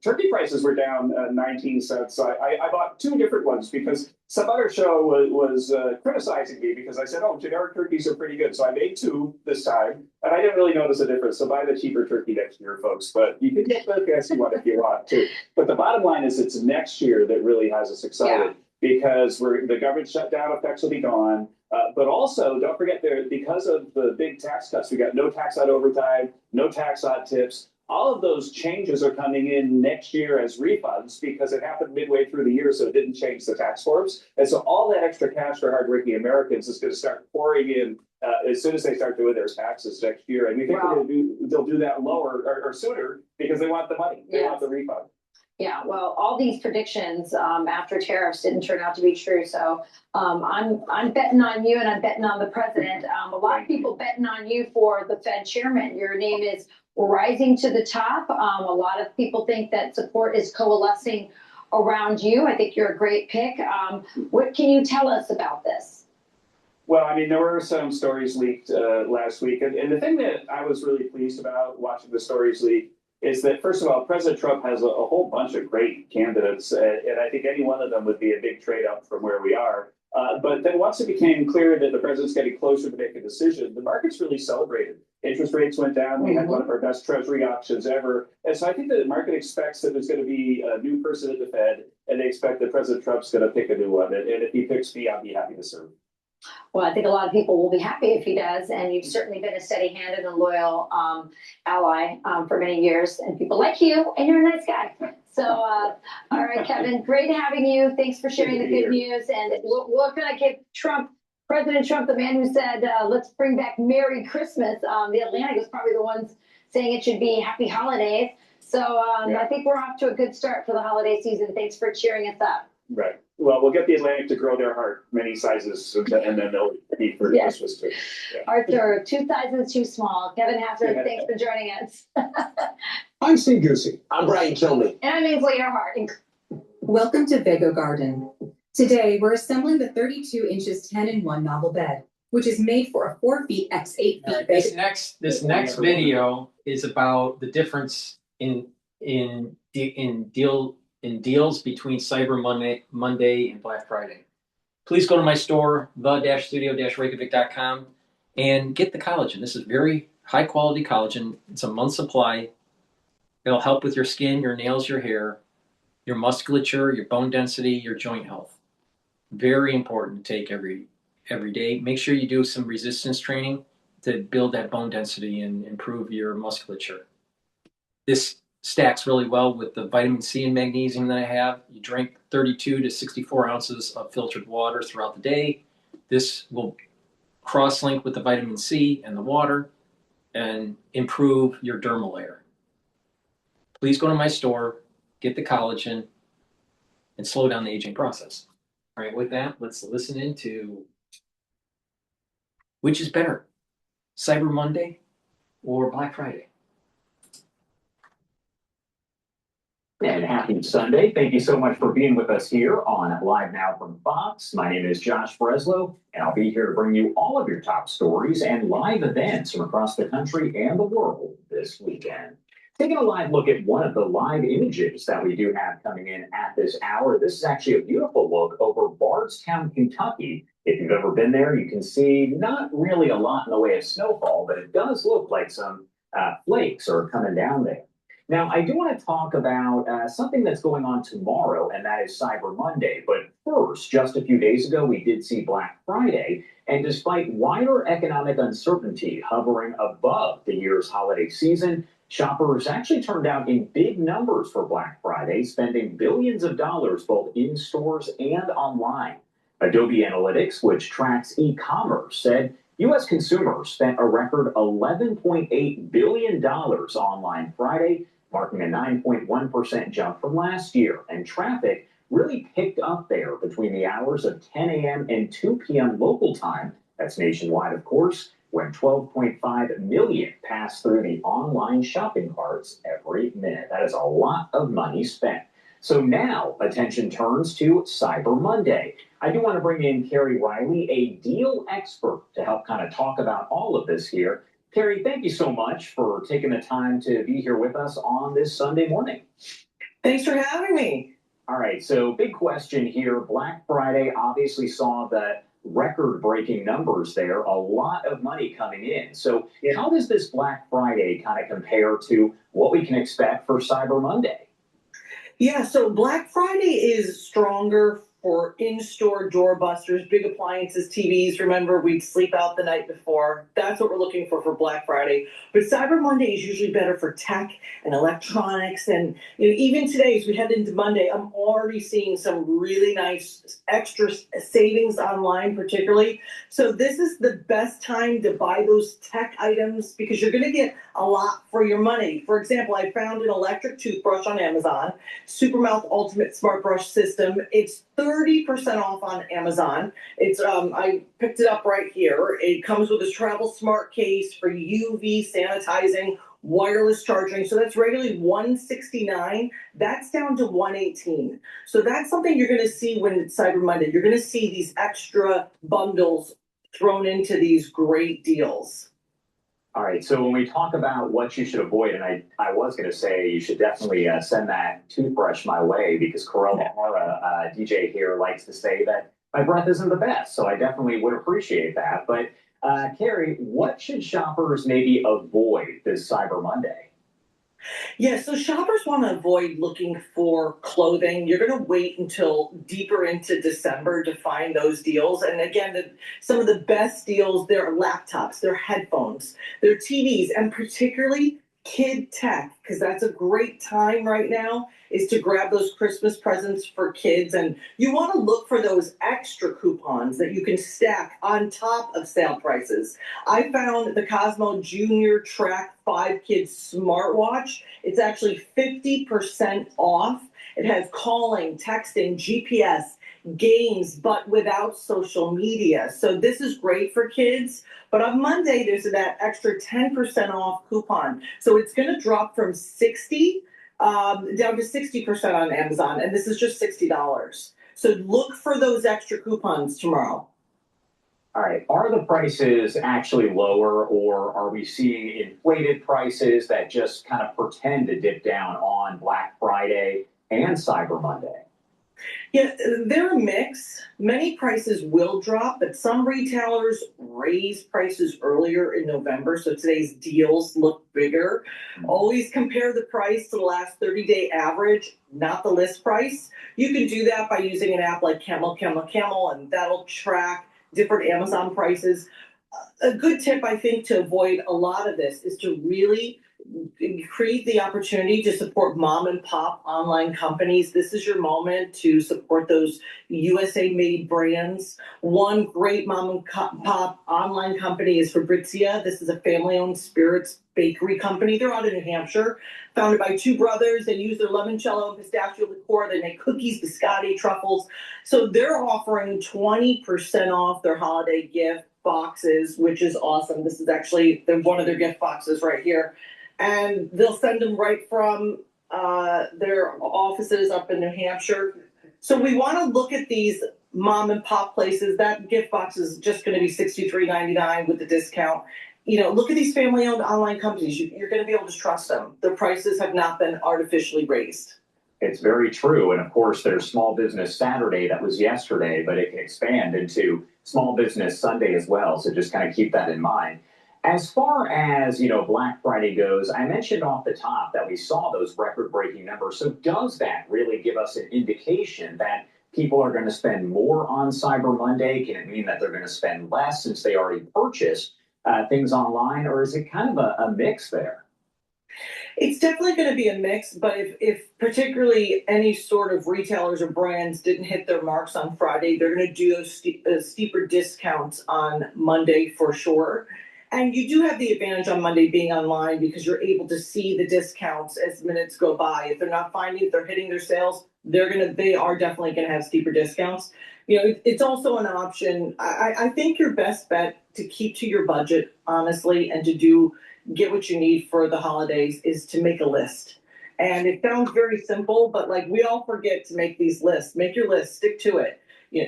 turkey prices were down 19 cents. So I bought two different ones because some other show was criticizing me because I said, oh, generic turkeys are pretty good. So I made two this time, and I didn't really notice a difference. So buy the cheaper turkey next year, folks. But you can get the fancy one if you want to. But the bottom line is it's next year that really has us excited because the government shutdown effects will be gone. But also, don't forget because of the big tax cuts, we got no tax on overtime, no tax on tips. All of those changes are coming in next year as refunds because it happened midway through the year, so it didn't change the tax forms. And so all that extra cash for hardworking Americans is going to start pouring in as soon as they start doing their taxes next year. And we think they'll do that lower or sooner because they want the money. They want the refund. Yeah, well, all these predictions after tariffs didn't turn out to be true. So I'm betting on you, and I'm betting on the president. A lot of people betting on you for the Fed chairman. Your name is rising to the top. A lot of people think that support is coalescing around you. I think you're a great pick. What can you tell us about this? Well, I mean, there were some stories leaked last week. And the thing that I was really pleased about watching the stories leak is that, first of all, President Trump has a whole bunch of great candidates, and I think any one of them would be a big trade up from where we are. But then once it became clear that the president's getting closer to make a decision, the markets really celebrated. Interest rates went down. We had one of our best Treasury auctions ever. And so I think that the market expects that there's going to be a new person at the Fed, and they expect that President Trump's going to pick a new one. And if he picks me, I'll be happy to serve. Well, I think a lot of people will be happy if he does, and you've certainly been a steady-handed and loyal ally for many years, and people like you, and you're a nice guy. So, all right, Kevin, great having you. Thanks for sharing the good news. And what can I give President Trump, the man who said, let's bring back Merry Christmas. The Atlantic was probably the ones saying it should be Happy Holidays. So I think we're off to a good start for the holiday season. Thanks for cheering us up. Right. Well, we'll get the Atlantic to grow their heart many sizes, and then they'll eat for Christmas too. Yeah. Arthur, 2 sizes too small. Kevin Hazard, thanks for joining us. I'm Steve Goosey. I'm Brian Kilmeade. And I'm Ainsley Earhart. Welcome to Vago Garden. Today, we're assembling the 32 inches 10-in-1 novel bed, which is made for a 4 feet x 8 feet bed. This next video is about the difference in deals between Cyber Monday and Black Friday. Please go to my store, the-studio-reykjavik.com, and get the collagen. This is very high quality collagen. It's a month's supply. It'll help with your skin, your nails, your hair, your musculature, your bone density, your joint health. Very important to take every day. Make sure you do some resistance training to build that bone density and improve your musculature. This stacks really well with the vitamin C and magnesium that I have. You drink 32 to 64 ounces of filtered water throughout the day. This will cross-link with the vitamin C and the water and improve your dermal layer. Please go to my store, get the collagen, and slow down the aging process. All right, with that, let's listen into which is better, Cyber Monday or Black Friday? And happy Sunday. Thank you so much for being with us here on Live Now from Fox. My name is Josh Breslow, and I'll be here to bring you all of your top stories and live events from across the country and the world this weekend. Taking a live look at one of the live images that we do have coming in at this hour. This is actually a beautiful look over Bardstown, Kentucky. If you've ever been there, you can see not really a lot in the way of snowfall, but it does look like some flakes are coming down there. Now, I do want to talk about something that's going on tomorrow, and that is Cyber Monday. But first, just a few days ago, we did see Black Friday. And despite wider economic uncertainty hovering above the year's holiday season, shoppers actually turned out in big numbers for Black Friday, spending billions of dollars both in stores and online. Adobe Analytics, which tracks e-commerce, said U.S. consumers spent a record $11.8 billion online Friday, marking a 9.1% jump from last year. And traffic really picked up there between the hours of 10 a.m. and 2 p.m. local time. That's nationwide, of course, when 12.5 million pass through the online shopping carts every minute. That is a lot of money spent. So now attention turns to Cyber Monday. I do want to bring in Carrie Riley, a deal expert, to help kind of talk about all of this here. Carrie, thank you so much for taking the time to be here with us on this Sunday morning. Thanks for having me. All right, so big question here. Black Friday obviously saw the record-breaking numbers there, a lot of money coming in. So how does this Black Friday kind of compare to what we can expect for Cyber Monday? Yeah, so Black Friday is stronger for in-store doorbusters, big appliances, TVs. Remember, we'd sleep out the night before. That's what we're looking for Black Friday. But Cyber Monday is usually better for tech and electronics. And even today, as we head into Monday, I'm already seeing some really nice extra savings online, particularly. So this is the best time to buy those tech items because you're going to get a lot for your money. For example, I found an electric toothbrush on Amazon, Supermouth Ultimate Smart Brush System. It's 30% off on Amazon. It's I picked it up right here. It comes with a travel smart case for UV sanitizing, wireless charging. So that's regularly $169. That's down to $118. So that's something you're going to see when it's Cyber Monday. You're going to see these extra bundles thrown into these great deals. All right, so when we talk about what you should avoid, and I was going to say you should definitely send that toothbrush my way because Cottrell DJ here likes to say that my breath isn't the best, so I definitely would appreciate that. But Carrie, what should shoppers maybe avoid this Cyber Monday? Yeah, so shoppers want to avoid looking for clothing. You're going to wait until deeper into December to find those deals. And again, some of the best deals, they're laptops, they're headphones, they're TVs, and particularly kid tech, because that's a great time right now is to grab those Christmas presents for kids. And you want to look for those extra coupons that you can stack on top of sale prices. I found the Cosmo Junior Track 5 Kids smartwatch. It's actually 50% off. It has calling, texting, GPS, games, but without social media. So this is great for kids. But on Monday, there's that extra 10% off coupon. So it's going to drop from 60 down to 60% on Amazon. And this is just $60. So look for those extra coupons tomorrow. All right. Are the prices actually lower, or are we seeing inflated prices that just kind of pretend to dip down on Black Friday and Cyber Monday? Yeah, they're a mix. Many prices will drop, but some retailers raise prices earlier in November, so today's deals look bigger. Always compare the price to the last 30-day average, not the list price. You can do that by using an app like Camel, and that'll track different Amazon prices. A good tip, I think, to avoid a lot of this is to really create the opportunity to support mom and pop online companies. This is your moment to support those USA made brands. One great mom and pop online company is Fabrizia. This is a family owned spirits bakery company. They're out in New Hampshire, founded by two brothers. They use their limoncello and pistachio liqueur. They make cookies, biscotti, truffles. So they're offering 20% off their holiday gift boxes, which is awesome. This is actually one of their gift boxes right here. And they'll send them right from their offices up in New Hampshire. So we want to look at these mom and pop places. That gift box is just going to be $63.99 with the discount. Look at these family-owned online companies. You're going to be able to trust them. The prices have not been artificially raised. It's very true. And of course, there's Small Business Saturday. That was yesterday, but it can expand into Small Business Sunday as well. So just kind of keep that in mind. As far as, Black Friday goes, I mentioned off the top that we saw those record-breaking numbers. So does that really give us an indication that people are going to spend more on Cyber Monday? Can it mean that they're going to spend less since they already purchased things online? Or is it kind of a mix there? It's definitely going to be a mix, but if particularly any sort of retailers or brands didn't hit their marks on Friday, they're going to do those steeper discounts on Monday for sure. And you do have the advantage on Monday being online because you're able to see the discounts as minutes go by. If they're not finding, if they're hitting their sales, they are definitely going to have steeper discounts. It's also an option. I think your best bet to keep to your budget, honestly, and to get what you need for the holidays is to make a list. And it sounds very simple, but we all forget to make these lists. Make your list, stick to it.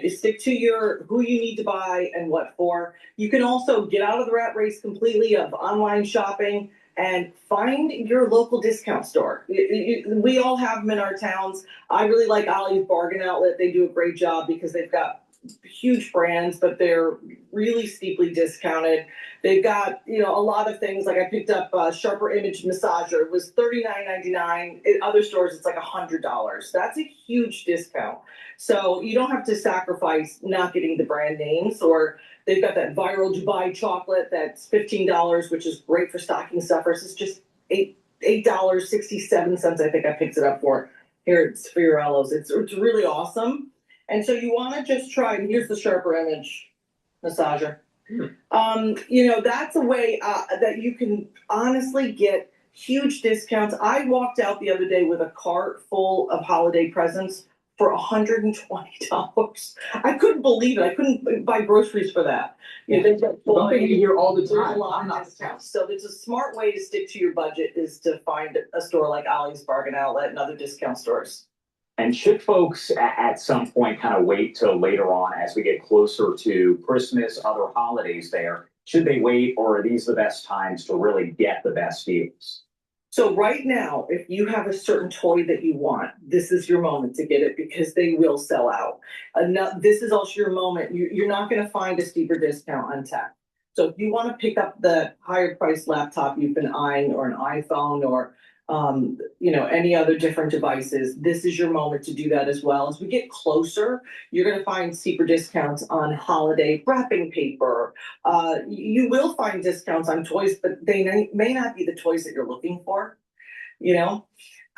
stick to who you need to buy and what for. You can also get out of the rat race completely of online shopping and find your local discount store. We all have them in our towns. I really like Ollie's Bargain Outlet. They do a great job because they've got huge brands, but they're really steeply discounted. They've got, a lot of things. Like I picked up a Sharper Image massager. It was $39.99. In other stores, it's like $100. That's a huge discount. So you don't have to sacrifice not getting the brand names. Or they've got that viral Dubai chocolate that's $15, which is great for stocking stuffers. It's just $8.67. I think I picked it up for. Here it's Fiorello's. It's really awesome. And so you want to just try, and here's the Sharper Image massager. That's a way that you can honestly get huge discounts. I walked out the other day with a cart full of holiday presents for $120. I couldn't believe it. I couldn't buy groceries for that. Something you hear all the There's a time. lot of discounts. So it's a smart way to stick to your budget is to find a store like Ollie's Bargain Outlet and other discount stores. And should folks at some point kind of wait till later on as we get closer to Christmas, other holidays there? Should they wait, or are these the best times to really get the best deals? So right now, if you have a certain toy that you want, this is your moment to get it because they will sell out. This is also your moment. You're not going to find a steeper discount on tech. So if you want to pick up the higher priced laptop you've been eyeing, or an iPhone, or any other different devices, this is your moment to do that as well. As we get closer, you're going to find steeper discounts on holiday wrapping paper. You will find discounts on toys, but they may not be the toys that you're looking for,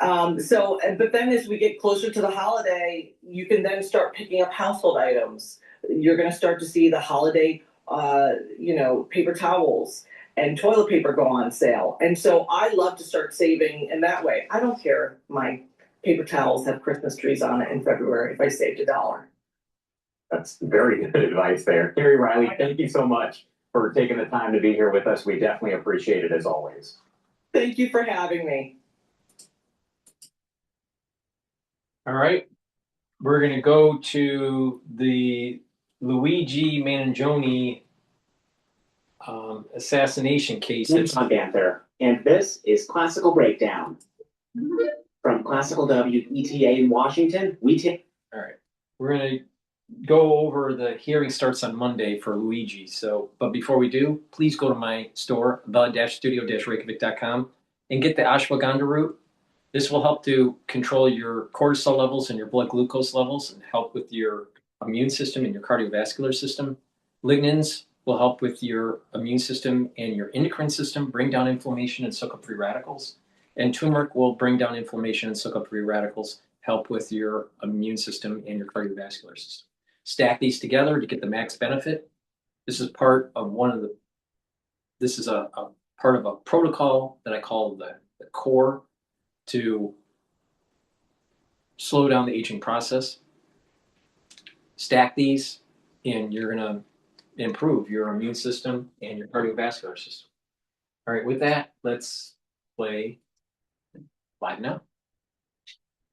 but then as we get closer to the holiday, you can then start picking up household items. You're going to start to see the holiday, paper towels and toilet paper go on sale. And so I love to start saving in that way. I don't care if my paper towels have Christmas trees on it in February if I saved $1. That's very good advice there. Carrie Riley, thank you so much for taking the time to be here with us. We definitely appreciate it as always. Thank you for having me. All right. We're going to go to the Luigi Mangione assassination case. It's on Panther, and this is Classical Breakdown. From Classical WETA in Washington, we take. All right. We're going to go over the hearing starts on Monday for Luigi. But before we do, please go to my store, the-studio-reykjavik.com, and get the ashwagandha root. This will help to control your cortisol levels and your blood glucose levels and help with your immune system and your cardiovascular system. Lignans will help with your immune system and your endocrine system, bring down inflammation and soak up free radicals. And turmeric will bring down inflammation and soak up free radicals, help with your immune system and your cardiovascular system. Stack these together to get the max benefit. This is part of a part of a protocol that I call the core to slow down the aging process. Stack these and you're going to improve your immune system and your cardiovascular system. All right, with that, let's play Live Now.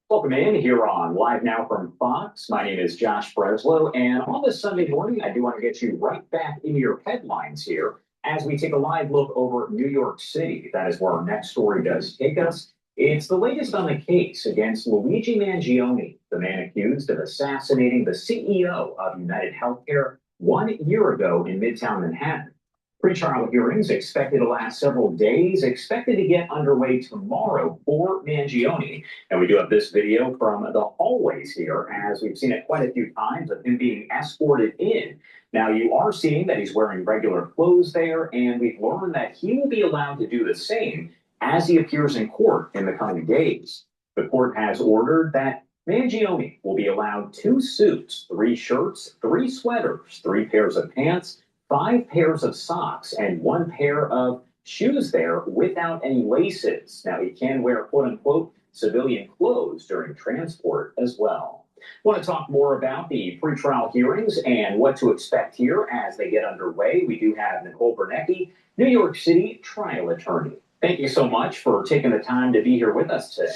Welcome in here on Live Now from Fox. My name is Josh Breslow, and on this Sunday morning, I do want to get you right back into your headlines here as we take a live look over New York City. That is where our next story does take us. It's the latest on the case against Luigi Mangione, the man accused of assassinating the CEO of United Healthcare 1 year ago in Midtown Manhattan. Pre-trial hearings expected to last several days, expected to get underway tomorrow for Mangione. And we do have this video from the hallways here, as we've seen it quite a few times of him being escorted in. Now, you are seeing that he's wearing regular clothes there, and we've learned that he will be allowed to do the same as he appears in court in the coming days. The court has ordered that Mangione will be allowed 2 suits, 3 shirts, 3 sweaters, 3 pairs of pants, 5 pairs of socks, and 1 pair of shoes there without any laces. Now, he can wear quote-unquote civilian clothes during transport as well. I want to talk more about the pretrial hearings and what to expect here as they get underway. We do have Nicole Bernecki, New York City trial attorney. Thank you so much for taking the time to be here with us today.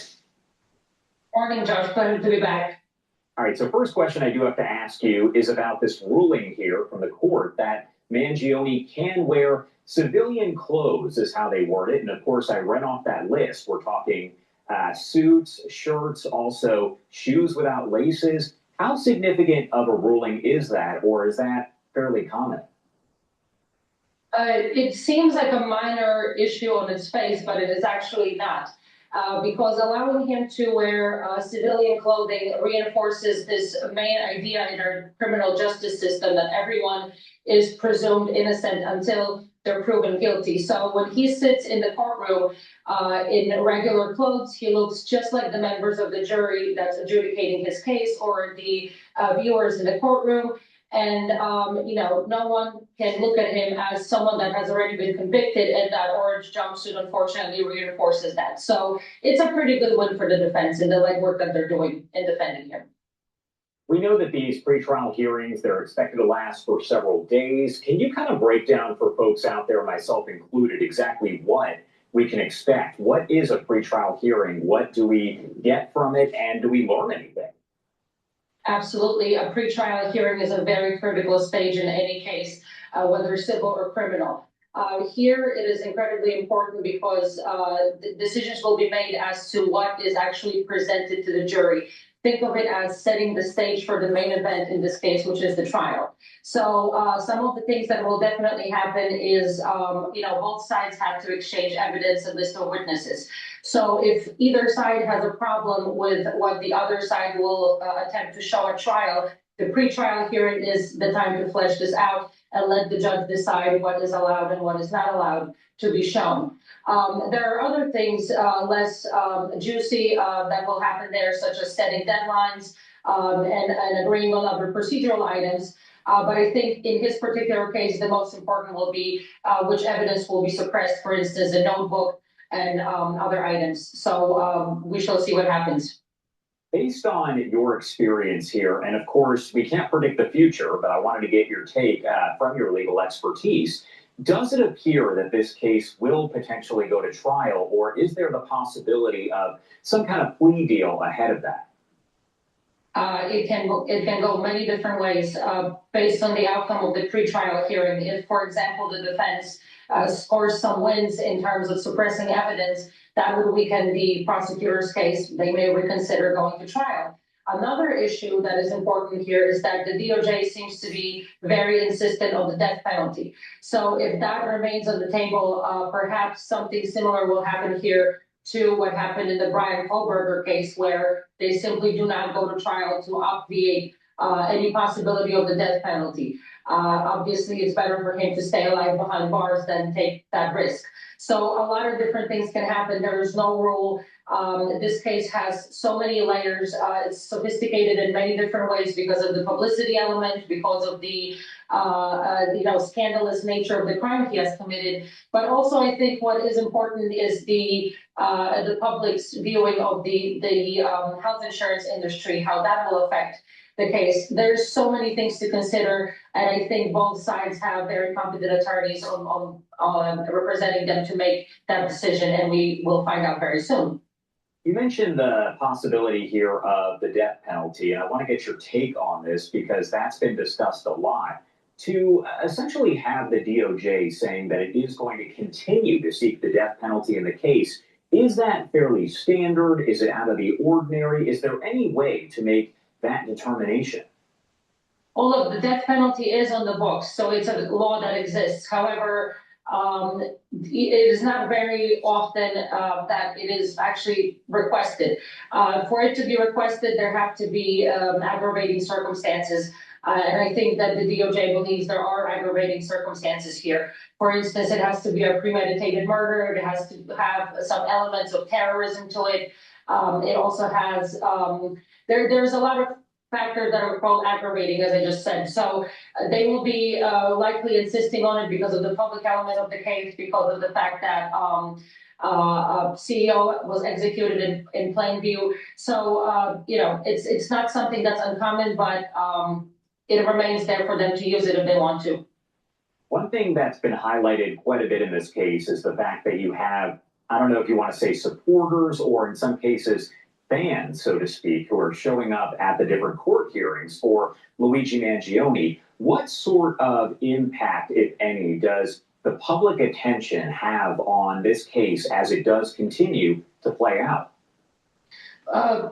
Morning, Josh. Pleasure to be back. All right, so first question I do have to ask you is about this ruling here from the court that Mangione can wear civilian clothes, is how they word it. And of course, I read off that list. We're talking suits, shirts, also shoes without laces. How significant of a ruling is that, or is that fairly common? It seems like a minor issue on its face, but it is actually not. Because allowing him to wear civilian clothing reinforces this main idea in our criminal justice system that everyone is presumed innocent until they're proven guilty. So when he sits in the courtroom in regular clothes, he looks just like the members of the jury that's adjudicating his case or the viewers in the courtroom. And, no one can look at him as someone that has already been convicted, and that orange jumpsuit unfortunately reinforces that. So it's a pretty good win for the defense and the legwork that they're doing in defending him. We know that these pretrial hearings, they're expected to last for several days. Can you kind of break down for folks out there, myself included, exactly what we can expect? What is a pretrial hearing? What do we get from it? And do we learn anything? Absolutely. A pretrial hearing is a very critical stage in any case, whether civil or criminal. Here, it is incredibly important because the decisions will be made as to what is actually presented to the jury. Think of it as setting the stage for the main event in this case, which is the trial. So some of the things that will definitely happen is, both sides have to exchange evidence and list of witnesses. So if either side has a problem with what the other side will attempt to show at trial, the pretrial hearing is the time to flesh this out and let the judge decide what is allowed and what is not allowed to be shown. There are other things less juicy that will happen there, such as setting deadlines and agreeing on other procedural items. But I think in his particular case, the most important will be which evidence will be suppressed, for instance, a notebook and other items. So we shall see what happens. Based on your experience here, and of course, we can't predict the future, but I wanted to get your take from your legal expertise. Does it appear that this case will potentially go to trial, or is there the possibility of some kind of plea deal ahead of that? It can go many different ways based on the outcome of the pretrial hearing. If, for example, the defense scores some wins in terms of suppressing evidence, that would weaken the prosecutor's case. They may reconsider going to trial. Another issue that is important here is that the DOJ seems to be very insistent on the death penalty. So if that remains on the table, perhaps something similar will happen here to what happened in the Brian Kohlberger case, where they simply do not go to trial to obviate any possibility of the death penalty. Obviously, it's better for him to stay alive behind bars than take that risk. So a lot of different things can happen. There is no rule. This case has so many layers. It's sophisticated in many different ways because of the publicity element, because of the scandalous nature of the crime he has committed. But also, I think what is important is the public's viewing of the health insurance industry, how that will affect the case. There's so many things to consider, and I think both sides have very competent attorneys on representing them to make that decision, and we will find out very soon. You mentioned the possibility here of the death penalty, and I want to get your take on this because that's been discussed a lot. To essentially have the DOJ saying that it is going to continue to seek the death penalty in the case, is that fairly standard? Is it out of the ordinary? Is there any way to make that determination? All of the death penalty is on the books, so it's a law that exists. However, it is not very often that it is actually requested. For it to be requested, there have to be aggravating circumstances. And I think that the DOJ believes there are aggravating circumstances here. For instance, it has to be a premeditated murder. It has to have some elements of terrorism to it. It also has, there's a lot of factors that are called aggravating, as I just said. So they will be likely insisting on it because of the public element of the case, because of the fact that CEO was executed in plain view. So, it's not something that's uncommon, but it remains there for them to use it if they want to. One thing that's been highlighted quite a bit in this case is the fact that you have, I don't know if you want to say supporters or in some cases, fans, so to speak, who are showing up at the different court hearings for Luigi Mangione, what sort of impact, if any, does the public attention have on this case as it does continue to play out?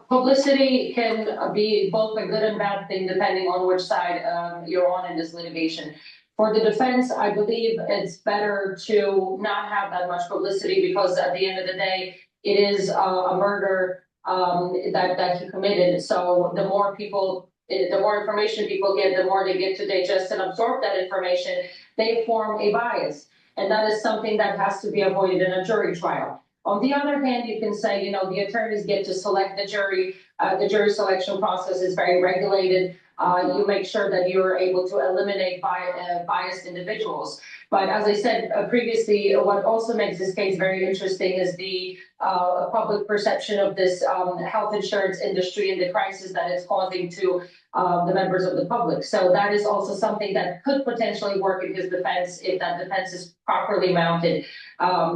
Publicity can be both a good and bad thing depending on which side you're on in this litigation. For the defense, I believe it's better to not have that much publicity because at the end of the day, it is a murder that he committed. So the more people, the more information people get, the more they get to digest and absorb that information, they form a bias. And that is something that has to be avoided in a jury trial. On the other hand, you can say, the attorneys get to select the jury. The jury selection process is very regulated. You make sure that you're able to eliminate biased individuals. But as I said previously, what also makes this case very interesting is the public perception of this health insurance industry and the crisis that it's causing to the members of the public. So that is also something that could potentially work in his defense if that defense is properly mounted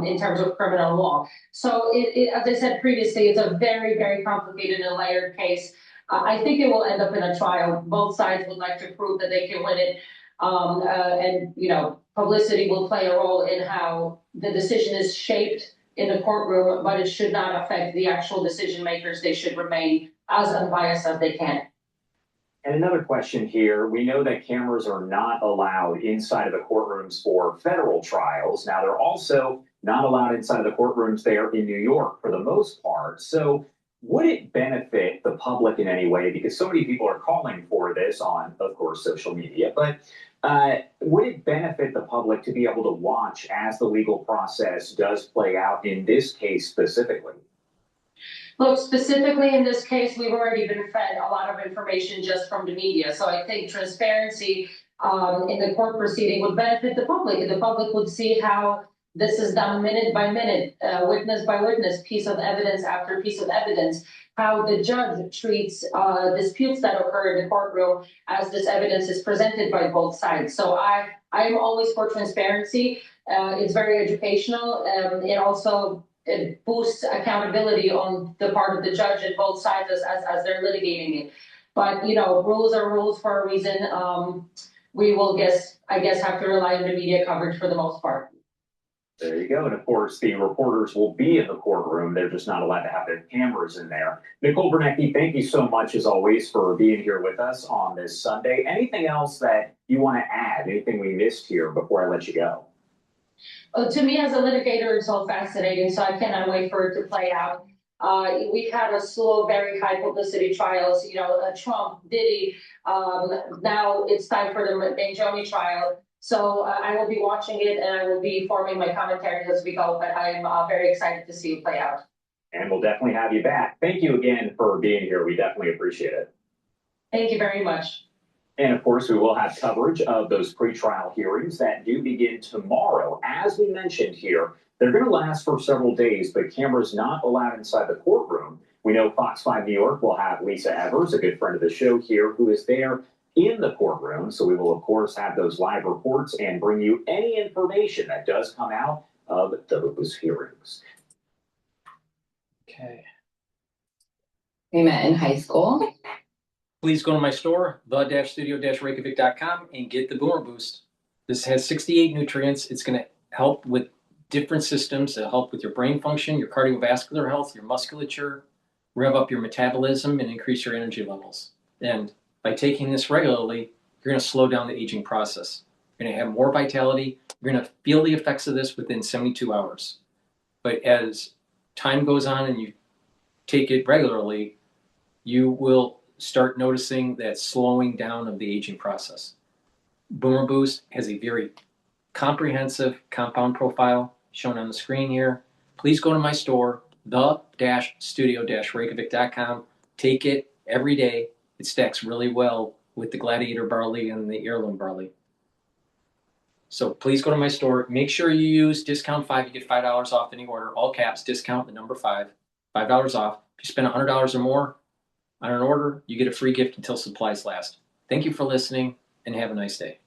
in terms of criminal law. So as I said previously, it's a very, very complicated and layered case. I think it will end up in a trial. Both sides would like to prove that they can win it. And publicity will play a role in how the decision is shaped in the courtroom, but it should not affect the actual decision makers. They should remain as unbiased as they can. And another question here, we know that cameras are not allowed inside of the courtrooms for federal trials. Now, they're also not allowed inside of the courtrooms there in New York for the most part. So would it benefit the public in any way? Because so many people are calling for this on, of course, social media, but would it benefit the public to be able to watch as the legal process does play out in this case specifically? Look, specifically in this case, we've already been fed a lot of information just from the media. So I think transparency in the court proceeding would benefit the public. The public would see how this is done minute by minute, witness by witness, piece of evidence after piece of evidence, how the judge treats disputes that occur in the courtroom as this evidence is presented by both sides. So I am always for transparency. It's very educational. It boosts accountability on the part of the judge and both sides as they're litigating it. But, rules are rules for a reason. We will I guess, have to rely on the media coverage for the most part. There you go. And of course, the reporters will be in the courtroom. They're just not allowed to have their cameras in there. Nicole Bernecki, thank you so much, as always, for being here with us on this Sunday. Anything else that you want to add? Anything we missed here before I let you go? To me, as a litigator, it's all fascinating, so I cannot wait for it to play out. We've had a slew of very high publicity trials, Trump, Diddy. Now it's time for the Mangione trial. So I will be watching it and I will be forming my commentary as we go, but I'm very excited to see it play out. And we'll definitely have you back. Thank you again for being here. We definitely appreciate it. Thank you very much. And of course, we will have coverage of those pretrial hearings that do begin tomorrow. As we mentioned here, they're going to last for several days, but cameras not allowed inside the courtroom. We know Fox 5 New York will have Lisa Evers, a good friend of the show here, who is there in the courtroom. So we will, of course, have those live reports and bring you any information that does come out of those hearings. Okay. We met in high school. Please go to my store, the-studio-reykjavik.com, and get the Boomer Boost. This has 68 nutrients. It's going to help with different systems. It'll help with your brain function, your cardiovascular health, your musculature, rev up your metabolism, and increase your energy levels. And by taking this regularly, you're going to slow down the aging process. You're going to have more vitality. You're going to feel the effects of this within 72 hours. But as time goes on and you take it regularly, you will start noticing that slowing down of the aging process. Boomer Boost has a very comprehensive compound profile shown on the screen here. Please go to my store, the-studio-reykjavik.com. Take it every day. It stacks really well with the Gladiator barley and the heirloom barley. So please go to my store. Make sure you use discount 5. You get $5 off any order. All caps, discount the number 5. $5 off. If you spend $100 or more on an order, you get a free gift until supplies last. Thank you for listening and have a nice day.